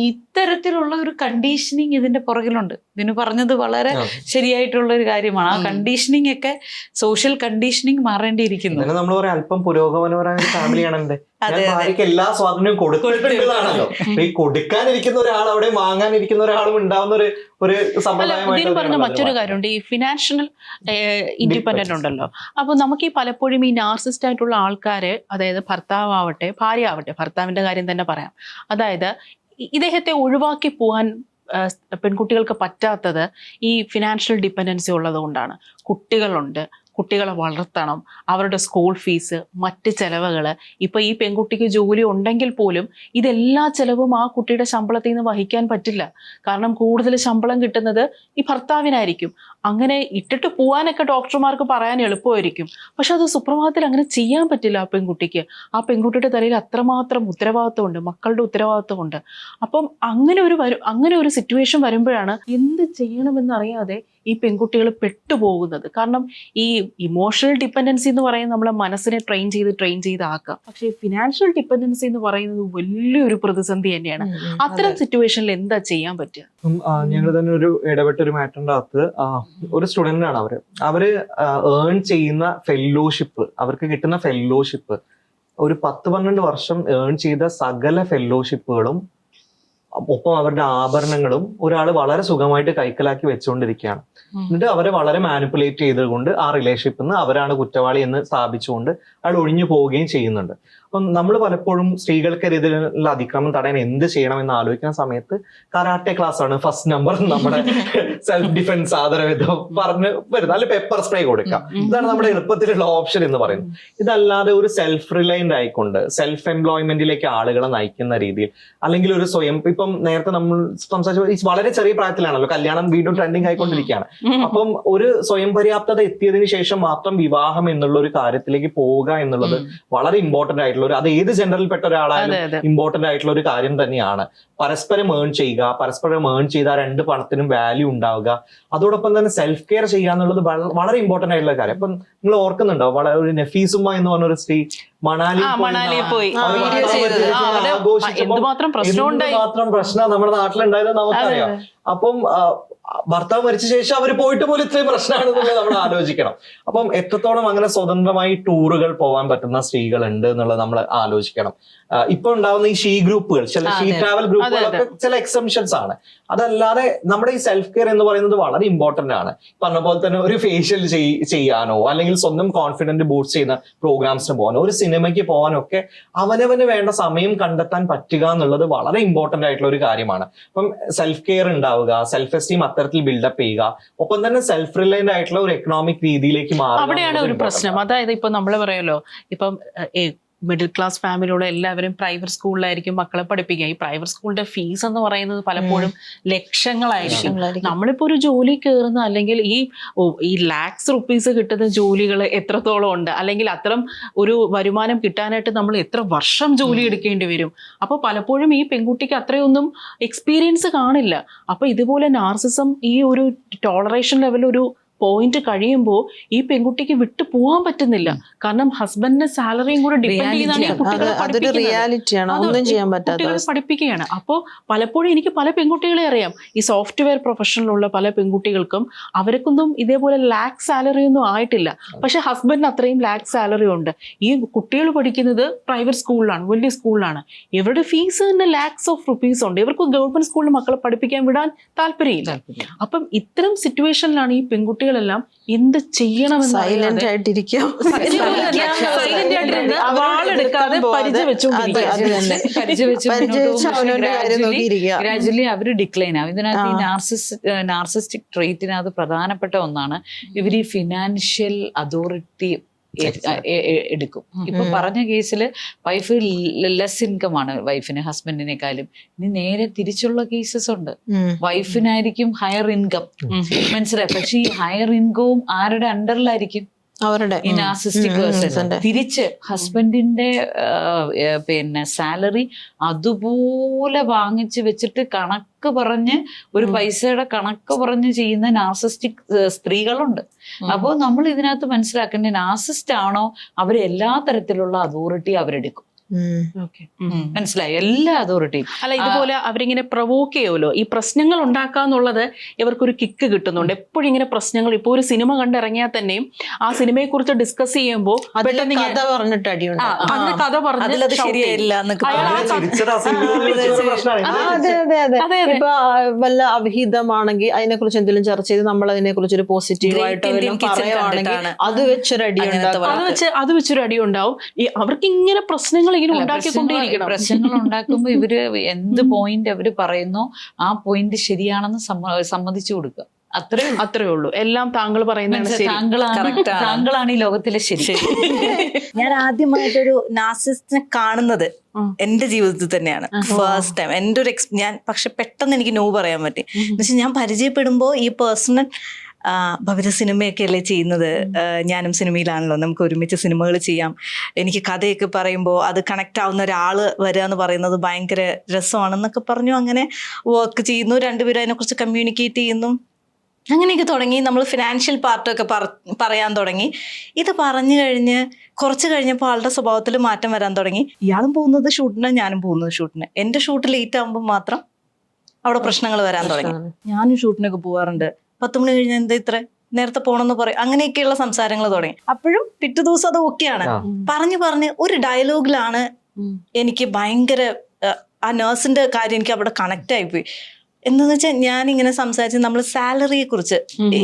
ഇത്തരത്തിലുള്ള ഒരു കണ്ടീഷനിങ് ഇതിന്റെ പുറകിലുണ്ട്. ഇതിന് പറഞ്ഞത് വളരെ ശരിയായിട്ടുള്ള ഒരു കാര്യമാണ്. ആ കണ്ടീഷനിങ് ഒക്കെ സോഷ്യൽ കണ്ടീഷനിങ് മാറേണ്ടിയിരിക്കുന്നു. നമ്മൾ പറയാം അല്പം പുരോഗമനപരമായ ഒരു ഫാമിലിയാണ് എന്റെ. ഭാര്യക്ക് എല്ലാ സ്വാതന്ത്ര്യവും കൊടുത്തിട്ടുള്ളതാണല്ലോ. ഈ കൊടുക്കാനിരിക്കുന്ന ഒരാൾ അവിടെ വാങ്ങാനിരിക്കുന്ന ഒരാളും ഉണ്ടാവുന്ന ഒരു സമ്പ്രദായമായിട്ട് പറഞ്ഞ മറ്റൊരു കാര്യമുണ്ട്, ഈ ഫിനാൻഷ്യൽ ഇൻഡിപെൻഡന്റ് ഉണ്ടല്ലോ. അപ്പൊ നമുക്ക് ഈ പലപ്പോഴും ഈ നാർസിസ്റ്റ് ആയിട്ടുള്ള ആൾക്കാര്, അതായത് ഭർത്താവട്ടെ ഭാര്യ ആവട്ടെ, ഭർത്താവിന്റെ കാര്യം തന്നെ പറയാം, അതായത് ഇദ്ദേഹത്തെ ഒഴിവാക്കി പോകാൻ പെൺകുട്ടികൾക്ക് പറ്റാത്തത് ഈ ഫിനാൻഷ്യൽ ഡിപ്പെൻഡൻസി ഉള്ളത് കൊണ്ടാണ്. കുട്ടികളുണ്ട്, കുട്ടികളെ വളർത്തണം, അവരുടെ സ്കൂൾ ഫീസ്, മറ്റ് ചെലവുകൾ. ഇപ്പൊ ഈ പെൺകുട്ടിക്ക് ജോലി ഉണ്ടെങ്കിൽ പോലും ഇതെല്ലാ ചെലവും ആ കുട്ടിയുടെ ശമ്പളത്തിൽ നിന്ന് വഹിക്കാൻ പറ്റില്ല. കാരണം കൂടുതൽ ശമ്പളം കിട്ടുന്നത് ഈ ഭർത്താവിനായിരിക്കും. അങ്ങനെ ഇട്ടിട്ട് പോവാനൊക്കെ ഡോക്ടർമാർക്ക് പറയാൻ എളുപ്പമായിരിക്കും, പക്ഷെ അത് സുപ്രഭാതത്തിൽ അങ്ങനെ ചെയ്യാൻ പറ്റില്ല ആ പെൺകുട്ടിക്ക്. ആ പെൺകുട്ടിയുടെ തലയിൽ അത്രമാത്രം ഉത്തരവാദിത്വമുണ്ട്, മക്കളുടെ ഉത്തരവാദിത്വമുണ്ട്. അപ്പം അങ്ങനെ ഒരു സിറ്റുവേഷൻ വരുമ്പോഴാണ് എന്ത് ചെയ്യണമെന്നറിയാതെ ഈ പെൺകുട്ടികൾ പെട്ടുപോകുന്നത്. കാരണം ഈ ഇമോഷണൽ ഡിപ്പെൻഡൻസി എന്ന് പറയുന്നത് നമ്മളെ മനസ്സിനെ ട്രെയിൻ ചെയ്ത് ആക്കാം. പക്ഷേ ഫിനാൻഷ്യൽ ഡിപ്പെൻഡൻസി എന്ന് പറയുന്നത് വലിയൊരു പ്രതിസന്ധി തന്നെയാണ്. അത്തരം സിറ്റുവേഷനിൽ എന്താ ചെയ്യാൻ പറ്റുക? ഞങ്ങൾ തന്നെ ഒരു ഇടപെട്ടൊരു മാറ്ററിന്റെ അകത്ത് ഒരു സ്റ്റുഡന്റ് ആണ് അവര് ഏൺ ചെയ്യുന്ന ഫെല്ലോഷിപ്പ്, അവർക്ക് കിട്ടുന്ന ഫെല്ലോഷിപ്പ് ഒരു 10-12 വർഷം ഏൺ ചെയ്ത സകല ഫെല്ലോഷിപ്പുകളും ഒപ്പം അവരുടെ ആഭരണങ്ങളും ഒരാൾ വളരെ സുഖമായിട്ട് കൈക്കലാക്കി വെച്ചുകൊണ്ടിരിക്കുകയാണ്. എന്നിട്ട് അവരെ വളരെ മാനിപ്പുലേറ്റ് ചെയ്തുകൊണ്ട് ആ റിലേഷൻഷിപ്പിൽ നിന്ന് അവരാണ് കുറ്റവാളി എന്ന് സ്ഥാപിച്ചുകൊണ്ട് അയാൾ ഒഴിഞ്ഞു പോവുകയും ചെയ്യുന്നുണ്ട്. അപ്പം നമ്മൾ പലപ്പോഴും സ്ത്രീകൾക്കെതിരെയുള്ള അതിക്രമം തടയാൻ എന്ത് ചെയ്യണമെന്ന് ആലോചിക്കുന്ന സമയത്ത് കരാട്ടെ ക്ലാസ് ആണ് ഫസ്റ്റ് നമ്പർ. നമ്മുടെ സെൽഫ് ഡിഫൻസ് ആദരവിധം പറഞ്ഞ് വരുന്നത്, അല്ലെ പെപ്പർ സ്പ്രേ കൊടുക്കാം. ഇതാണ് നമ്മുടെ എളുപ്പത്തിലുള്ള ഓപ്ഷൻ എന്ന് പറയുന്നത്. ഇതല്ലാതെ ഒരു സെൽഫ് റിലയന്റ് ആയിക്കൊണ്ട് സെൽഫ് എംപ്ലോയ്മെന്റിലേക്ക് ആളുകളെ നയിക്കുന്ന രീതിയിൽ, അല്ലെങ്കിൽ ഒരു സ്വയം, ഇപ്പം നേരത്തെ നമ്മൾ സംസാരിച്ച വളരെ ചെറിയ പ്രായത്തിലാണല്ലോ കല്യാണം വീണ്ടും ട്രെൻഡിങ് ആയിക്കൊണ്ടിരിക്കുകയാണ്. അപ്പം ഒരു സ്വയം പര്യാപ്തത എത്തിയതിനു ശേഷം മാത്രം വിവാഹം എന്നുള്ള ഒരു കാര്യത്തിലേക്ക് പോവുക എന്നുള്ളത് വളരെ ഇമ്പോർട്ടന്റ് ആയിട്ടുള്ള ഒരു, അത് ഏത് ജെൻഡറിൽപ്പെട്ട ഒരാളായാലും ഇമ്പോർട്ടന്റ് ആയിട്ടുള്ള ഒരു കാര്യം തന്നെയാണ്. പരസ്പരം ഏൺ ചെയ്യുക, പരസ്പരം ഏൺ ചെയ്ത രണ്ട് പണത്തിനും വാല്യൂ ഉണ്ടാവുക, അതോടൊപ്പം തന്നെ സെൽഫ് കെയർ ചെയ്യുക എന്നുള്ളത് വളരെ ഇമ്പോർട്ടന്റ് ആയിട്ടുള്ള കാര്യം. അപ്പം നിങ്ങൾ ഓർക്കുന്നുണ്ടോ, വളരെ ഒരു നഫീസുമ്മ എന്ന് പറഞ്ഞൊരു സ്ത്രീ മണാലിയിൽ പോയി എന്തുമാത്രം പ്രശ്നം നമ്മുടെ നാട്ടിലുണ്ടായത് നമുക്കറിയാം. അപ്പം ഭർത്താവ് മരിച്ച ശേഷം അവർ പോയിട്ട് പോലും ഇത്രയും പ്രശ്നമാണെന്നുള്ളത് നമ്മൾ ആലോചിക്കണം. അപ്പം എത്രത്തോളം അങ്ങനെ സ്വതന്ത്രമായി ടൂറുകൾ പോകാൻ പറ്റുന്ന സ്ത്രീകൾ ഉണ്ട് എന്നുള്ളത് നമ്മൾ ആലോചിക്കണം. ഇപ്പൊ ഉണ്ടാവുന്ന ഈ ഷീ ഗ്രൂപ്പുകൾ, ചില ഷീ ട്രാവൽ ഗ്രൂപ്പുകളൊക്കെ ചില എക്സംഷൻസ് ആണ്. അതല്ലാതെ നമ്മുടെ ഈ സെൽഫ് കെയർ എന്ന് പറയുന്നത് വളരെ ഇമ്പോർട്ടന്റ് ആണ്. പറഞ്ഞ പോലെ തന്നെ ഒരു ഫേഷ്യൽ ചെയ്യാനോ അല്ലെങ്കിൽ സ്വന്തം കോൺഫിഡന്റ് ബൂസ്റ്റ് ചെയ്യുന്ന പ്രോഗ്രാംസിന് പോകാനോ ഒരു സിനിമയ്ക്ക് പോകാനോ ഒക്കെ അവനവന് വേണ്ട സമയം കണ്ടെത്താൻ പറ്റുക എന്നുള്ളത് വളരെ ഇമ്പോർട്ടന്റ് ആയിട്ടുള്ള ഒരു കാര്യമാണ്. അപ്പം സെൽഫ് കെയർ ഉണ്ടാവുക, സെൽഫ് എസ്റ്റീം അത്തരത്തിൽ ബിൽഡപ്പ് ചെയ്യുക, ഒപ്പം തന്നെ സെൽഫ് റിലയന്റ് ആയിട്ടുള്ള ഒരു എക്കണോമിക് രീതിയിലേക്ക് മാറുക. അവിടെയാണ് ഒരു പ്രശ്നം. അതായത് ഇപ്പൊ നമ്മൾ പറയുമല്ലോ, ഇപ്പം മിഡിൽ ക്ലാസ് ഫാമിലിയുള്ള എല്ലാവരും പ്രൈവറ്റ് സ്കൂളിലായിരിക്കും മക്കളെ പഠിപ്പിക്കുക. ഈ പ്രൈവറ്റ് സ്കൂളിന്റെ ഫീസ് എന്ന് പറയുന്നത് പലപ്പോഴും ലക്ഷങ്ങളായിരിക്കും. നമ്മളിപ്പോ ഒരു ജോലി കയറുന്ന, അല്ലെങ്കിൽ ഈ ലാക്സ് റുപ്പീസ് കിട്ടുന്ന ജോലികൾ എത്രത്തോളം ഉണ്ട്, അല്ലെങ്കിൽ അത്തരം ഒരു വരുമാനം കിട്ടാനായിട്ട് നമ്മൾ എത്ര വർഷം ജോലി എടുക്കേണ്ടി വരും. അപ്പൊ പലപ്പോഴും ഈ പെൺകുട്ടിക്ക് അത്രയൊന്നും എക്സ്പീരിയൻസ് കാണില്ല. അപ്പൊ ഇതുപോലെ നാർസിസം ഈ ഒരു ടോളറേഷൻ ലെവൽ ഒരു പോയിന്റ് കഴിയുമ്പോൾ ഈ പെൺകുട്ടിക്ക് വിട്ടു പോകാൻ പറ്റുന്നില്ല. കാരണം ഹസ്ബൻഡിന്റെ സാലറിയും കൂടെ ഡിപ്പെൻഡ് ചെയ്താണ് കുട്ടികളെ പഠിപ്പിക്കുകയാണ്. അപ്പോൾ പലപ്പോഴും എനിക്ക് പല പെൺകുട്ടികളെ അറിയാം, ഈ സോഫ്റ്റ്വെയർ പ്രൊഫഷനിലുള്ള പല പെൺകുട്ടികൾക്കും അവർക്കൊന്നും ഇതേപോലെ ലാക്ക് സാലറി ഒന്നും ആയിട്ടില്ല. പക്ഷെ ഹസ്ബൻഡിന് അത്രയും ലാക്ക് സാലറി ഉണ്ട്. ഈ കുട്ടികൾ പഠിക്കുന്നത് പ്രൈവറ്റ് സ്കൂളിലാണ്, വലിയ സ്കൂളിലാണ്. ഇവരുടെ ഫീസ് തന്നെ ലാക്സ് ഓഫ് റുപ്പീസ് ഉണ്ട്. ഇവർക്ക് ഗവൺമെന്റ് സ്കൂളിൽ മക്കളെ പഠിപ്പിക്കാൻ വിടാൻ താല്പര്യമില്ല. അപ്പം ഇത്തരം സിറ്റുവേഷനിലാണ് ഈ പെൺകുട്ടികളെല്ലാം എന്ത് ചെയ്യണമെന്ന് സൈലന്റ് ആയിട്ടിരിക്കാം, ഗ്രാജുവലി അവര് ഡിക്ലൈൻ ആവും. ഇതിനകത്ത് ഈ നാർസിസ്റ്റിക് ട്രെയ്റ്റിനകത്ത് പ്രധാനപ്പെട്ട ഒന്നാണ് ഇവർ ഈ ഫിനാൻഷ്യൽ അതോറിറ്റി എടുക്കും. ഇപ്പൊ പറഞ്ഞ കേസിൽ വൈഫ് ലെസ് ഇൻകം ആണ് വൈഫിന് ഹസ്ബൻഡിനെക്കാളും. ഇനി നേരെ തിരിച്ചുള്ള കേസസ് ഉണ്ട്, വൈഫിനായിരിക്കും ഹയർ ഇൻകം, മനസ്സിലായി. പക്ഷെ ഈ ഹയർ ഇൻകവും ആരുടെ അണ്ടറിലായിരിക്കും? അവരുടെ ഈ നാർസിസ്റ്റിക് പേഴ്സൺ. തിരിച്ച് ഹസ്ബൻഡിന്റെ പിന്നെ സാലറി അതുപോലെ വാങ്ങിച്ചു വെച്ചിട്ട് കണക്ക് പറഞ്ഞ് ഒരു പൈസയുടെ കണക്ക് പറഞ്ഞ് ചെയ്യുന്ന നാർസിസ്റ്റിക് സ്ത്രീകളുണ്ട്. അപ്പോൾ നമ്മൾ ഇതിനകത്ത് മനസ്സിലാക്കേണ്ട, നാർസിസ്റ്റ് ആണോ അവര് എല്ലാ തരത്തിലുള്ള അതോറിറ്റി അവരെടുക്കും. മനസ്സിലായി, എല്ലാ അതോറിറ്റിയും. അല്ല, ഇതുപോലെ അവരിങ്ങനെ പ്രൊവോക്ക് ചെയ്യുമല്ലോ, ഈ പ്രശ്നങ്ങൾ ഉണ്ടാക്കാന്നുള്ളത് ഇവർക്കൊരു കിക്ക് കിട്ടുന്നുണ്ട്. എപ്പോഴും ഇങ്ങനെ പ്രശ്നങ്ങൾ, ഇപ്പൊ ഒരു സിനിമ കണ്ടിറങ്ങിയാൽ തന്നെയും ആ സിനിമയെ കുറിച്ച് ഡിസ്കസ് ചെയ്യുമ്പോൾ കഥ പറഞ്ഞിട്ട് അടിയുണ്ട്, അന്ന് കഥ പറഞ്ഞ് ഇപ്പൊ വല്ല അവിഹിതമാണെങ്കിൽ അതിനെ കുറിച്ച് എന്തെങ്കിലും ചർച്ച ചെയ്ത് നമ്മൾ അതിനെ കുറിച്ച് ഒരു പോസിറ്റീവ് ആയിട്ട് പറയുവാണെങ്കിൽ അത് വെച്ചൊരു അടി അത് വെച്ചൊരു അടി ഉണ്ടാവും. അവർക്ക് ഇങ്ങനെ പ്രശ്നങ്ങൾ പ്രശ്നങ്ങൾ ഉണ്ടാക്കുമ്പോ ഇവര് എന്ത് പോയിന്റ് അവര് പറയുന്നോ ആ പോയിന്റ് ശരിയാണെന്ന് സമ്മതിച്ചു കൊടുക്കുക. അത്രേ ഉള്ളൂ. എല്ലാം താങ്കൾ പറയുന്നത് താങ്കളാണ് ഈ ലോകത്തിലെ ശരി. ഞാൻ ആദ്യമായിട്ടൊരു നാർസിസ്റ്റിനെ കാണുന്നത് എന്റെ ജീവിതത്തിൽ തന്നെയാണ്. ഫസ്റ്റ് ടൈം എന്റെ ഒരു ഞാൻ പക്ഷെ പെട്ടെന്ന് എനിക്ക് നോ പറയാൻ പറ്റി. എന്നുവെച്ചാൽ ഞാൻ പരിചയപ്പെടുമ്പോൾ ഈ പേഴ്സണൽ ഭവിത സിനിമയൊക്കെ അല്ലേ ചെയ്യുന്നത്, ഞാനും സിനിമയിലാണല്ലോ, നമുക്ക് ഒരുമിച്ച് സിനിമകൾ ചെയ്യാം, എനിക്ക് കഥയൊക്കെ പറയുമ്പോൾ അത് കണക്ട് ആവുന്ന ഒരാള് വരിക എന്ന് പറയുന്നത് ഭയങ്കര രസമാണെന്നൊക്കെ പറഞ്ഞു. അങ്ങനെ വർക്ക് ചെയ്യുന്നു, രണ്ടുപേരും അതിനെക്കുറിച്ച് കമ്മ്യൂണിക്കേറ്റ് ചെയ്യുന്നു. അങ്ങനെയൊക്കെ തുടങ്ങി. നമ്മൾ ഫിനാൻഷ്യൽ പാർട്ടൊക്കെ പറയാൻ തുടങ്ങി. ഇത് പറഞ്ഞു കഴിഞ്ഞ് കുറച്ച് കഴിഞ്ഞപ്പോൾ ആളുടെ സ്വഭാവത്തിൽ മാറ്റം വരാൻ തുടങ്ങി. ഇയാളും പോകുന്നത് ഷൂട്ടിന്, ഞാനും പോകുന്നത് ഷൂട്ടിന്. എൻ്റെ ഷൂട്ട് ലേറ്റ് ആകുമ്പോൾ മാത്രം അവിടെ പ്രശ്നങ്ങൾ വരാൻ തുടങ്ങി. ഞാനും ഷൂട്ടിനൊക്കെ പോകാറുണ്ട്, 10 മണി കഴിഞ്ഞാൽ എന്താ ഇത്ര നേരത്തെ പോകണമെന്ന് പറയും. അങ്ങനെയൊക്കെയുള്ള സംസാരങ്ങൾ തുടങ്ങി. അപ്പോഴും പിറ്റേ ദിവസം അത് ഓക്കെയാണ്. പറഞ്ഞു ഒരു ഡയലോഗിലാണ് എനിക്ക് ഭയങ്കര ആ നേഴ്സിന്റെ കാര്യം എനിക്ക് അവിടെ കണക്ട് ആയിപ്പോയി. എന്താന്ന് വെച്ചാൽ ഞാനിങ്ങനെ സംസാരിച്ച് നമ്മൾ സാലറിയെ കുറിച്ച്,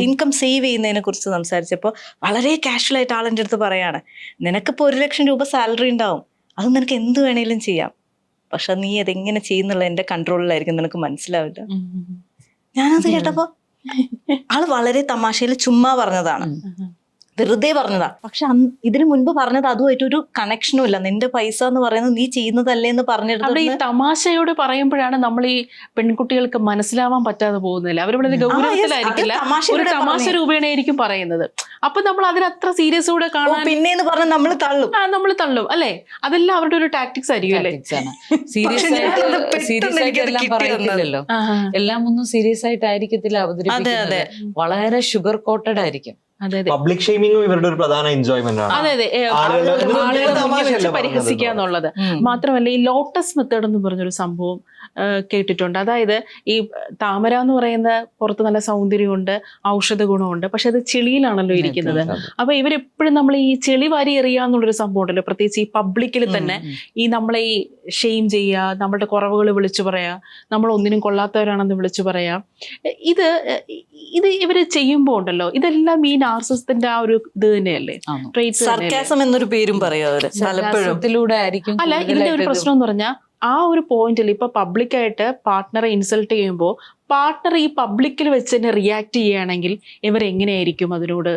ഇൻകം സേവ് ചെയ്യുന്നതിനെ കുറിച്ച് സംസാരിച്ചപ്പോൾ വളരെ കാഷ്വൽ ആയിട്ട് ആളെൻ്റെ അടുത്ത് പറയാണ്, നിനക്കിപ്പോൾ 1 ലക്ഷം രൂപ സാലറി ഉണ്ടാവും, അത് നിനക്ക് എന്ത് വേണേലും ചെയ്യാം, പക്ഷെ നീ അതെങ്ങനെ ചെയ്യുന്നുള്ള എൻ്റെ കൺട്രോളിലായിരിക്കും, നിനക്ക് മനസ്സിലാവില്ല. ഞാനത് കേട്ടപ്പോ ആള് വളരെ തമാശയിൽ ചുമ്മാ പറഞ്ഞതാണ്, വെറുതെ പറഞ്ഞതാ. പക്ഷെ ഇതിനു മുൻപ് പറഞ്ഞത് അതുമായിട്ട് ഒരു കണക്ഷനും ഇല്ല. നിന്റെ പൈസ എന്ന് പറയുന്നത് നീ ചെയ്യുന്നതല്ലേ എന്ന് പറഞ്ഞിട്ട് ഈ തമാശയോട് പറയുമ്പോഴാണ് നമ്മൾ ഈ പെൺകുട്ടികൾക്ക് മനസ്സിലാവാൻ പറ്റാതെ പോകുന്നില്ല. അവർ വളരെ ഗൗരവത്തിലായിരിക്കില്ല, ഒരു തമാശ രൂപേണയായിരിക്കും പറയുന്നത്. അപ്പൊ നമ്മൾ അതിനത്ര സീരിയസ് കൂടെ കാണാൻ പിന്നെന്ന് പറഞ്ഞാൽ നമ്മൾ തള്ളും, നമ്മൾ തള്ളും അല്ലേ? അതെല്ലാം അവരുടെ ഒരു ടാക്ടിക്സ് ആയിരിക്കും അല്ലേ? സീരിയസ് ആയിട്ട് എല്ലാം പറയുന്നില്ലല്ലോ, എല്ലാം ഒന്നും സീരിയസ് ആയിട്ടായിരിക്കത്തില്ല അവതരിപ്പിക്കുന്നത്, വളരെ ഷുഗർ കോട്ടഡ് ആയിരിക്കും. പബ്ലിക് ഷെയ്മിങ്ങും ഇവരുടെ ഒരു പ്രധാന എൻജോയ്മെന്റ് ആണ്. അതെ അതെ, ആളുകളെ പരിഹസിക്കുക എന്നുള്ളത് മാത്രമല്ല, ഈ ലോട്ടസ് മെത്തേഡ് എന്ന് പറഞ്ഞൊരു സംഭവം കേട്ടിട്ടുണ്ട്. അതായത് ഈ താമര എന്ന് പറയുന്ന പുറത്ത് നല്ല സൗന്ദര്യമുണ്ട്, ഔഷധ ഗുണമുണ്ട്, പക്ഷെ അത് ചെളിയിലാണല്ലോ ഇരിക്കുന്നത്. അപ്പൊ ഇവരെപ്പോഴും നമ്മൾ ഈ ചെളി വാരി എറിയാന്നുള്ളൊരു സംഭവം ഉണ്ടല്ലോ, പ്രത്യേകിച്ച് ഈ പബ്ലിക്കിൽ തന്നെ ഈ നമ്മളെ ഈ ഷെയിം ചെയ്യുക, നമ്മളുടെ കുറവുകൾ വിളിച്ചു പറയാ, നമ്മൾ ഒന്നിനും കൊള്ളാത്തവരാണെന്ന് വിളിച്ചു പറയാ. ഇത് ഇവര് ചെയ്യുമ്പോ ഉണ്ടല്ലോ, ഇതെല്ലാം ഈ നാർസിസത്തിന്റെ ആ ഒരു ഇത് തന്നെയല്ലേ, സർക്കാസം എന്നൊരു പേരും പറയും അവര് പലപ്പോഴും. അല്ല, ഇതിന്റെ ഒരു പ്രശ്നം എന്ന് പറഞ്ഞാൽ ആ ഒരു പോയിന്റിൽ ഇപ്പൊ പബ്ലിക്കായിട്ട് പാർട്ട്ണറെ ഇൻസൾട്ട് ചെയ്യുമ്പോൾ പാർട്ട്ണർ ഈ പബ്ലിക്കിൽ വെച്ച് തന്നെ റിയാക്ട് ചെയ്യുകയാണെങ്കിൽ ഇവരെങ്ങനെയായിരിക്കും അതിനോട്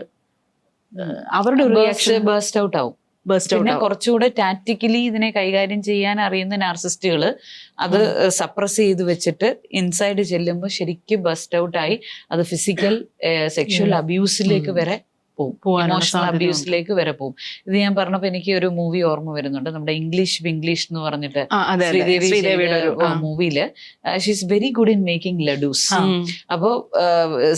അവരുടെ ഒരു റിയാക്ഷൻ? ബേസ്റ്റ് ഔട്ട് ആവും. പിന്നെ കുറച്ചുകൂടെ ടാക്ടിക്കലി ഇതിനെ കൈകാര്യം ചെയ്യാൻ അറിയുന്ന നാർസിസ്റ്റുകൾ അത് സപ്രസ് ചെയ്ത് വെച്ചിട്ട് ഇൻസൈഡ് ചെല്ലുമ്പോൾ ശരിക്കും ബസ്റ്റ് ഔട്ട് ആയി അത് ഫിസിക്കൽ സെക്ഷൽ അബ്യൂസിലേക്ക് വരെ ഇമോഷണൽ അബ്യൂസിലേക്ക് വരെ പോകും. ഇത് ഞാൻ പറഞ്ഞപ്പോ എനിക്ക് ഒരു മൂവി ഓർമ്മ വരുന്നുണ്ട്, നമ്മുടെ ഇംഗ്ലീഷ് വിംഗ്ലീഷ് എന്ന് പറഞ്ഞിട്ട് ശ്രീദേവിയുടെ മൂവിയില് she's very good in making ladoos. അപ്പോ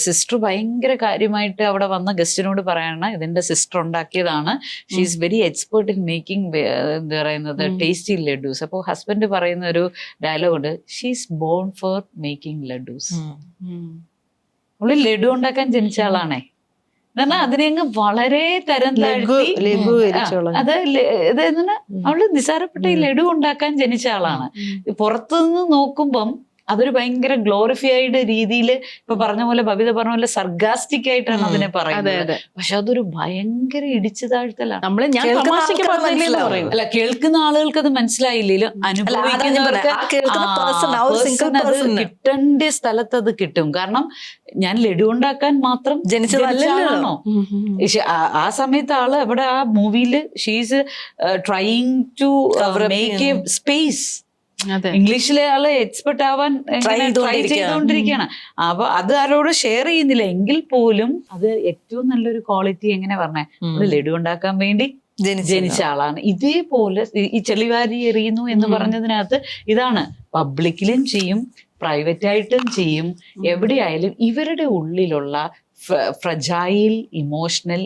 സിസ്റ്റർ ഭയങ്കര കാര്യമായിട്ട് അവിടെ വന്ന ഗസ്റ്റിനോട് പറയണ ഇതിന്റെ സിസ്റ്റർ ഉണ്ടാക്കിയതാണ്, she's very expert in making എന്താ പറയുന്നത് ടേസ്റ്റി ലഡൂസ്. അപ്പോൾ ഹസ്ബൻഡ് പറയുന്ന ഒരു ഡയലോഗ് ഉണ്ട്, she's born for making laddoos. അവള് ലഡു ഉണ്ടാക്കാൻ ജനിച്ച ആളാണേ. അതിനെ അങ്ങ് വളരെ തരം താഴ്ത്തി അവള് നിസാരപ്പെട്ട ഈ ലഡു ഉണ്ടാക്കാൻ ജനിച്ച ആളാണ്. പുറത്തുനിന്ന് നോക്കുമ്പം അതൊരു ഭയങ്കര ഗ്ലോറിഫൈഡ് രീതിയിൽ ഇപ്പൊ പറഞ്ഞ പോലെ ബബിത പറഞ്ഞ പോലെ സർഗാസ്റ്റിക് ആയിട്ടാണ് അതിനെ പറയുന്നത്. പക്ഷെ അതൊരു ഭയങ്കര ഇടിച്ചു താഴ്ത്തലാണ്. അല്ല, കേൾക്കുന്ന ആളുകൾക്ക് അത് മനസ്സിലായില്ലെങ്കിലും അനുഭവിക്കുന്നവർക്ക് കിട്ടേണ്ട സ്ഥലത്ത് അത് കിട്ടും. കാരണം ഞാൻ ലഡു ഉണ്ടാക്കാൻ മാത്രം ജനിച്ചതല്ലോ. ആ സമയത്ത് ആള് അവിടെ ആ മൂവിയില് she's trying to make a space. ഇംഗ്ലീഷിലെ ആള് എക്സ്പെർട്ട് ആവാൻ ട്രൈ ചെയ്തുകൊണ്ടിരിക്കുകയാണ്. അപ്പൊ അത് ആരോട് ഷെയർ ചെയ്യുന്നില്ല എങ്കിൽ പോലും അത് ഏറ്റവും നല്ലൊരു ക്വാളിറ്റി എങ്ങനെ പറഞ്ഞേ, ലഡു ഉണ്ടാക്കാൻ വേണ്ടി ജനിച്ച ആളാണ്. ഇതേപോലെ ഈ ചെളിവാരി എറിയുന്നു എന്ന് പറഞ്ഞതിനകത്ത് ഇതാണ്, പബ്ലിക്കിലും ചെയ്യും പ്രൈവറ്റ് ആയിട്ടും ചെയ്യും. എവിടെയായാലും ഇവരുടെ ഉള്ളിലുള്ള ഫ്രജൈൽ ഇമോഷണൽ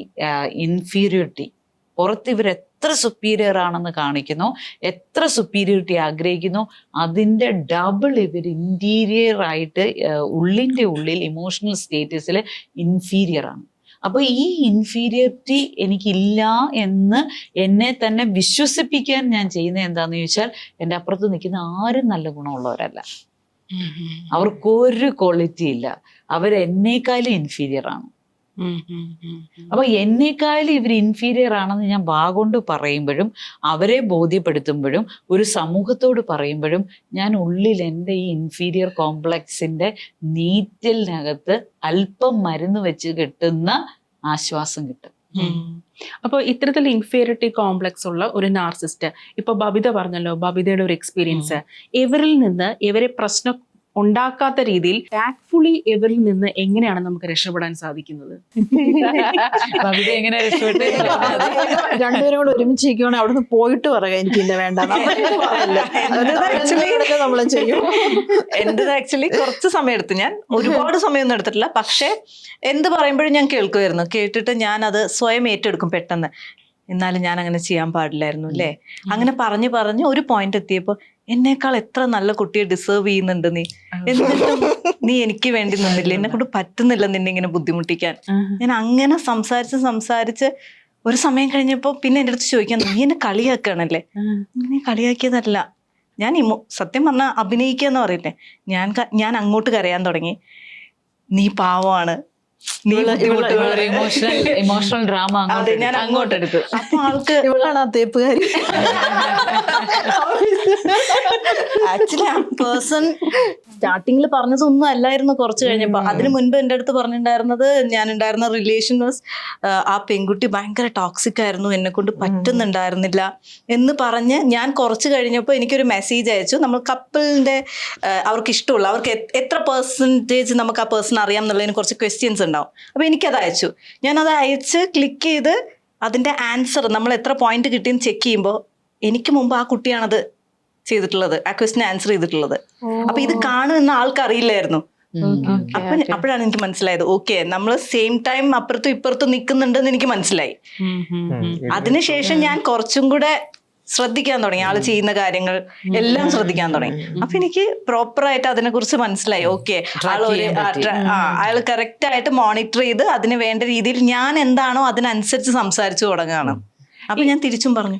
ഇൻഫീരിയോറിറ്റി പുറത്ത് ഇവർ എത്ര സുപ്പീരിയർ ആണെന്ന് കാണിക്കുന്നു, എത്ര സുപ്പീരിയോറിറ്റി ആഗ്രഹിക്കുന്നു, അതിൻ്റെ ഡബിൾ ഇവർ ഇന്റീരിയർ ആയിട്ട് ഉള്ളിൻ്റെ ഉള്ളിൽ ഇമോഷണൽ സ്റ്റേറ്റസിൽ ഇൻഫീരിയർ ആണ്. അപ്പൊ ഈ ഇൻഫീരിയറിറ്റി എനിക്കില്ല എന്ന് എന്നെ തന്നെ വിശ്വസിപ്പിക്കാൻ ഞാൻ ചെയ്യുന്നത് എന്താന്ന് ചോദിച്ചാൽ, എൻ്റെ അപ്പുറത്ത് നിൽക്കുന്ന ആരും നല്ല ഗുണമുള്ളവരല്ല, അവർക്കൊരു ക്വാളിറ്റി ഇല്ല, അവരെന്നേക്കാളും ഇൻഫീരിയർ ആണ്. അപ്പൊ എന്നേക്കാളും ഇവർ ഇൻഫീരിയർ ആണെന്ന് ഞാൻ വാഗൊണ്ട് പറയുമ്പോഴും അവരെ ബോധ്യപ്പെടുത്തുമ്പോഴും ഒരു സമൂഹത്തോട് പറയുമ്പോഴും ഞാൻ ഉള്ളിൽ എൻ്റെ ഈ ഇൻഫീരിയർ കോംപ്ലക്സിന്റെ നീറ്റലിനകത്ത് അല്പം മരുന്ന് വെച്ച് കിട്ടുന്ന ആശ്വാസം കിട്ടും. അപ്പോൾ ഇത്തരത്തിൽ ഇൻഫീരിയറിറ്റി കോംപ്ലക്സ് ഉള്ള ഒരു നാർസിസ്റ്റ്, ഇപ്പൊ ബബിത പറഞ്ഞല്ലോ ബബിതയുടെ ഒരു എക്സ്പീരിയൻസ്, ഇവരിൽ നിന്ന് ഇവരെ പ്രശ്നം ഉണ്ടാക്കാത്ത രീതിയിൽ ടാക്ട്ഫുള്ളി ഇവരിൽ നിന്ന് എങ്ങനെയാണ് നമുക്ക് രക്ഷപ്പെടാൻ സാധിക്കുന്നത്? എങ്ങനെ രക്ഷപ്പെട്ടു? രണ്ടുപേരും കൂടെ ഒരുമിച്ച് ഇരിക്കുകയാണെങ്കിൽ അവിടുന്ന് പോയിട്ട് പറയാം എനിക്കില്ല വേണ്ട, നമ്മൾ ചെയ്യും. എന്റേത് ആക്ച്വലി കുറച്ച് സമയം എടുത്തു, ഞാൻ ഒരുപാട് സമയമൊന്നും എടുത്തിട്ടില്ല. പക്ഷെ എന്ത് പറയുമ്പോഴും ഞാൻ കേൾക്കുമായിരുന്നു. കേട്ടിട്ട് ഞാൻ അത് സ്വയം ഏറ്റെടുക്കും പെട്ടെന്ന്. എന്നാലും ഞാൻ അങ്ങനെ ചെയ്യാൻ പാടില്ലായിരുന്നു അല്ലേ, അങ്ങനെ പറഞ്ഞ് ഒരു പോയിന്റ് എത്തിയപ്പോ എന്നേക്കാൾ എത്ര നല്ല കുട്ടിയെ ഡിസേർവ് ചെയ്യുന്നുണ്ട് നീ, എന്നിട്ടും നീ എനിക്ക് വേണ്ടി നിന്നില്ല, എന്നെ കൊണ്ട് പറ്റുന്നില്ല നിന്നെ ഇങ്ങനെ ബുദ്ധിമുട്ടിക്കാൻ. ഞാൻ അങ്ങനെ സംസാരിച്ച് ഒരു സമയം കഴിഞ്ഞപ്പോ പിന്നെ എൻ്റെ അടുത്ത് ചോദിക്കാൻ, നീ എന്നെ കളിയാക്കുകയാണല്ലേ? നീ കളിയാക്കിയതല്ല, ഞാൻ സത്യം പറഞ്ഞാൽ അഭിനയിക്കുക എന്ന് പറയില്ലേ, ഞാൻ അങ്ങോട്ട് കരയാൻ തുടങ്ങി. നീ പാവമാണ്, നീ ഇമോഷണൽ ഡ്രാമ അതെ ഞാൻ അങ്ങോട്ട് എടുത്തു. അപ്പൊ ആൾക്ക് ഇവളാണ് ആ തേപ്പുകാരി. ആക്ച്വലി ആ പേഴ്സൺ സ്റ്റാർട്ടിങ്ങിൽ പറഞ്ഞതൊന്നും അല്ലായിരുന്നു. കുറച്ച് കഴിഞ്ഞപ്പോ, അതിനു മുൻപ് എൻ്റെ അടുത്ത് പറഞ്ഞിട്ടുണ്ടായിരുന്നത്, ഞാൻ ഉണ്ടായിരുന്ന റിലേഷൻ വാസ് ആ പെൺകുട്ടി ഭയങ്കര ടോക്സിക് ആയിരുന്നു, എന്നെ കൊണ്ട് പറ്റുന്നുണ്ടായിരുന്നില്ല എന്ന് പറഞ്ഞ് ഞാൻ കുറച്ച് കഴിഞ്ഞപ്പോൾ എനിക്കൊരു മെസ്സേജ് അയച്ചു. നമ്മൾ കപ്പിളിന്റെ അവർക്ക് ഇഷ്ടമുള്ള, അവർക്ക് എത്ര പെർസെൻറ്റേജ് നമുക്ക് ആ പേഴ്സൺ അറിയാം എന്നുള്ളതിന് കുറച്ച് ക്വസ്റ്റ്യൻസ് ഉണ്ടാവും. അപ്പൊ എനിക്കത് അയച്ചു. ഞാനത് അയച്ച് ക്ലിക്ക് ചെയ്ത് അതിന്റെ ആൻസർ നമ്മൾ എത്ര പോയിന്റ് കിട്ടിയെന്ന് ചെക്ക് ചെയ്യുമ്പോൾ എനിക്ക് മുമ്പ് ആ കുട്ടിയാണത് ചെയ്തിട്ടുള്ളത്, ആ ക്വസ്റ്റിന് ആൻസർ ചെയ്തിട്ടുള്ളത്. അപ്പൊ ഇത് കാണുമെന്ന് ആൾക്കറിയില്ലായിരുന്നു. അപ്പോഴാണ് എനിക്ക് മനസ്സിലായത്, ഓക്കെ നമ്മൾ സെയിം ടൈം അപ്പുറത്തും ഇപ്പുറത്തും നിൽക്കുന്നുണ്ടെന്ന് എനിക്ക് മനസ്സിലായി. അതിനുശേഷം ഞാൻ കുറച്ചും കൂടെ ശ്രദ്ധിക്കാൻ തുടങ്ങി, ആള് ചെയ്യുന്ന കാര്യങ്ങൾ എല്ലാം ശ്രദ്ധിക്കാൻ തുടങ്ങി. അപ്പൊ എനിക്ക് പ്രോപ്പറായിട്ട് അതിനെ കുറിച്ച് മനസ്സിലായി. ഓക്കെ, അയാൾ കറക്റ്റ് ആയിട്ട് മോണിറ്റർ ചെയ്ത് അതിന് വേണ്ട രീതിയിൽ ഞാൻ എന്താണോ അതിനനുസരിച്ച് സംസാരിച്ചു തുടങ്ങുകയാണ്. അപ്പൊ ഞാൻ തിരിച്ചും പറഞ്ഞു,